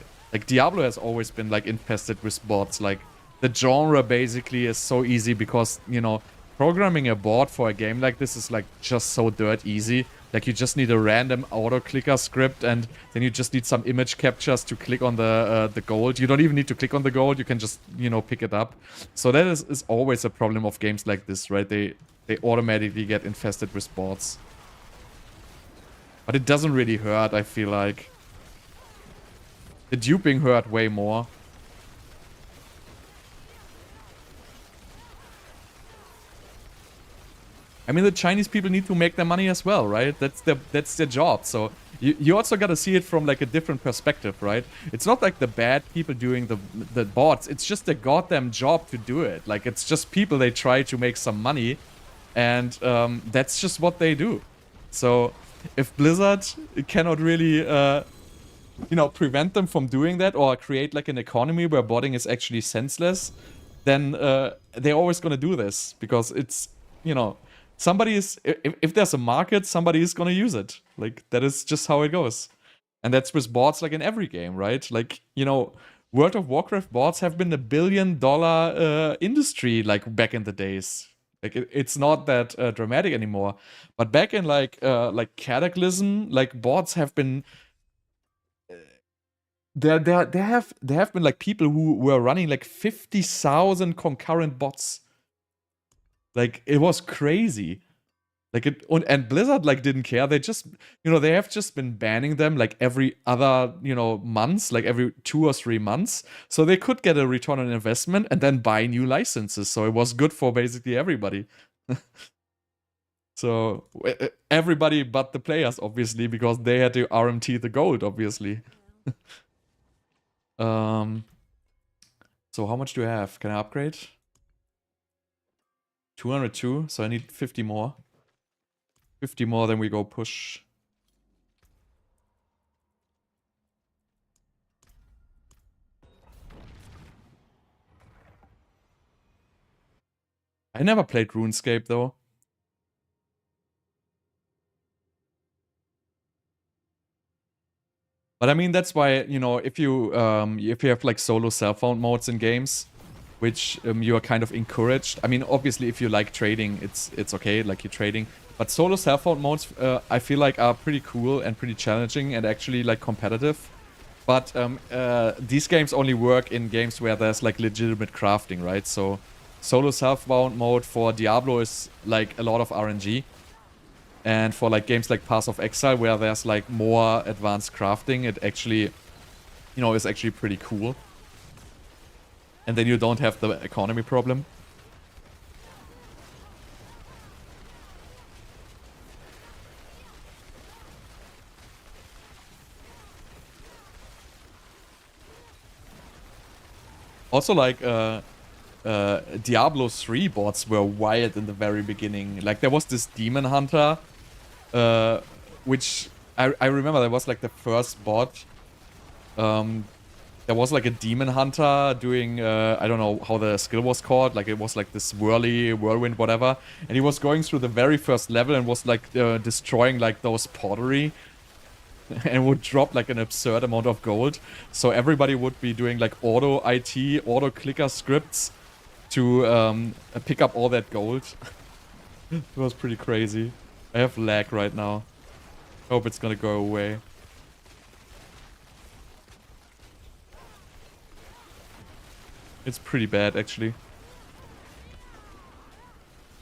Diablo has always been, like, infested with bots. Like, the genre basically is so easy because, you know, programming a bot for a game like this is, like, just so dirt easy. Like, you just need a random auto-clicker script, and then you just need some image captures to click on the gold. You don't even need to click on the gold, you can just, you know, pick it up. So that is always a problem of games like this, right? They automatically get infested with bots. But it doesn't really hurt, I feel like. The duping hurt way more. I mean, the Chinese people need to make their money as well, right? That's their job. So you also got to see it from like a different perspective, right? It's not like the bad people doing the bots. It's just a goddamn job to do it. Like, it's just people, they try to make some money, and that's just what they do. So if Blizzard cannot really, you know, prevent them from doing that, or create like an economy where botting is actually senseless, then they're always gonna do this, because it's, you know, somebody is, if there's a market, somebody is gonna use it. Like, that is just how it goes. And that's with bots, like in every game, right? Like, you know, World of Warcraft bots have been $1 billion industry, like, back in the days. Like, it's not that dramatic anymore. But back in like Cataclysm, like, bots have been, there have been like people who were running like 50,000 concurrent bots. Like, it was crazy. Like, and Blizzard, like, didn't care. They just, you know, they have just been banning them like every other, you know, months, like every 2 or 3 months, so they could get a return on investment and then buy new licenses. So it was good for basically everybody. So everybody but the players, obviously, because they had to RMT the gold, obviously. So how much do I have? Can I upgrade? 202, so I need 50 more. 50 more, then we go push. I never played RuneScape though. But I mean, that's why, you know, if you have like solo self-found modes in games, which you are kind of encouraged. I mean, obviously, if you like trading, it's okay, like you're trading. But solo self-found modes, I feel like are pretty cool and pretty challenging and actually like competitive. But these games only work in games where there's like legitimate crafting, right? So solo self-found mode for Diablo is like a lot of RNG. And for like games like Path of Exile, where there's like more advanced crafting, it actually, you know, is actually pretty cool. And then you don't have the economy problem. Also, like, Diablo 3 bots were wild in the very beginning. Like, there was this Demon Hunter, which I remember there was like the first bot. There was like a Demon Hunter doing, I don't know how the skill was called. Like, it was like this whirlwind, whatever. And he was going through the very first level and was like destroying like those pottery. And would drop like an absurd amount of gold. So everybody would be doing like auto IT, auto clicker scripts to pick up all that gold. It was pretty crazy. I have lag right now. Hope it's gonna go away. It's pretty bad, actually.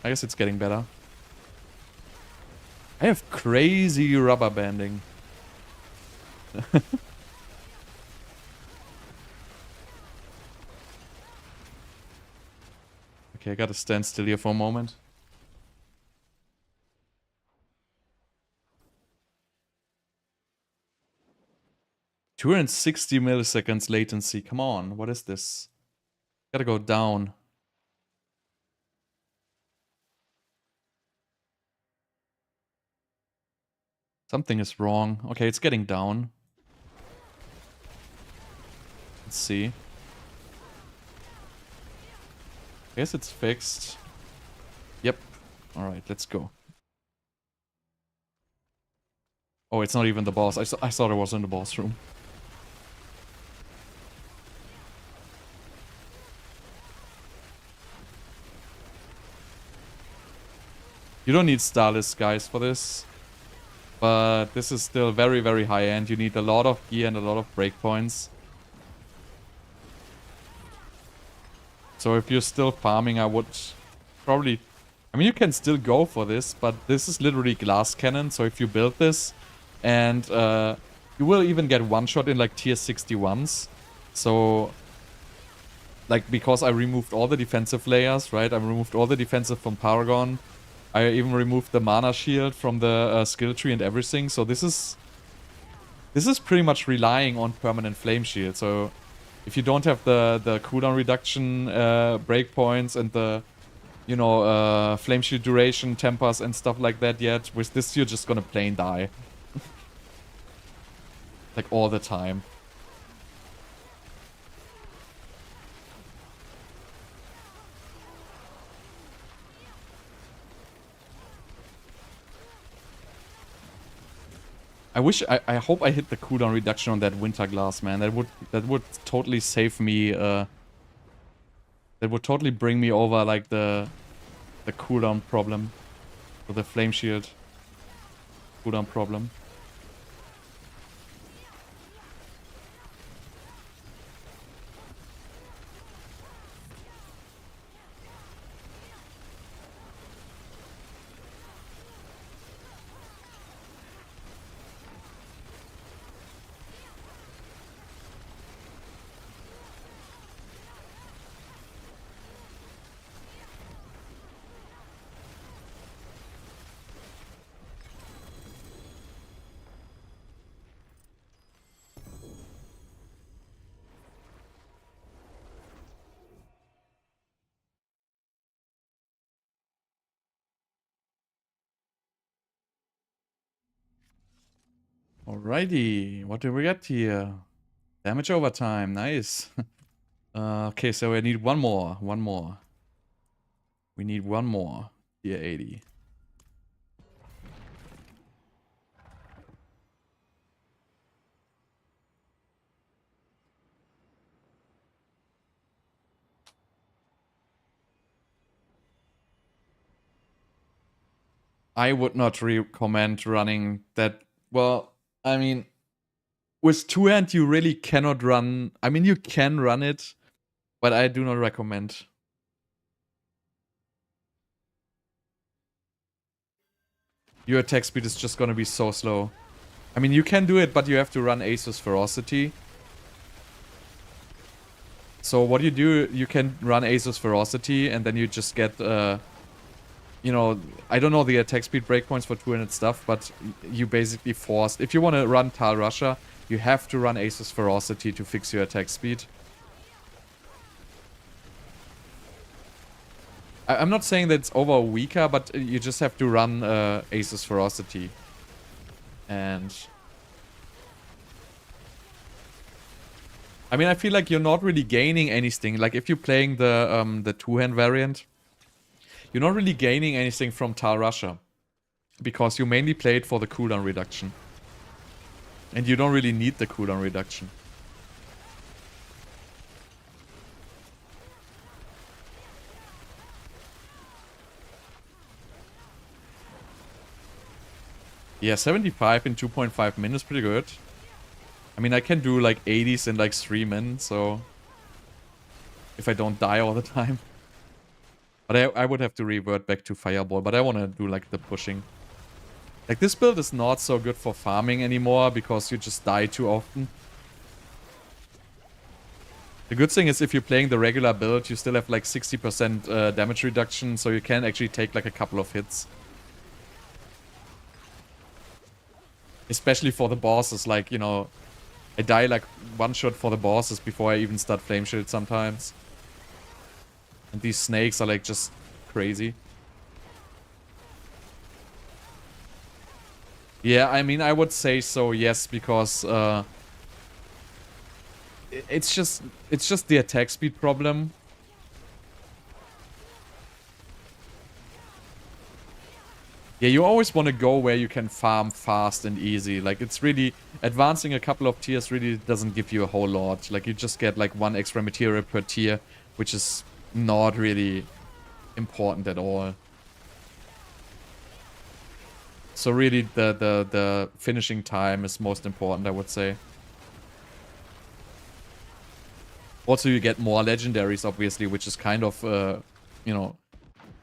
I guess it's getting better. I have crazy rubber banding. Okay, I gotta stand still here for a moment. "260 milliseconds latency. Come on, what is this? Gotta go down. Something is wrong. Okay, it's getting down. Let's see. Guess it's fixed. Yep. Alright, let's go. Oh, it's not even the boss. I thought it was in the boss room. You don't need Starless, guys, for this. But this is still very, very high-end. You need a lot of gear and a lot of breakpoints. So if you're still farming, I would probably... I mean, you can still go for this, but this is literally glass cannon. So if you build this, and you will even get one-shot in like tier 61s. So... Like, because I removed all the defensive layers, right? I removed all the defensive from Paragon. I even removed the mana shield from the skill tree and everything. So this is pretty much relying on permanent flame shield. So if you don't have the cooldown reduction breakpoints and the, you know, flame shield duration tempers and stuff like that yet, with this you're just gonna plain die. Like all the time. I hope I hit the cooldown reduction on that Winterglass, man. That would totally save me. That would totally bring me over like the cooldown problem, or the flame shield cooldown problem. Alrighty, what do we get here? Damage overtime, nice. Okay, so I need one more. We need one more. Tier 80. I would not recommend running that. Well, I mean, with two-hand, you really cannot run. I mean, you can run it, but I do not recommend. Your attack speed is just gonna be so slow. I mean, you can do it, but you have to run Asus Ferocity. So what you do, you can run Asus Ferocity, and then you just get, you know, I don't know the attack speed breakpoints for 200 stuff, but you basically forced. If you want to run Tal Rasha, you have to run Asus Ferocity to fix your attack speed. I'm not saying that it's over weaker, but you just have to run Asus Ferocity. And I mean, I feel like you're not really gaining anything. Like if you're playing the two-hand variant, you're not really gaining anything from Tal Rasha, because you mainly play it for the cooldown reduction. And you don't really need the cooldown reduction. Yeah, 75 in 2.5 min is pretty good. I mean, I can do like 80s in like 3 min, so... if I don't die all the time. But I would have to revert back to Fireball, but I want to do like the pushing. Like this build is not so good for farming anymore, because you just die too often. The good thing is if you're playing the regular build, you still have like 60% damage reduction, so you can actually take like a couple of hits. Especially for the bosses, like, you know, I die like one shot for the bosses before I even start Flame Shield sometimes. And these snakes are like just crazy. Yeah, I mean, I would say so, yes, because it's just the attack speed problem. Yeah, you always want to go where you can farm fast and easy. Like, it's really... advancing a couple of tiers really doesn't give you a whole lot. Like, you just get, like, 1 extra material per tier, which is not really important at all. So really, the finishing time is most important, I would say. Also, you get more legendaries, obviously, which is kind of, you know...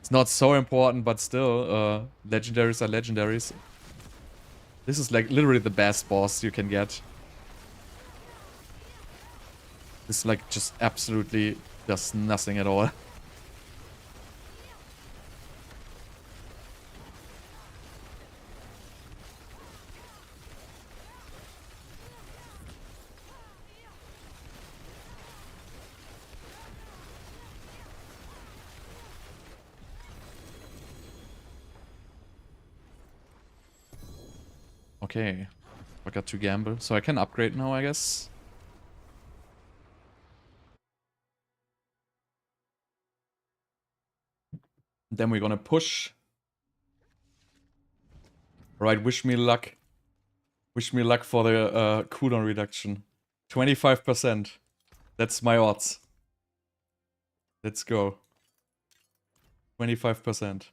it's not so important, but still, legendaries are legendaries. This is like literally the best boss you can get. This like just absolutely does nothing at all. Okay, I got to gamble, so I can upgrade now, I guess. Then we're gonna push. Alright, wish me luck. Wish me luck for the cooldown reduction. 25%. That's my odds. Let's go. 25%.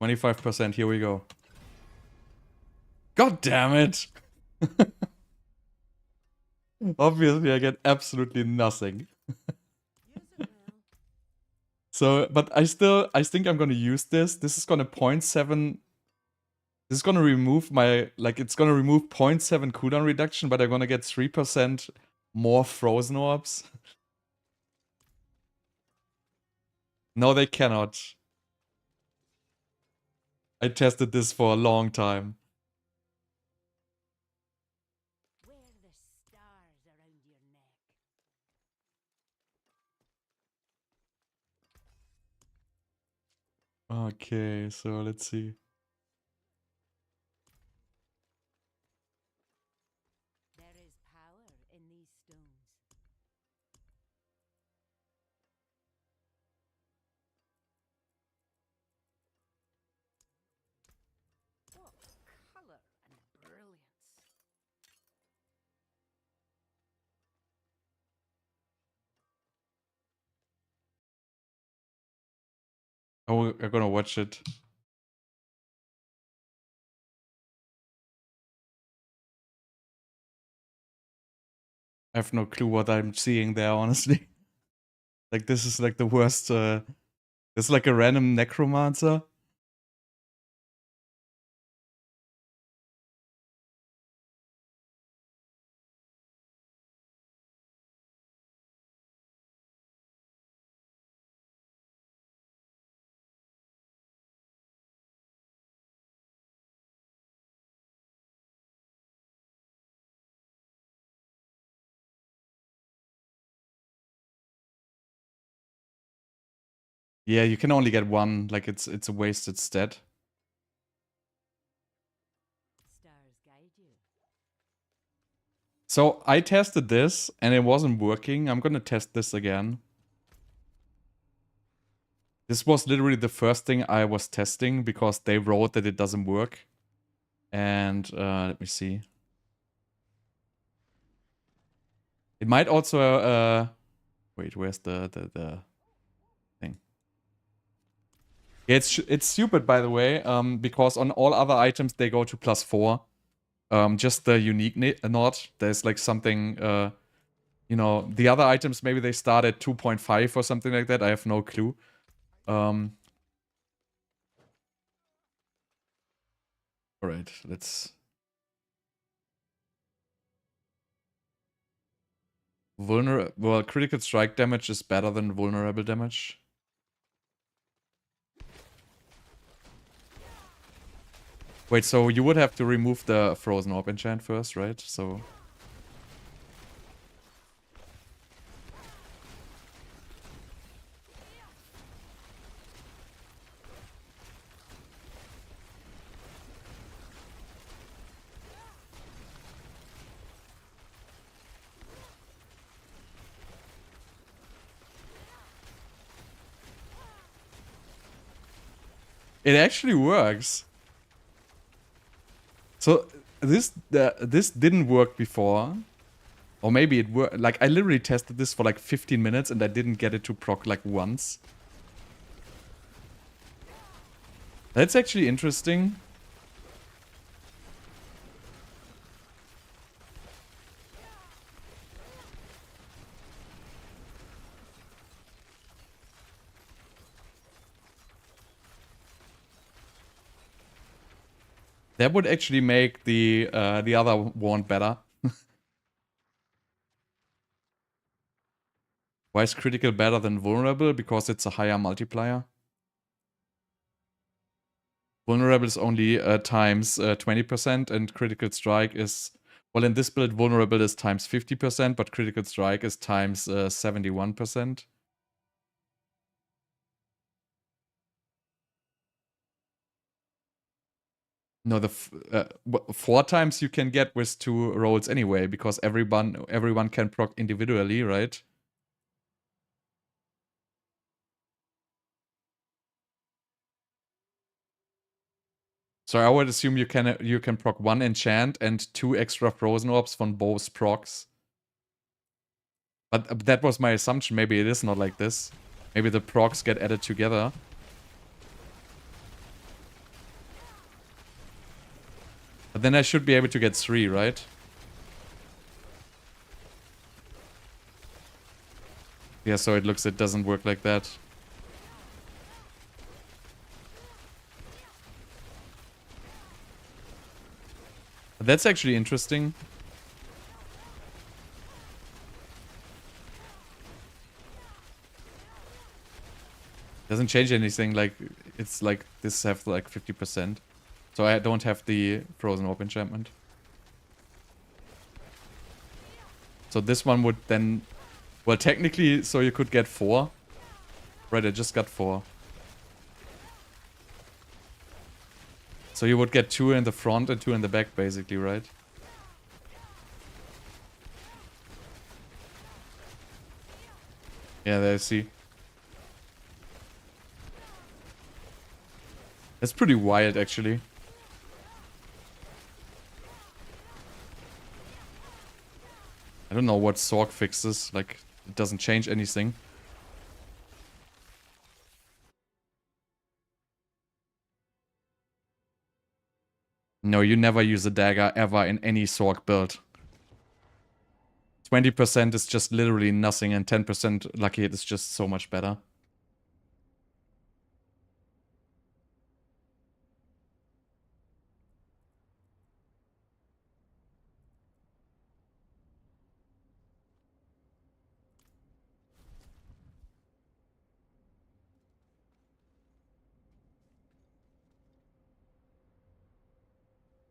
25%, here we go. God damn it! Obviously, I get absolutely nothing. So, but I think I'm gonna use this. This is gonna 0.7... this is gonna remove my... like, it's gonna remove 0.7 cooldown reduction, but I'm gonna get 3% more frozen orbs. No, they cannot. I tested this for a long time. Okay, so let's see. I'm gonna watch it. I have no clue what I'm seeing there, honestly. Like, this is like the worst. This is like a random necromancer. Yeah, you can only get one. Like, it's a wasted stat. So I tested this and it wasn't working. I'm gonna test this again. This was literally the first thing I was testing because they wrote that it doesn't work. And let me see. It might also wait, where's the thing? Yeah, it's stupid, by the way, because on all other items they go to +4. Just the unique not. There's like something, you know, the other items maybe they start at 2.5 or something like that. I have no clue. All right, let's. Well, critical strike damage is better than vulnerable damage. Wait, so you would have to remove the Frozen Orb enchant first, right? So... It actually works. So this didn't work before. Or maybe it worked. Like, I literally tested this for like 15 minutes and I didn't get it to proc like once. That's actually interesting. That would actually make the other wand better. Why is critical better than vulnerable? Because it's a higher multiplier. Vulnerable is only times 20% and critical strike is... Well, in this build, vulnerable is times 50%, but critical strike is times 71%. No, the 4 times you can get with 2 rolls anyway, because everyone can proc individually, right? So I would assume you can proc 1 enchant and 2 extra frozen orbs from both procs. But that was my assumption. Maybe it is not like this. Maybe the procs get added together. But then I should be able to get 3, right? Yeah, so it doesn't work like that. That's actually interesting. Doesn't change anything, like, it's like this have like 50%. So I don't have the Frozen Orb enchantment. So this one would then... Well, technically, so you could get 4. Right, I just got 4. So you would get 2 in the front and 2 in the back, basically, right? Yeah, there I see. That's pretty wild, actually. I don't know what Sorg fixes. Like, it doesn't change anything. No, you never use a dagger ever in any Sorc build. 20% is just literally nothing, and 10% lucky hit is just so much better.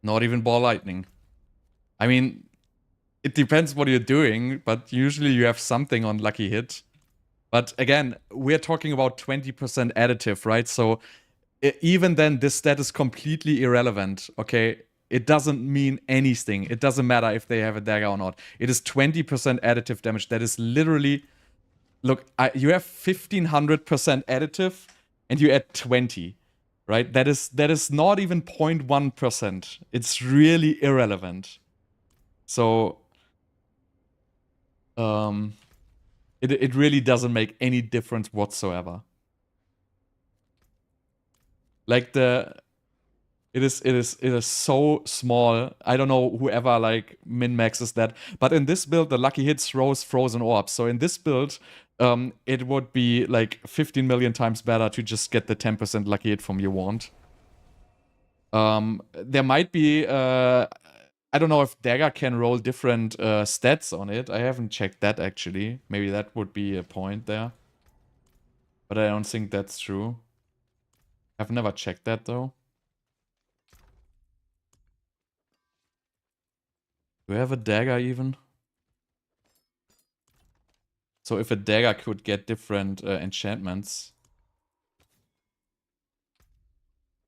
Not even ball lightning. I mean, it depends what you're doing, but usually you have something on lucky hit. But again, we're talking about 20% additive, right? So even then, this stat is completely irrelevant, okay? It doesn't mean anything. It doesn't matter if they have a dagger or not. It is 20% additive damage. That is literally... Look, you have 1500% additive, and you add 20, right? That is not even 0.1%. It's really irrelevant. So, it really doesn't make any difference whatsoever. Like it is so small. I don't know whoever like min-maxes that, but in this build the lucky hit throws frozen orbs. So in this build, it would be like 15 million times better to just get the 10% lucky hit from your wand. There might be I don't know if Dagger can roll different stats on it. I haven't checked that actually. Maybe that would be a point there. But I don't think that's true. I've never checked that though. Do we have a dagger even? So if a dagger could get different enchantments.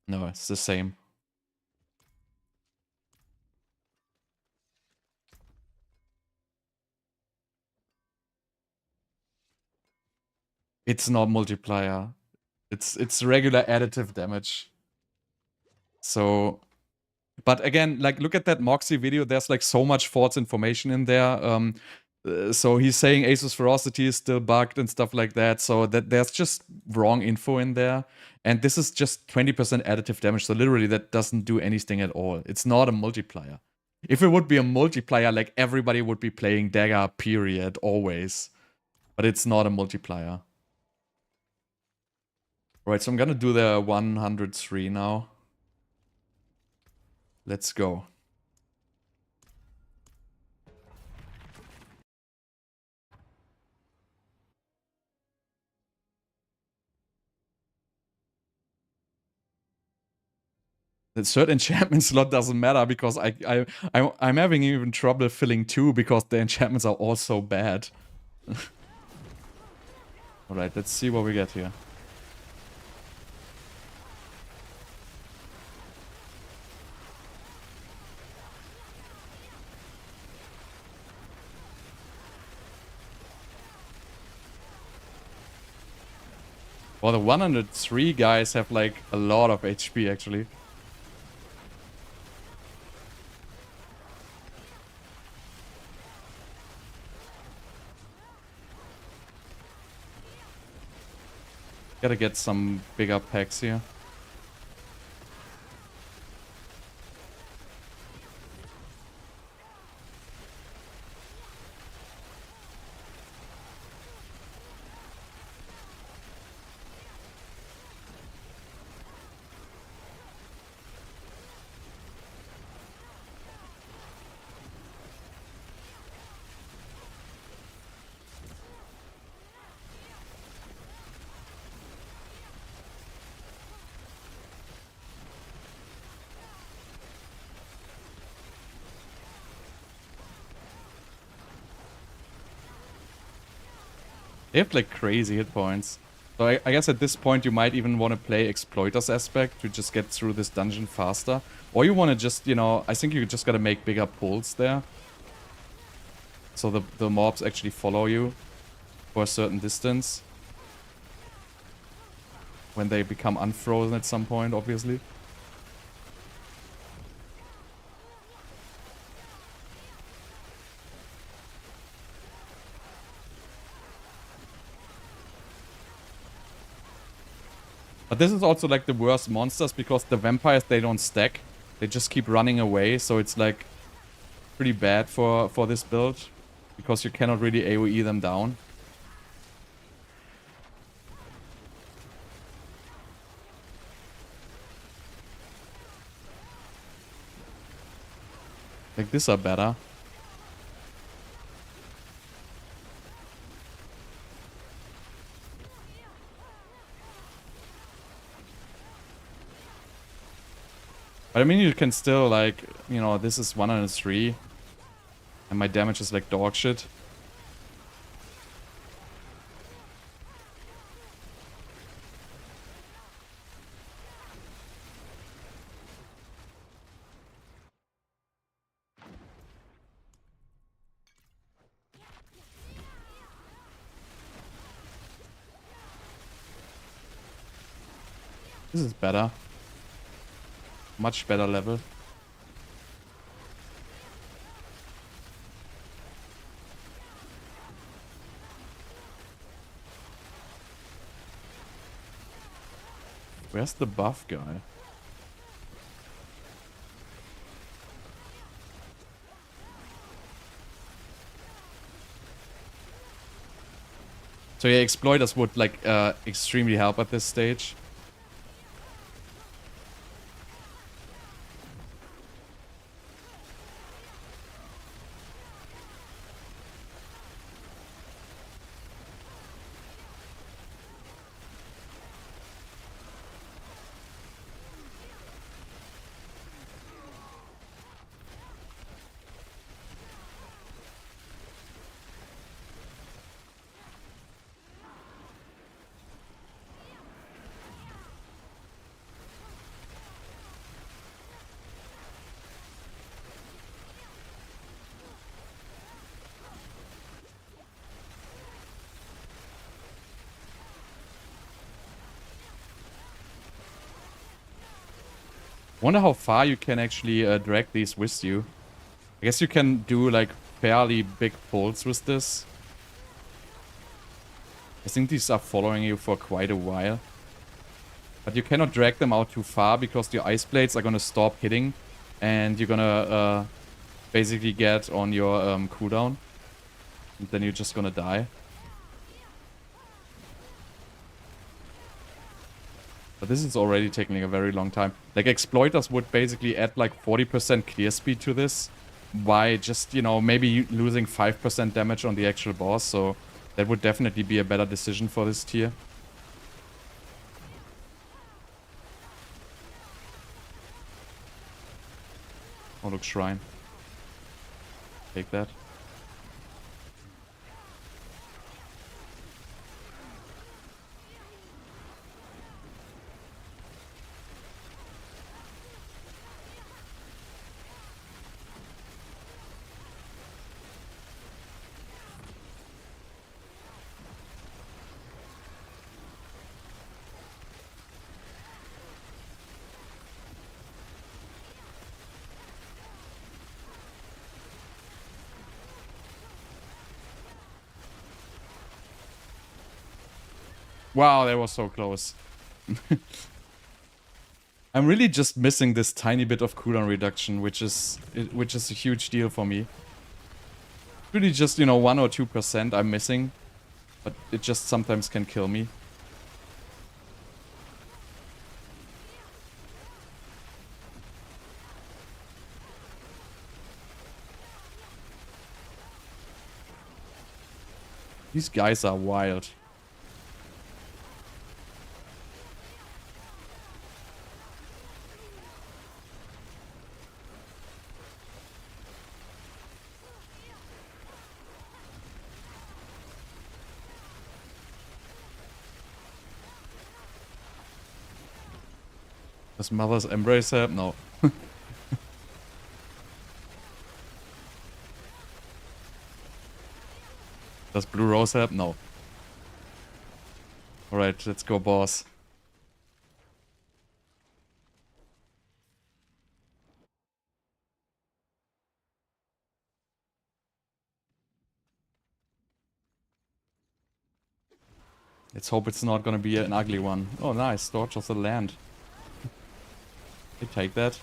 No, it's the same. It's not multiplier. It's regular additive damage. So, but again, like look at that Moxie video. There's like so much false information in there. So he's saying Asus Ferocity is still bugged and stuff like that. So that there's just wrong info in there. And this is just 20% additive damage. So literally that doesn't do anything at all. It's not a multiplier. If it would be a multiplier, like everybody would be playing Dagger, period, always. But it's not a multiplier. Right, so I'm gonna do the 103 now. Let's go. The third enchantment slot doesn't matter because I'm having even trouble filling 2 because the enchantments are all so bad. Alright, let's see what we get here. Well, the 103 guys have like a lot of HP actually. Gotta get some bigger packs here. They have like crazy hit points. So I guess at this point you might even want to play Exploiter's Aspect to just get through this dungeon faster. Or you want to just, you know, I think you just gotta make bigger pulls there. So the mobs actually follow you for a certain distance. When they become unfrozen at some point, obviously. But this is also like the worst monsters because the vampires, they don't stack. They just keep running away, so it's like pretty bad for this build because you cannot really AoE them down. Like these are better. But I mean, you can still, like, you know, this is 103. And my damage is like dog shit. This is better. Much better level. Where's the buff guy? So yeah, exploiters would like extremely help at this stage. Wonder how far you can actually drag these with you. I guess you can do like fairly big pulls with this. I think these are following you for quite a while. But you cannot drag them out too far because your ice blades are gonna stop hitting. And you're gonna basically get on your cooldown. And then you're just gonna die. But this is already taking a very long time. Like, exploiters would basically add like 40% clear speed to this. By just, you know, maybe losing 5% damage on the actual boss. So that would definitely be a better decision for this tier. Oh, look, Shrine. Take that. Wow, that was so close. I'm really just missing this tiny bit of cooldown reduction, which is a huge deal for me. Really just, you know, 1 or 2% I'm missing, but it just sometimes can kill me. These guys are wild. Does Mother's Embrace help? No. Does Blue Rose help? No. Alright, let's go, boss. Let's hope it's not gonna be an ugly one. Oh, nice. Torch of the Land. You take that.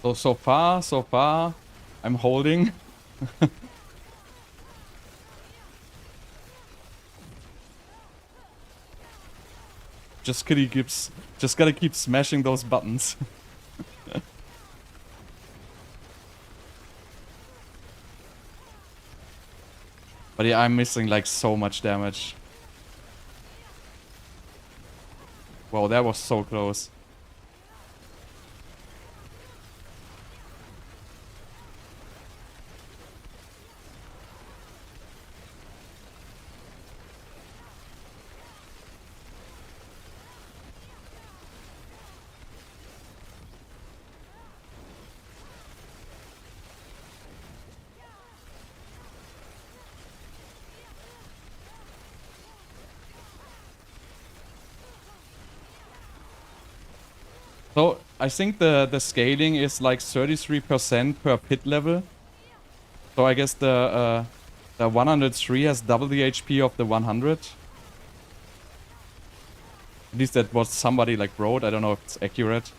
So far, I'm holding. Just gotta keep smashing those buttons. But yeah, I'm missing like so much damage. Wow, that was so close. So I think the scaling is like 33% per pit level. So I guess the 103 has double the HP of the 100. At least that was somebody like wrote. I don't know if it's accurate.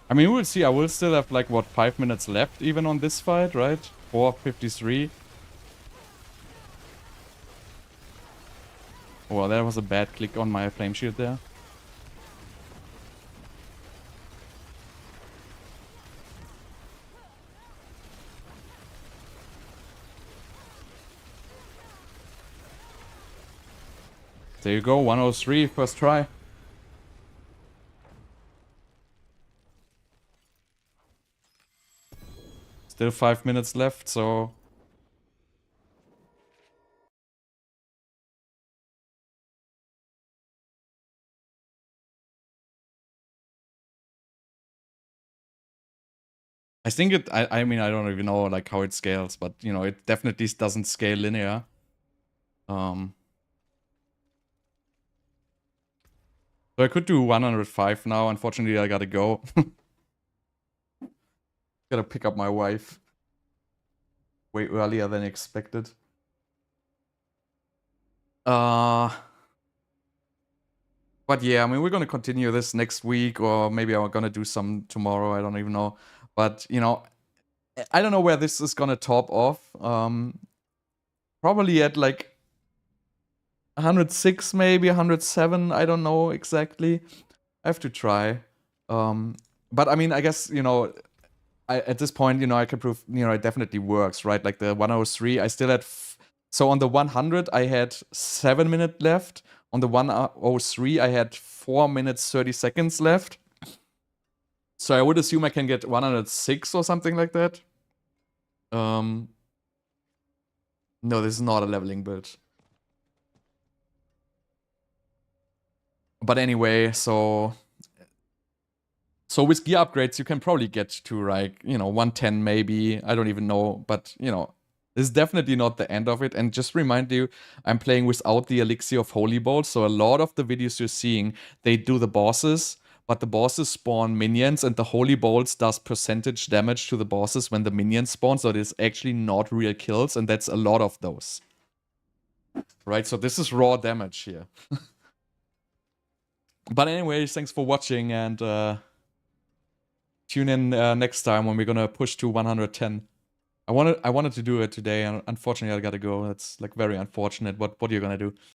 I mean, we'll see. I will still have like, what, 5 minutes left even on this fight, right? 4:53. Well, that was a bad click on my flame shield there. There you go, 103, first try. Still 5 minutes left, so... I think I mean, I don't even know like how it scales, but you know, it definitely doesn't scale linear. So I could do 105 now. Unfortunately, I gotta go. Gotta pick up my wife way earlier than expected. But yeah, I mean, we're gonna continue this next week, or maybe I'm gonna do some tomorrow. I don't even know. But you know, I don't know where this is gonna top off. Probably at like 106, maybe 107. I don't know exactly. I have to try. But I mean, I guess, you know, at this point, you know, I can prove, you know, it definitely works, right? Like the 103, I still had... So on the 100, I had 7 minutes left. On the 103, I had 4 minutes 30 seconds left. So I would assume I can get 106 or something like that. No, this is not a leveling build. But anyway, so with gear upgrades, you can probably get to like, you know, 110 maybe. I don't even know. But, you know, this is definitely not the end of it. And just remind you, I'm playing without the Elixir of Holy Bolt. So a lot of the videos you're seeing, they do the bosses. But the bosses spawn minions, and the Holy Bolts does percentage damage to the bosses when the minions spawn. So it is actually not real kills. And that's a lot of those. Right? So this is raw damage here. But anyways, thanks for watching, and tune in next time when we're gonna push to 110. I wanted to do it today, and unfortunately I gotta go. That's like very unfortunate. What are you gonna do?